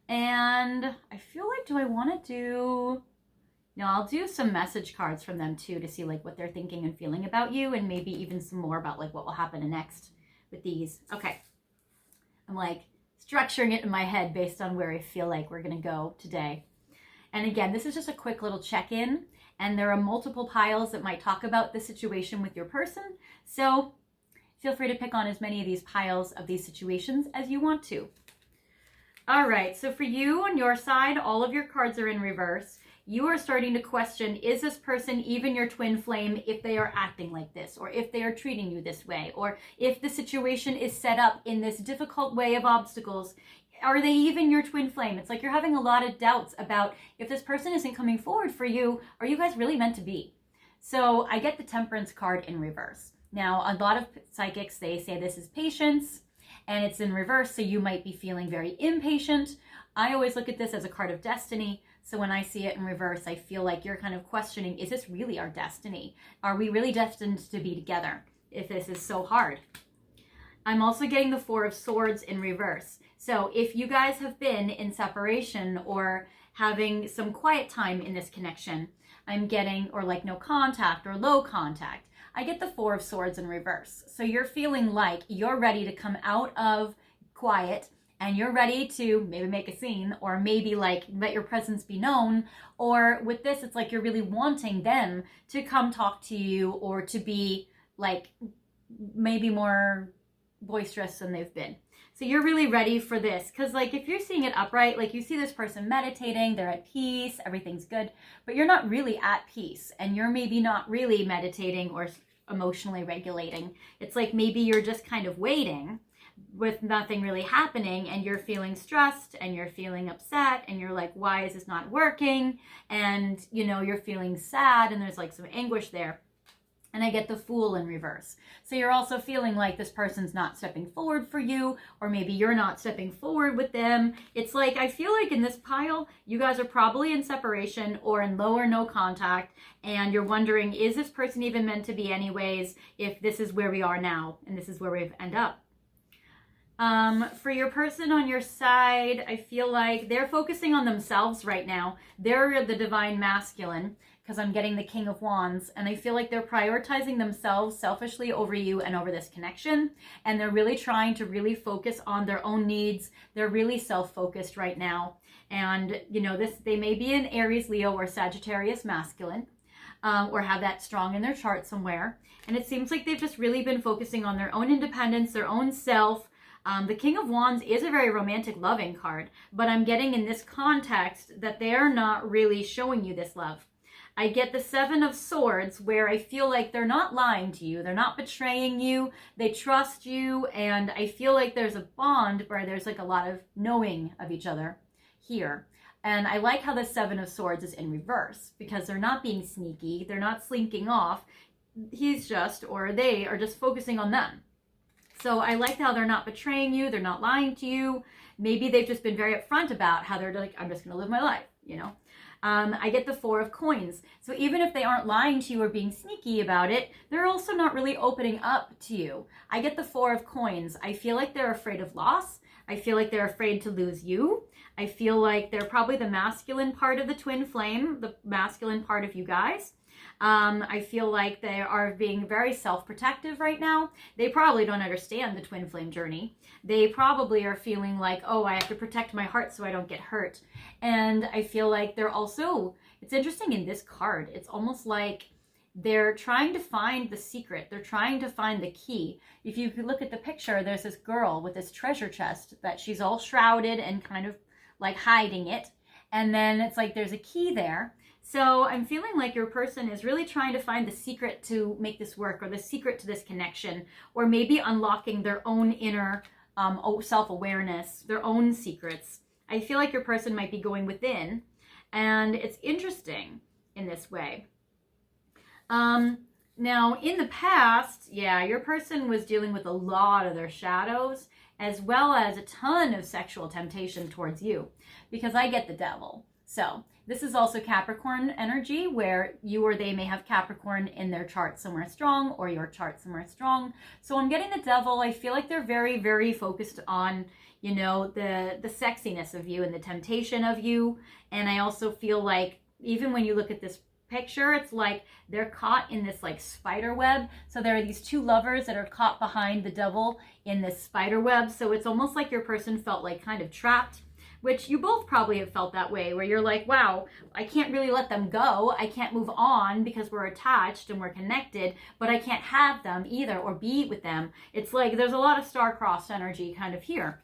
And I feel like, do I want to do... No, I'll do some message cards from them too to see like what they're thinking and feeling about you, and maybe even some more about like what will happen next with these. Okay. I'm like structuring it in my head based on where I feel like we're going to go today. And again, this is just a quick little check-in, and there are multiple piles that might talk about the situation with your person. So feel free to pick on as many of these piles of these situations as you want to. All right, so for you on your side, all of your cards are in reverse. You are starting to question, is this person even your twin flame if they are acting like this, or if they are treating you this way, or if the situation is set up in this difficult way of obstacles? Are they even your twin flame? It's like you're having a lot of doubts about if this person isn't coming forward for you, are you guys really meant to be? So I get the Temperance card in reverse. Now, a lot of psychics, they say this is patience, and it's in reverse, so you might be feeling very impatient. I always look at this as a card of destiny. So when I see it in reverse, I feel like you're kind of questioning, is this really our destiny? Are we really destined to be together if this is so hard? I'm also getting the 4 of Swords in reverse. So if you guys have been in separation or having some quiet time in this connection, I'm getting, or like no contact or low contact, I get the 4 of Swords in reverse. So you're feeling like you're ready to come out of quiet, and you're ready to maybe make a scene, or maybe like let your presence be known. Or with this, it's like you're really wanting them to come talk to you, or to be like maybe more boisterous than they've been. So you're really ready for this, because like if you're seeing it upright, like you see this person meditating, they're at peace, everything's good, but you're not really at peace, and you're maybe not really meditating or emotionally regulating. It's like maybe you're just kind of waiting with nothing really happening, and you're feeling stressed and you're feeling upset, and you're like, why is this not working? And you know, you're feeling sad, and there's like some anguish there. And I get the Fool in reverse. So you're also feeling like this person's not stepping forward for you, or maybe you're not stepping forward with them. It's like, I feel like in this pile, you guys are probably in separation or in low or no contact, and you're wondering, is this person even meant to be anyways, if this is where we are now and this is where we end up? For your person on your side, I feel like they're focusing on themselves right now. They're the divine masculine, because I'm getting the King of Wands, and I feel like they're prioritizing themselves selfishly over you and over this connection, and they're really trying to really focus on their own needs. They're really self-focused right now, and you know, they may be an Aries, Leo, or Sagittarius masculine, or have that strong in their chart somewhere, and it seems like they've just really been focusing on their own independence, their own self. The King of Wands is a very romantic, loving card, but I'm getting in this context that they're not really showing you this love. I get the 7 of Swords, where I feel like they're not lying to you. They're not betraying you. They trust you. And I feel like there's a bond where there's like a lot of knowing of each other here. And I like how the 7 of Swords is in reverse, because they're not being sneaky. They're not slinking off. He's just, or they are just focusing on them. So I like how they're not betraying you. They're not lying to you. maybe they've just been very upfront about how they're like, I'm just going to live my life, you know. I get the 4 of coins. So even if they aren't lying to you or being sneaky about it, they're also not really opening up to you. I get the 4 of coins. I feel like they're afraid of loss. I feel like they're afraid to lose you. I feel like they're probably the masculine part of the twin flame, the masculine part of you guys. I feel like they are being very self-protective right now. They probably don't understand the twin flame journey. They probably are feeling like, oh, I have to protect my heart so I don't get hurt. And I feel like they're also, it's interesting in this card, it's almost like they're trying to find the secret. They're trying to find the key. If you could look at the picture, there's this girl with this treasure chest that she's all shrouded and kind of like hiding it. And then it's like there's a key there. So I'm feeling like your person is really trying to find the secret to make this work, or the secret to this connection, or maybe unlocking their own inner self-awareness, their own secrets. I feel like your person might be going within, and it's interesting in this way. Now, in the past, yeah, your person was dealing with a lot of their shadows, as well as a ton of sexual temptation towards you, because I get the devil. So this is also Capricorn energy, where you or they may have Capricorn in their chart somewhere strong, or your chart somewhere strong. So I'm getting the devil. I feel like they're very, very focused on, you know, the sexiness of you and the temptation of you. And I also feel like even when you look at this picture, it's like they're caught in this like spider web. So there are these 2 lovers that are caught behind the devil in this spider web. So it's almost like your person felt like kind of trapped, which you both probably have felt that way, where you're like, wow, I can't really let them go. I can't move on because we're attached and we're connected, but I can't have them either or be with them. It's like there's a lot of star-crossed energy kind of here.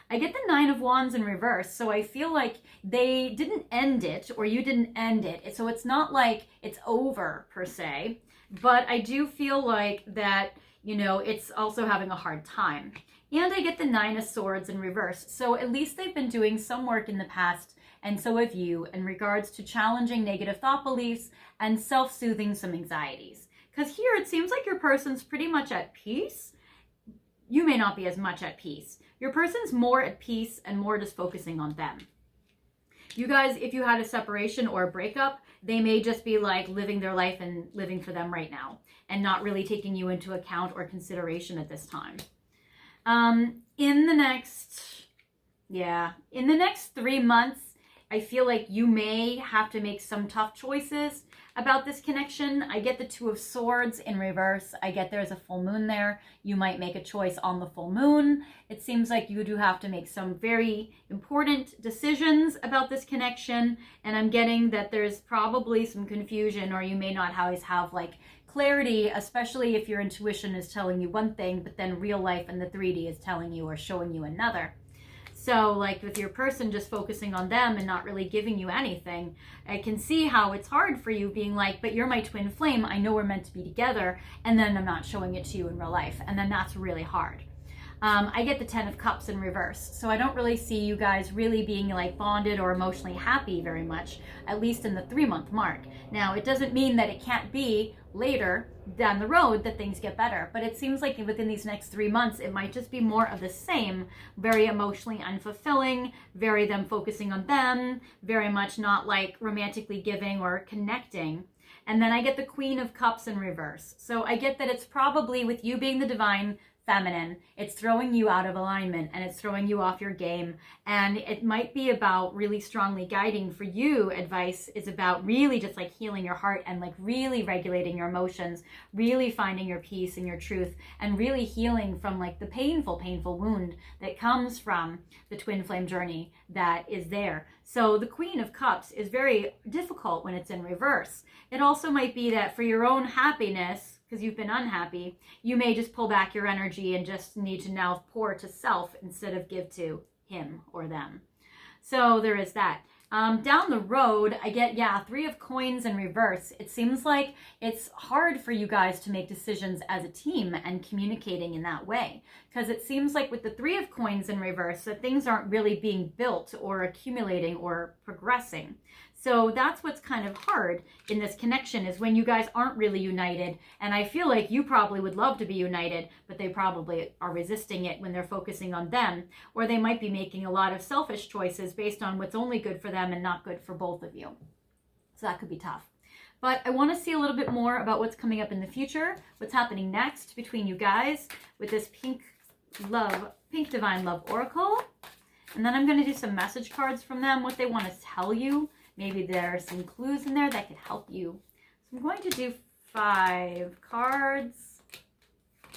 I get the 9 of Wands in reverse, so I feel like they didn't end it, or you didn't end it. So it's not like it's over per se, but I do feel like that, you know, it's also having a hard time. And I get the 9 of Swords in reverse. So at least they've been doing some work in the past, and so have you, in regards to challenging negative thought beliefs and self-soothing some anxieties. Because here it seems like your person's pretty much at peace. You may not be as much at peace. Your person's more at peace and more just focusing on them. You guys, if you had a separation or a breakup, they may just be like living their life and living for them right now, and not really taking you into account or consideration at this time. In the next 3 months, I feel like you may have to make some tough choices about this connection. I get the 2 of Swords in reverse. I get there's a full moon there. You might make a choice on the full moon. It seems like you do have to make some very important decisions about this connection. And I'm getting that there's probably some confusion, or you may not always have like clarity, especially if your intuition is telling you one thing, but then real life and the 3D is telling you or showing you another. So like with your person just focusing on them and not really giving you anything, I can see how it's hard for you being like, but you're my twin flame. I know we're meant to be together. And then I'm not showing it to you in real life. And then that's really hard. I get the 10 of Cups in reverse. So I don't really see you guys really being like bonded or emotionally happy very much, at least in the 3-month mark. Now, it doesn't mean that it can't be later down the road that things get better, but it seems like within these next 3 months, it might just be more of the same, very emotionally unfulfilling, very them focusing on them, very much not like romantically giving or connecting. And then I get the Queen of Cups in reverse. So I get that it's probably with you being the divine feminine, it's throwing you out of alignment and it's throwing you off your game. And it might be about really strongly guiding for you. Advice is about really just like healing your heart and like really regulating your emotions, really finding your peace and your truth, and really healing from like the painful wound that comes from the twin flame journey that is there. So the Queen of Cups is very difficult when it's in reverse. It also might be that for your own happiness, because you've been unhappy, you may just pull back your energy and just need to now pour to self instead of give to him or them. So there is that. Down the road, I get, 3 of Coins in reverse. It seems like it's hard for you guys to make decisions as a team and communicating in that way. Because it seems like with the 3 of Coins in reverse, that things aren't really being built or accumulating or progressing. So that's what's kind of hard in this connection, is when you guys aren't really united. And I feel like you probably would love to be united, but they probably are resisting it when they're focusing on them. Or they might be making a lot of selfish choices based on what's only good for them and not good for both of you. So that could be tough. But I want to see a little bit more about what's coming up in the future, what's happening next between you guys with this pink divine love oracle. And then I'm going to do some message cards from them, what they want to tell you. Maybe there are some clues in there that could help you. So I'm going to do 5 cards.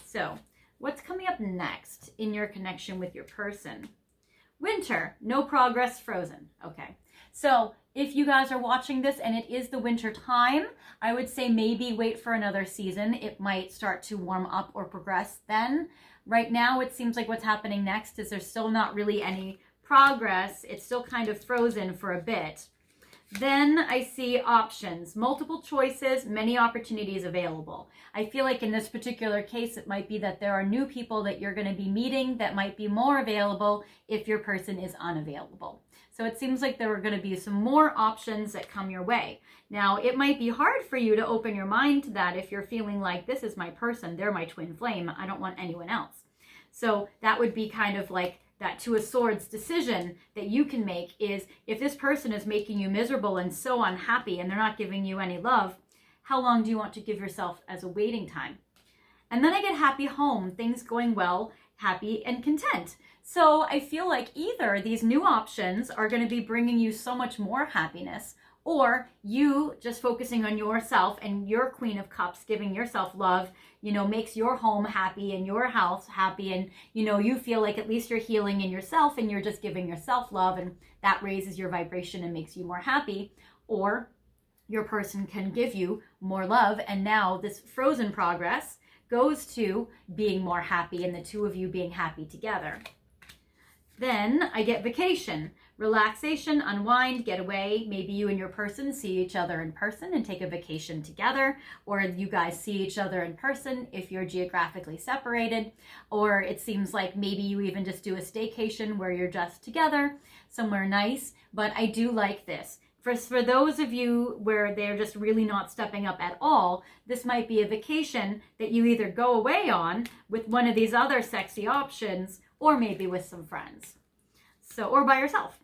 So what's coming up next in your connection with your person? Winter, no progress, frozen. Okay. So if you guys are watching this and it is the winter time, I would say maybe wait for another season. It might start to warm up or progress then. Right now, it seems like what's happening next is there's still not really any progress. It's still kind of frozen for a bit. Then I see options, multiple choices, many opportunities available. I feel like in this particular case, it might be that there are new people that you're going to be meeting that might be more available if your person is unavailable. So it seems like there are going to be some more options that come your way. Now, it might be hard for you to open your mind to that if you're feeling like, this is my person, they're my twin flame, I don't want anyone else. So that would be kind of like that 2 of Swords decision that you can make, is if this person is making you miserable and so unhappy and they're not giving you any love, how long do you want to give yourself as a waiting time? And then I get happy home, things going well, happy and content. So I feel like either these new options are going to be bringing you so much more happiness, or you just focusing on yourself and your Queen of Cups, giving yourself love, makes your home happy and your house happy. And, you feel like at least you're healing in yourself and you're just giving yourself love, and that raises your vibration and makes you more happy. Or your person can give you more love, and now this frozen progress goes to being more happy and the 2 of you being happy together. Then I get vacation, relaxation, unwind, get away. Maybe you and your person see each other in person and take a vacation together, or you guys see each other in person if you're geographically separated, or it seems like maybe you even just do a staycation where you're just together somewhere nice. But I do like this. For those of you where they're just really not stepping up at all, this might be a vacation that you either go away on with one of these other sexy options, or maybe with some friends. Or by yourself.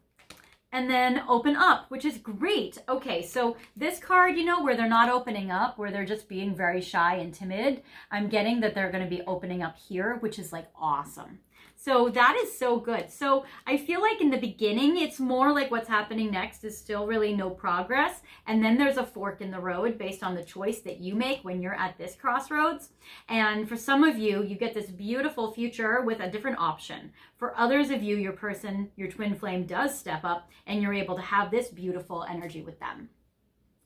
And then open up, which is great. Okay, so this card, where they're not opening up, where they're just being very shy and timid, I'm getting that they're going to be opening up here, which is like awesome. So that is so good. So I feel like in the beginning, it's more like what's happening next is still really no progress. And then there's a fork in the road based on the choice that you make when you're at this crossroads. And for some of you, you get this beautiful future with a different option. For others of you, your person, your twin flame does step up and you're able to have this beautiful energy with them.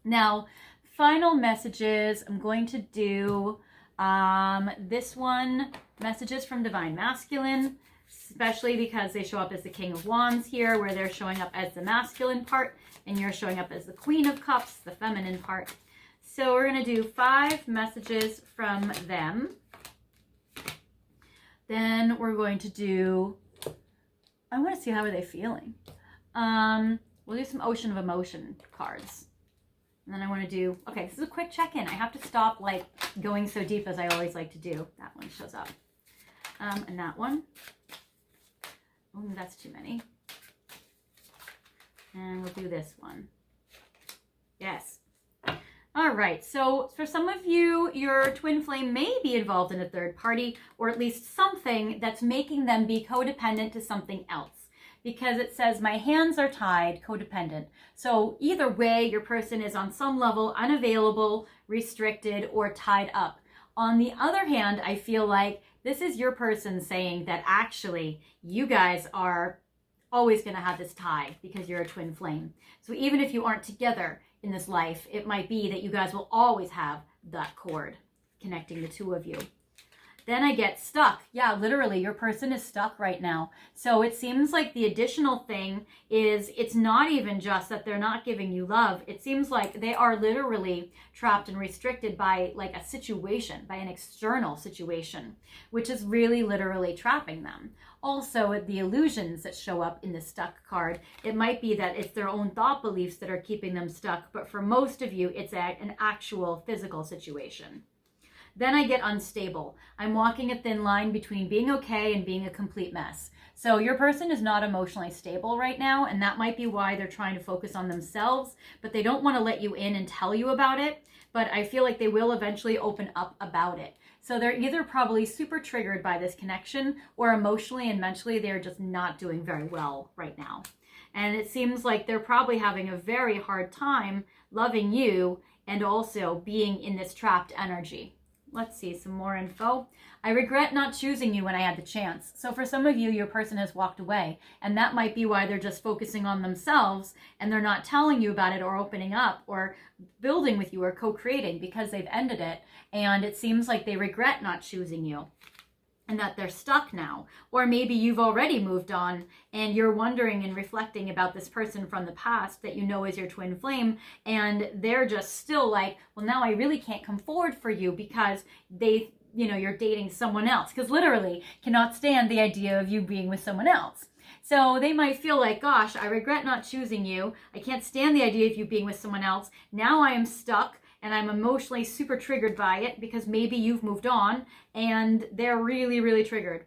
Now, final messages, I'm going to do this one, messages from Divine Masculine, especially because they show up as the King of Wands here, where they're showing up as the masculine part and you're showing up as the Queen of Cups, the feminine part. So we're going to do 5 messages from them. Then we're going to do, I want to see how are they feeling. We'll do some Ocean of Emotion cards. And then I want to do, okay, this is a quick check-in. I have to stop like going so deep as I always like to do. That one shows up. And that one. Oh, that's too many. And we'll do this one. Yes. All right. So for some of you, your twin flame may be involved in a third party, or at least something that's making them be codependent to something else. Because it says, my hands are tied, codependent. So either way, your person is on some level unavailable, restricted, or tied up. On the other hand, I feel like this is your person saying that actually you guys are always going to have this tie because you're a twin flame. So even if you aren't together in this life, it might be that you guys will always have that cord connecting the 2 of you. Then I get stuck. Yeah, literally, your person is stuck right now. So it seems like the additional thing is it's not even just that they're not giving you love. It seems like they are literally trapped and restricted by like a situation, by an external situation, which is really literally trapping them. Also, the illusions that show up in the stuck card, it might be that it's their own thought beliefs that are keeping them stuck, but for most of you, it's an actual physical situation. Then I get unstable. I'm walking a thin line between being okay and being a complete mess. So your person is not emotionally stable right now, and that might be why they're trying to focus on themselves, but they don't want to let you in and tell you about it. But I feel like they will eventually open up about it. So they're either probably super triggered by this connection, or emotionally and mentally they're just not doing very well right now. And it seems like they're probably having a very hard time loving you and also being in this trapped energy. Let's see some more info. I regret not choosing you when I had the chance. So for some of you, your person has walked away, and that might be why they're just focusing on themselves and they're not telling you about it or opening up or building with you or co-creating because they've ended it. And it seems like they regret not choosing you and that they're stuck now. Or maybe you've already moved on and you're wondering and reflecting about this person from the past that you know is your twin flame, and they're just still like, well, now I really can't come forward for you because they, you're dating someone else, because literally cannot stand the idea of you being with someone else. So they might feel like, gosh, I regret not choosing you. I can't stand the idea of you being with someone else. Now I am stuck and I'm emotionally super triggered by it because maybe you've moved on, and they're really, really triggered.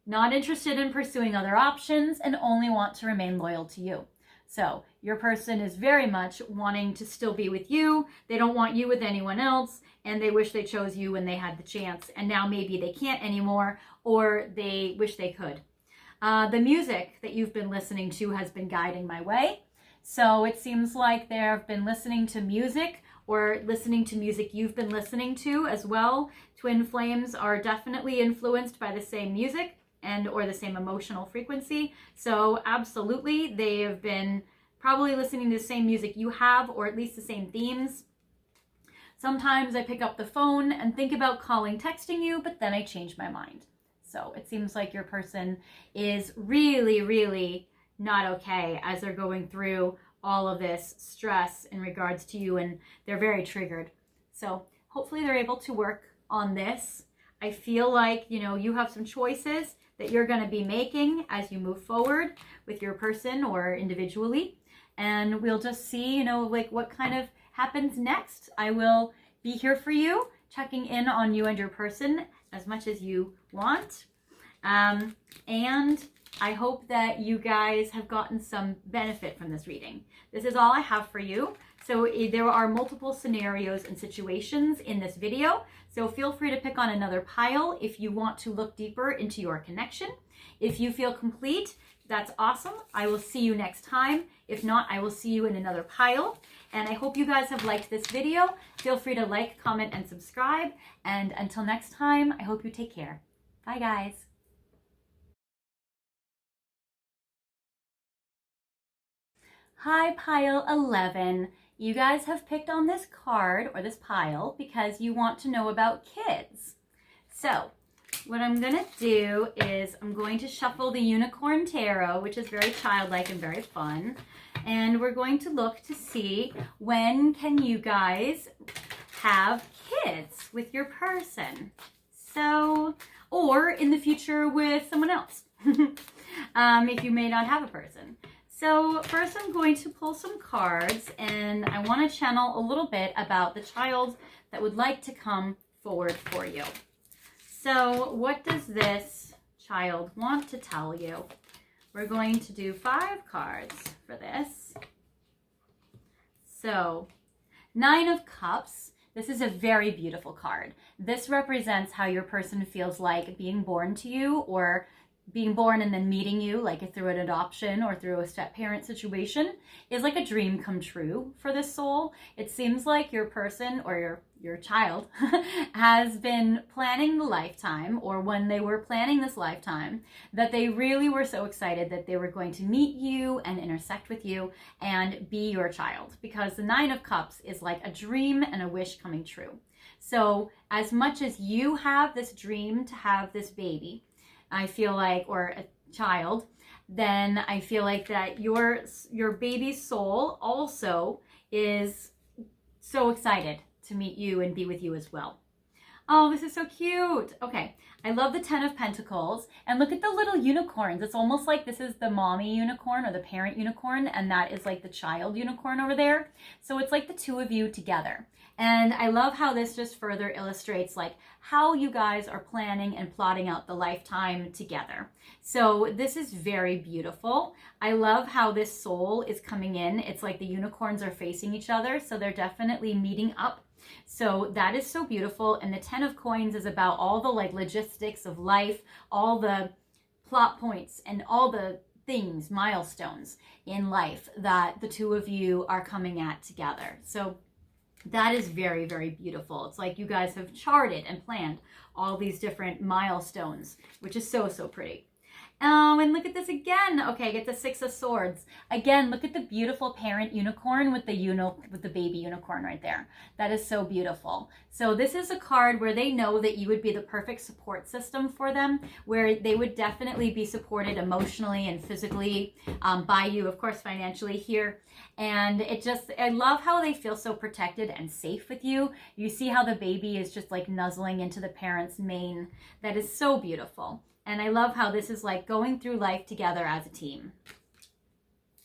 Not interested in pursuing other options and only want to remain loyal to you. So your person is very much wanting to still be with you. They don't want you with anyone else, and they wish they chose you when they had the chance. And now maybe they can't anymore, or they wish they could. The music that you've been listening to has been guiding my way. So it seems like they've been listening to music, or listening to music you've been listening to as well. Twin flames are definitely influenced by the same music and or the same emotional frequency. So absolutely, they have been probably listening to the same music you have, or at least the same themes. Sometimes I pick up the phone and think about calling, texting you, but then I change my mind. So it seems like your person is really, really not okay as they're going through all of this stress in regards to you, and they're very triggered. So hopefully they're able to work on this. I feel like, you have some choices that you're going to be making as you move forward with your person or individually. And we'll just see, like what kind of happens next. I will be here for you, checking in on you and your person as much as you want. And I hope that you guys have gotten some benefit from this reading. This is all I have for you. So there are multiple scenarios and situations in this video. So feel free to pick on another pile if you want to look deeper into your connection. If you feel complete, that's awesome. I will see you next time. If not, I will see you in another pile. And I hope you guys have liked this video. Feel free to like, comment, and subscribe. And until next time, I hope you take care. Bye, guys. Hi, pile 11. You guys have picked on this card or this pile because you want to know about kids. So what I'm going to do is I'm going to shuffle the Unicorn Tarot, which is very childlike and very fun. And we're going to look to see when can you guys have kids with your person. So, or in the future with someone else, if you may not have a person. So first I'm going to pull some cards, and I want to channel a little bit about the child that would like to come forward for you. So what does this child want to tell you? We're going to do 5 cards for this. So 9 of Cups. This is a very beautiful card. This represents how your person feels like being born to you, or being born and then meeting you, like through an adoption or through a step-parent situation, is like a dream come true for this soul. It seems like your person or your child has been planning the lifetime, or when they were planning this lifetime, that they really were so excited that they were going to meet you and intersect with you and be your child, because the 9 of Cups is like a dream and a wish coming true. So as much as you have this dream to have this baby, I feel like, or a child, then I feel like that your baby's soul also is so excited to meet you and be with you as well. Oh, this is so cute. Okay, I love the 10 of Pentacles. And look at the little unicorns. It's almost like this is the mommy unicorn or the parent unicorn, and that is like the child unicorn over there. So it's like the two of you together. And I love how this just further illustrates like how you guys are planning and plotting out the lifetime together. So this is very beautiful. I love how this soul is coming in. It's like the unicorns are facing each other, so they're definitely meeting up. So that is so beautiful. And the 10 of coins is about all the like logistics of life, all the plot points and all the things, milestones in life that the two of you are coming at together. So that is very, very beautiful. It's like you guys have charted and planned all these different milestones, which is so, so pretty. And look at this again. Okay, I get the 6 of Swords. Again, look at the beautiful parent unicorn with the baby unicorn right there. That is so beautiful. So this is a card where they know that you would be the perfect support system for them, where they would definitely be supported emotionally and physically by you, of course, financially here. And I love how they feel so protected and safe with you. You see how the baby is just like nuzzling into the parent's mane. That is so beautiful. And I love how this is like going through life together as a team.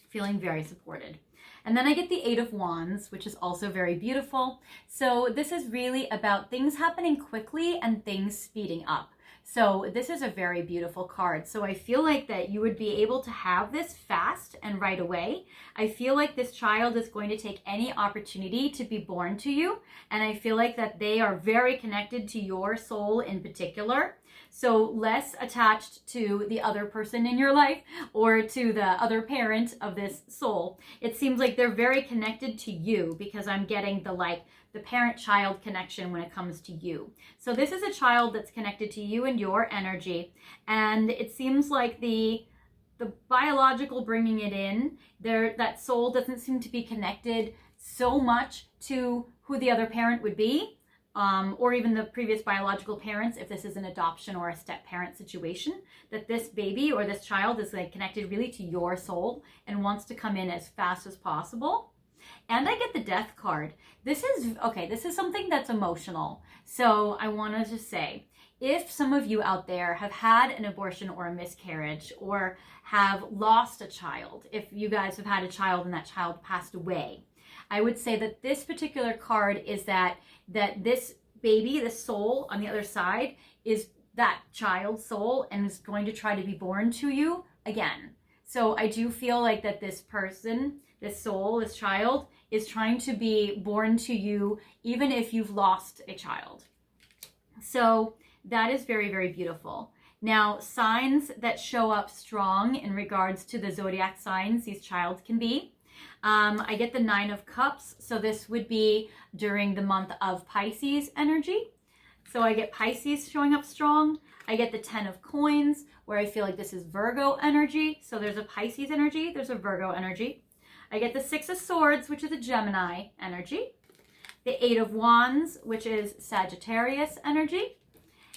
Feeling very supported. And then I get the 8 of Wands, which is also very beautiful. So this is really about things happening quickly and things speeding up. So this is a very beautiful card. So I feel like that you would be able to have this fast and right away. I feel like this child is going to take any opportunity to be born to you. And I feel like that they are very connected to your soul in particular. So less attached to the other person in your life or to the other parent of this soul. It seems like they're very connected to you because I'm getting the parent-child connection when it comes to you. So this is a child that's connected to you and your energy. And it seems like the biological bringing it in, that soul doesn't seem to be connected so much to who the other parent would be. Or even the previous biological parents, if this is an adoption or a step parent situation, that this baby or this child is like connected really to your soul and wants to come in as fast as possible. And I get the Death card. This is something that's emotional. So I want to just say, if some of you out there have had an abortion or a miscarriage or have lost a child, if you guys have had a child and that child passed away, I would say that this particular card is that this baby, this soul on the other side, is that child's soul and is going to try to be born to you again. So I do feel like that this person, this soul, this child, is trying to be born to you even if you've lost a child. So that is very, very beautiful. Now, signs that show up strong in regards to the zodiac signs these childs can be. I get the 9 of Cups, so this would be during the month of Pisces energy. So I get Pisces showing up strong. I get the 10 of Coins, where I feel like this is Virgo energy. So there's a Pisces energy, there's a Virgo energy. I get the 6 of Swords, which is a Gemini energy. The 8 of Wands, which is Sagittarius energy.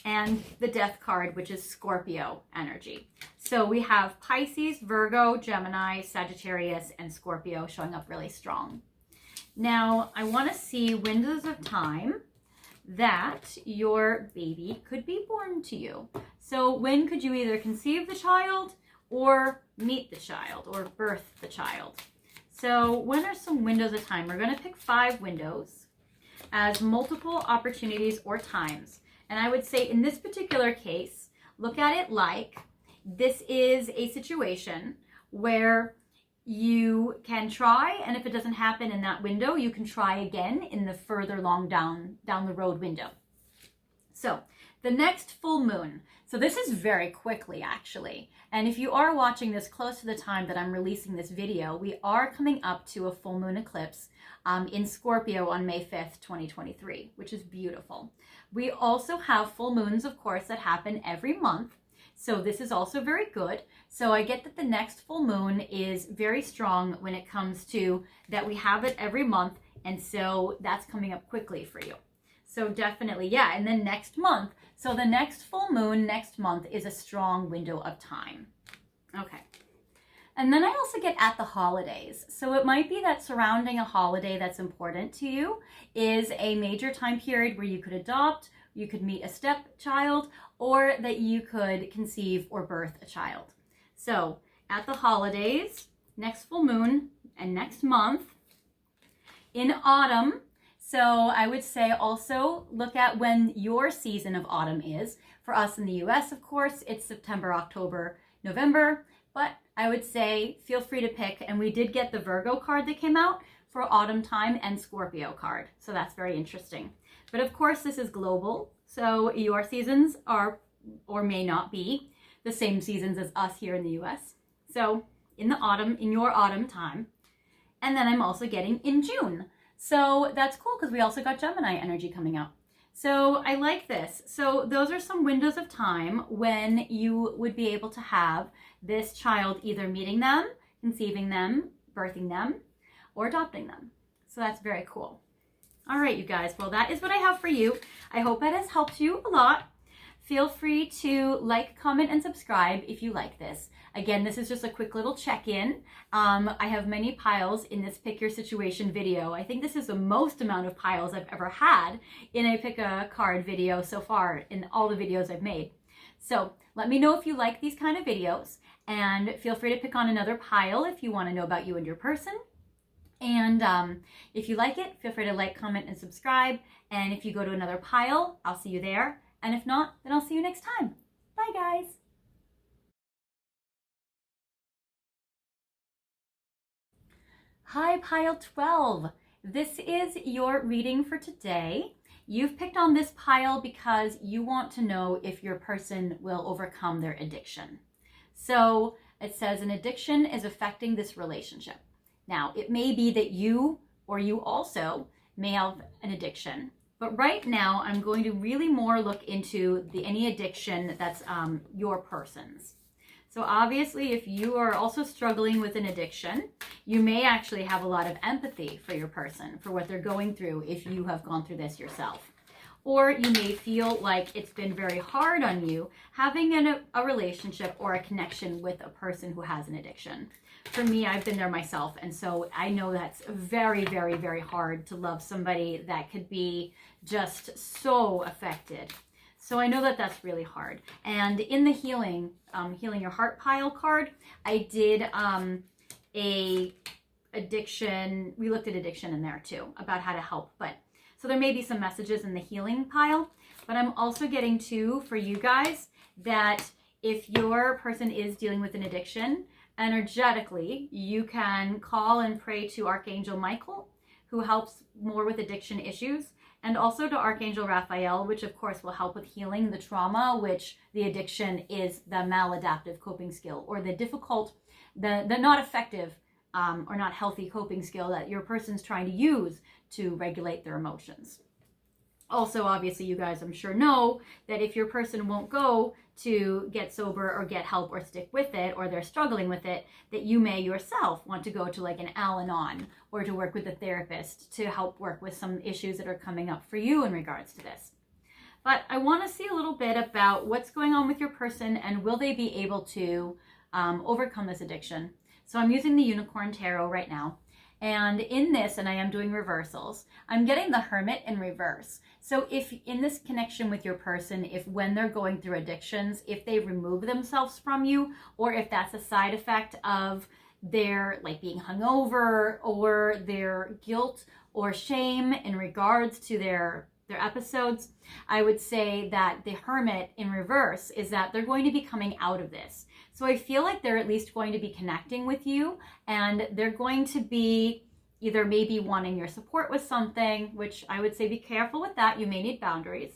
And the Death card, which is Scorpio energy. So we have Pisces, Virgo, Gemini, Sagittarius, and Scorpio showing up really strong. Now, I want to see windows of time that your baby could be born to you. So when could you either conceive the child or meet the child or birth the child? So when are some windows of time? We're going to pick 5 windows as multiple opportunities or times. And I would say in this particular case, look at it like this is a situation where you can try, and if it doesn't happen in that window, you can try again in the further long down the road window. So the next full moon. So this is very quickly actually. And if you are watching this close to the time that I'm releasing this video, we are coming up to a full moon eclipse in Scorpio on May 5th, 2023, which is beautiful. We also have full moons, of course, that happen every month. So this is also very good. So I get that the next full moon is very strong when it comes to that we have it every month. And so that's coming up quickly for you. So definitely, yeah. And then next month, so the next full moon next month is a strong window of time. Okay. And then I also get at the holidays. So it might be that surrounding a holiday that's important to you is a major time period where you could adopt, you could meet a stepchild, or that you could conceive or birth a child. So at the holidays, next full moon, and next month. In autumn, so I would say also look at when your season of autumn is. For us in the US, of course, it's September, October, November, but I would say feel free to pick. And we did get the Virgo card that came out for autumn time and Scorpio card. So that's very interesting. But of course, this is global. So your seasons are or may not be the same seasons as us here in the US. So in the autumn, in your autumn time. And then I'm also getting in June. So that's cool because we also got Gemini energy coming up. So I like this. So those are some windows of time when you would be able to have this child either meeting them, conceiving them, birthing them, or adopting them. So that's very cool. All right, you guys. Well, that is what I have for you. I hope that has helped you a lot. Feel free to like, comment, and subscribe if you like this. Again, this is just a quick little check-in. I have many piles in this Pick Your Situation video. I think this is the most amount of piles I've ever had in a Pick a Card video so far in all the videos I've made. So let me know if you like these kind of videos, and feel free to pick on another pile if you want to know about you and your person. And if you like it, feel free to like, comment, and subscribe. And if you go to another pile, I'll see you there. And if not, then I'll see you next time. Bye, guys. Hi, pile 12. This is your reading for today. You've picked on this pile because you want to know if your person will overcome their addiction. So it says an addiction is affecting this relationship. Now, it may be that you or you also may have an addiction. But right now, I'm going to really more look into any addiction that's your person's. So obviously, if you are also struggling with an addiction, you may actually have a lot of empathy for your person, for what they're going through if you have gone through this yourself. Or you may feel like it's been very hard on you having a relationship or a connection with a person who has an addiction. For me, I've been there myself, and so I know that's very, very, very hard to love somebody that could be just so affected. So I know that that's really hard. And in the Healing Your Heart pile card, I did a addiction, we looked at addiction in there too, about how to help. But so there may be some messages in the healing pile, but I'm also getting to, for you guys, that if your person is dealing with an addiction, energetically, you can call and pray to Archangel Michael, who helps more with addiction issues, and also to Archangel Raphael, which of course will help with healing the trauma, which the addiction is the maladaptive coping skill, or the difficult, the not effective or not healthy coping skill that your person's trying to use to regulate their emotions. Also, obviously, you guys, I'm sure, know that if your person won't go to get sober or get help or stick with it, or they're struggling with it, that you may yourself want to go to like an Al-Anon or to work with a therapist to help work with some issues that are coming up for you in regards to this. But I want to see a little bit about what's going on with your person and will they be able to overcome this addiction. So I'm using the Unicorn Tarot right now. And in this, and I am doing reversals, I'm getting the Hermit in reverse. So if in this connection with your person, if when they're going through addictions, if they remove themselves from you, or if that's a side effect of their like being hungover or their guilt or shame in regards to their episodes, I would say that the Hermit in reverse is that they're going to be coming out of this. So I feel like they're at least going to be connecting with you, and they're going to be either maybe wanting your support with something, which I would say be careful with that. You may need boundaries.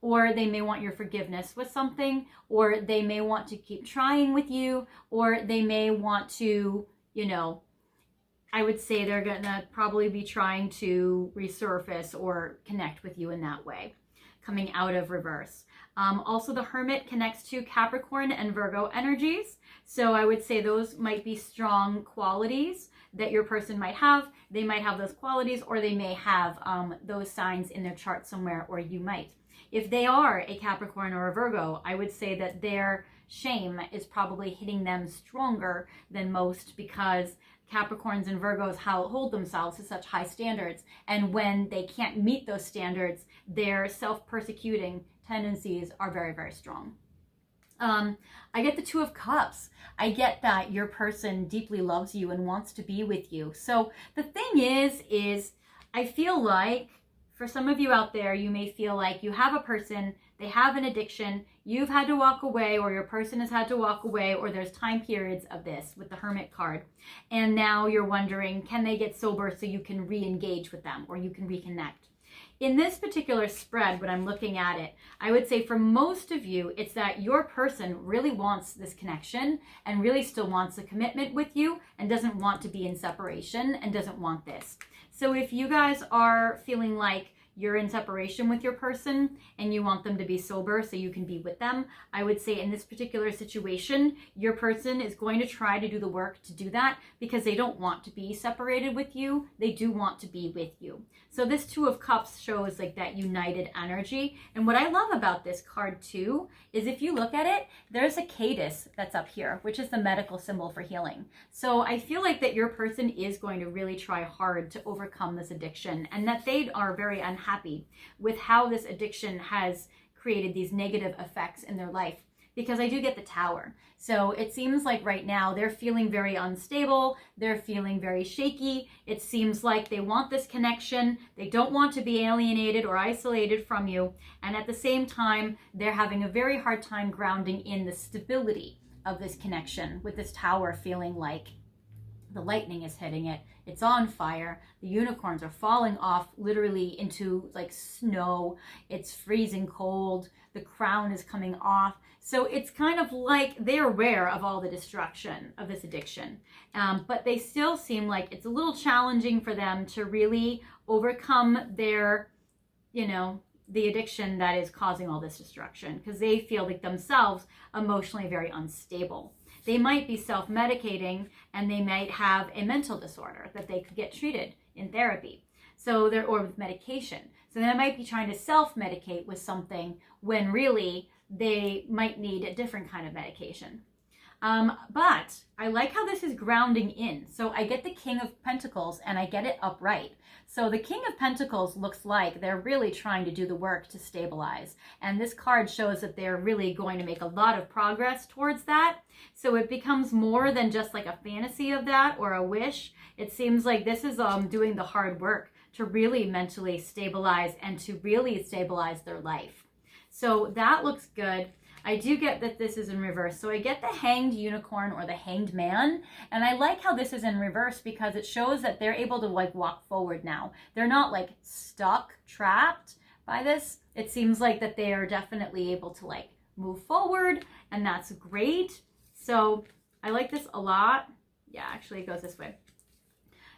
Or they may want your forgiveness with something, or they may want to keep trying with you, or they may want to, you know, I would say they're going to probably be trying to resurface or connect with you in that way, coming out of reverse. Also, the Hermit connects to Capricorn and Virgo energies. So I would say those might be strong qualities that your person might have. They might have those qualities, or they may have those signs in their chart somewhere, or you might. If they are a Capricorn or a Virgo, I would say that their shame is probably hitting them stronger than most, because Capricorns and Virgos hold themselves to such high standards. And when they can't meet those standards, their self-persecuting tendencies are very, very strong. I get the Two of Cups. I get that your person deeply loves you and wants to be with you. So the thing is I feel like for some of you out there, you may feel like you have a person, they have an addiction, you've had to walk away, or your person has had to walk away, or there's time periods of this with the Hermit card. And now you're wondering, can they get sober so you can re-engage with them, or you can reconnect? In this particular spread, when I'm looking at it, I would say for most of you, it's that your person really wants this connection and really still wants a commitment with you and doesn't want to be in separation and doesn't want this. So if you guys are feeling like you're in separation with your person and you want them to be sober so you can be with them, I would say in this particular situation, your person is going to try to do the work to do that because they don't want to be separated with you. They do want to be with you. So this Two of Cups shows like that united energy. And what I love about this card too is if you look at it, there's a caddis that's up here, which is the medical symbol for healing. So I feel like that your person is going to really try hard to overcome this addiction, and that they are very unhappy with how this addiction has created these negative effects in their life. Because I do get the Tower. So it seems like right now they're feeling very unstable. They're feeling very shaky. It seems like they want this connection. They don't want to be alienated or isolated from you. And at the same time, they're having a very hard time grounding in the stability of this connection, with this Tower feeling like the lightning is hitting it. It's on fire. The unicorns are falling off literally into like snow. It's freezing cold. The crown is coming off. So it's kind of like they're aware of all the destruction of this addiction. But they still seem like it's a little challenging for them to really overcome their, the addiction that is causing all this destruction, because they feel like themselves emotionally very unstable. They might be self-medicating, and they might have a mental disorder that they could get treated in therapy. Or with medication. So they might be trying to self-medicate with something when really they might need a different kind of medication. But I like how this is grounding in. So I get the King of Pentacles and I get it upright. So the King of Pentacles looks like they're really trying to do the work to stabilize. And this card shows that they're really going to make a lot of progress towards that. So it becomes more than just like a fantasy of that or a wish. It seems like this is doing the hard work to really mentally stabilize and to really stabilize their life. So that looks good. I do get that this is in reverse. So I get the Hanged Unicorn or the Hanged Man. And I like how this is in reverse because it shows that they're able to like walk forward now. They're not like stuck, trapped by this. It seems like that they are definitely able to like move forward, and that's great. So I like this a lot. Yeah, actually it goes this way.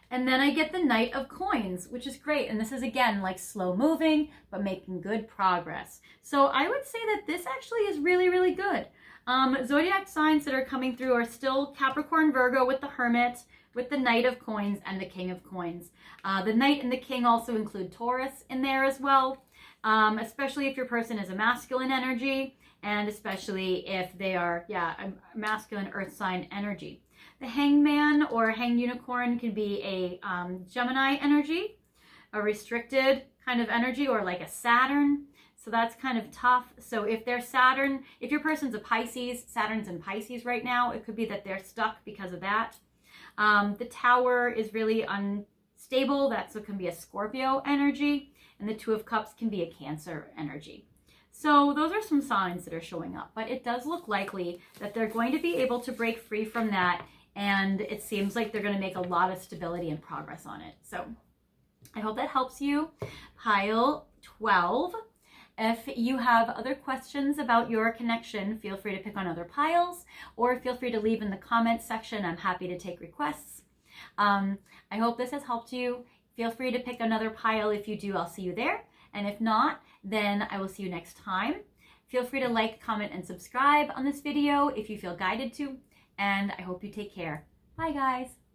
And then I get the Knight of Coins, which is great. And this is, again, like slow moving, but making good progress. So I would say that this actually is really, really good. Zodiac signs that are coming through are still Capricorn, Virgo with the Hermit, with the Knight of Coins and the King of Coins. The Knight and the King also include Taurus in there as well, especially if your person is a masculine energy, and especially if they are, a masculine earth sign energy. The Hangman or Hanged Unicorn can be a Gemini energy, a restricted kind of energy, or like a Saturn. So that's kind of tough. So if they're Saturn, if your person's a Pisces, Saturn's in Pisces right now, it could be that they're stuck because of that. The Tower is really unstable. So it can be a Scorpio energy. And the Two of Cups can be a Cancer energy. So those are some signs that are showing up. But it does look likely that they're going to be able to break free from that. And it seems like they're going to make a lot of stability and progress on it. So I hope that helps you. Pile 12. If you have other questions about your connection, feel free to pick on other piles, or feel free to leave in the comments section. I'm happy to take requests. I hope this has helped you. Feel free to pick another pile. If you do, I'll see you there. And if not, then I will see you next time. Feel free to like, comment, and subscribe on this video if you feel guided to. And I hope you take care. Bye, guys.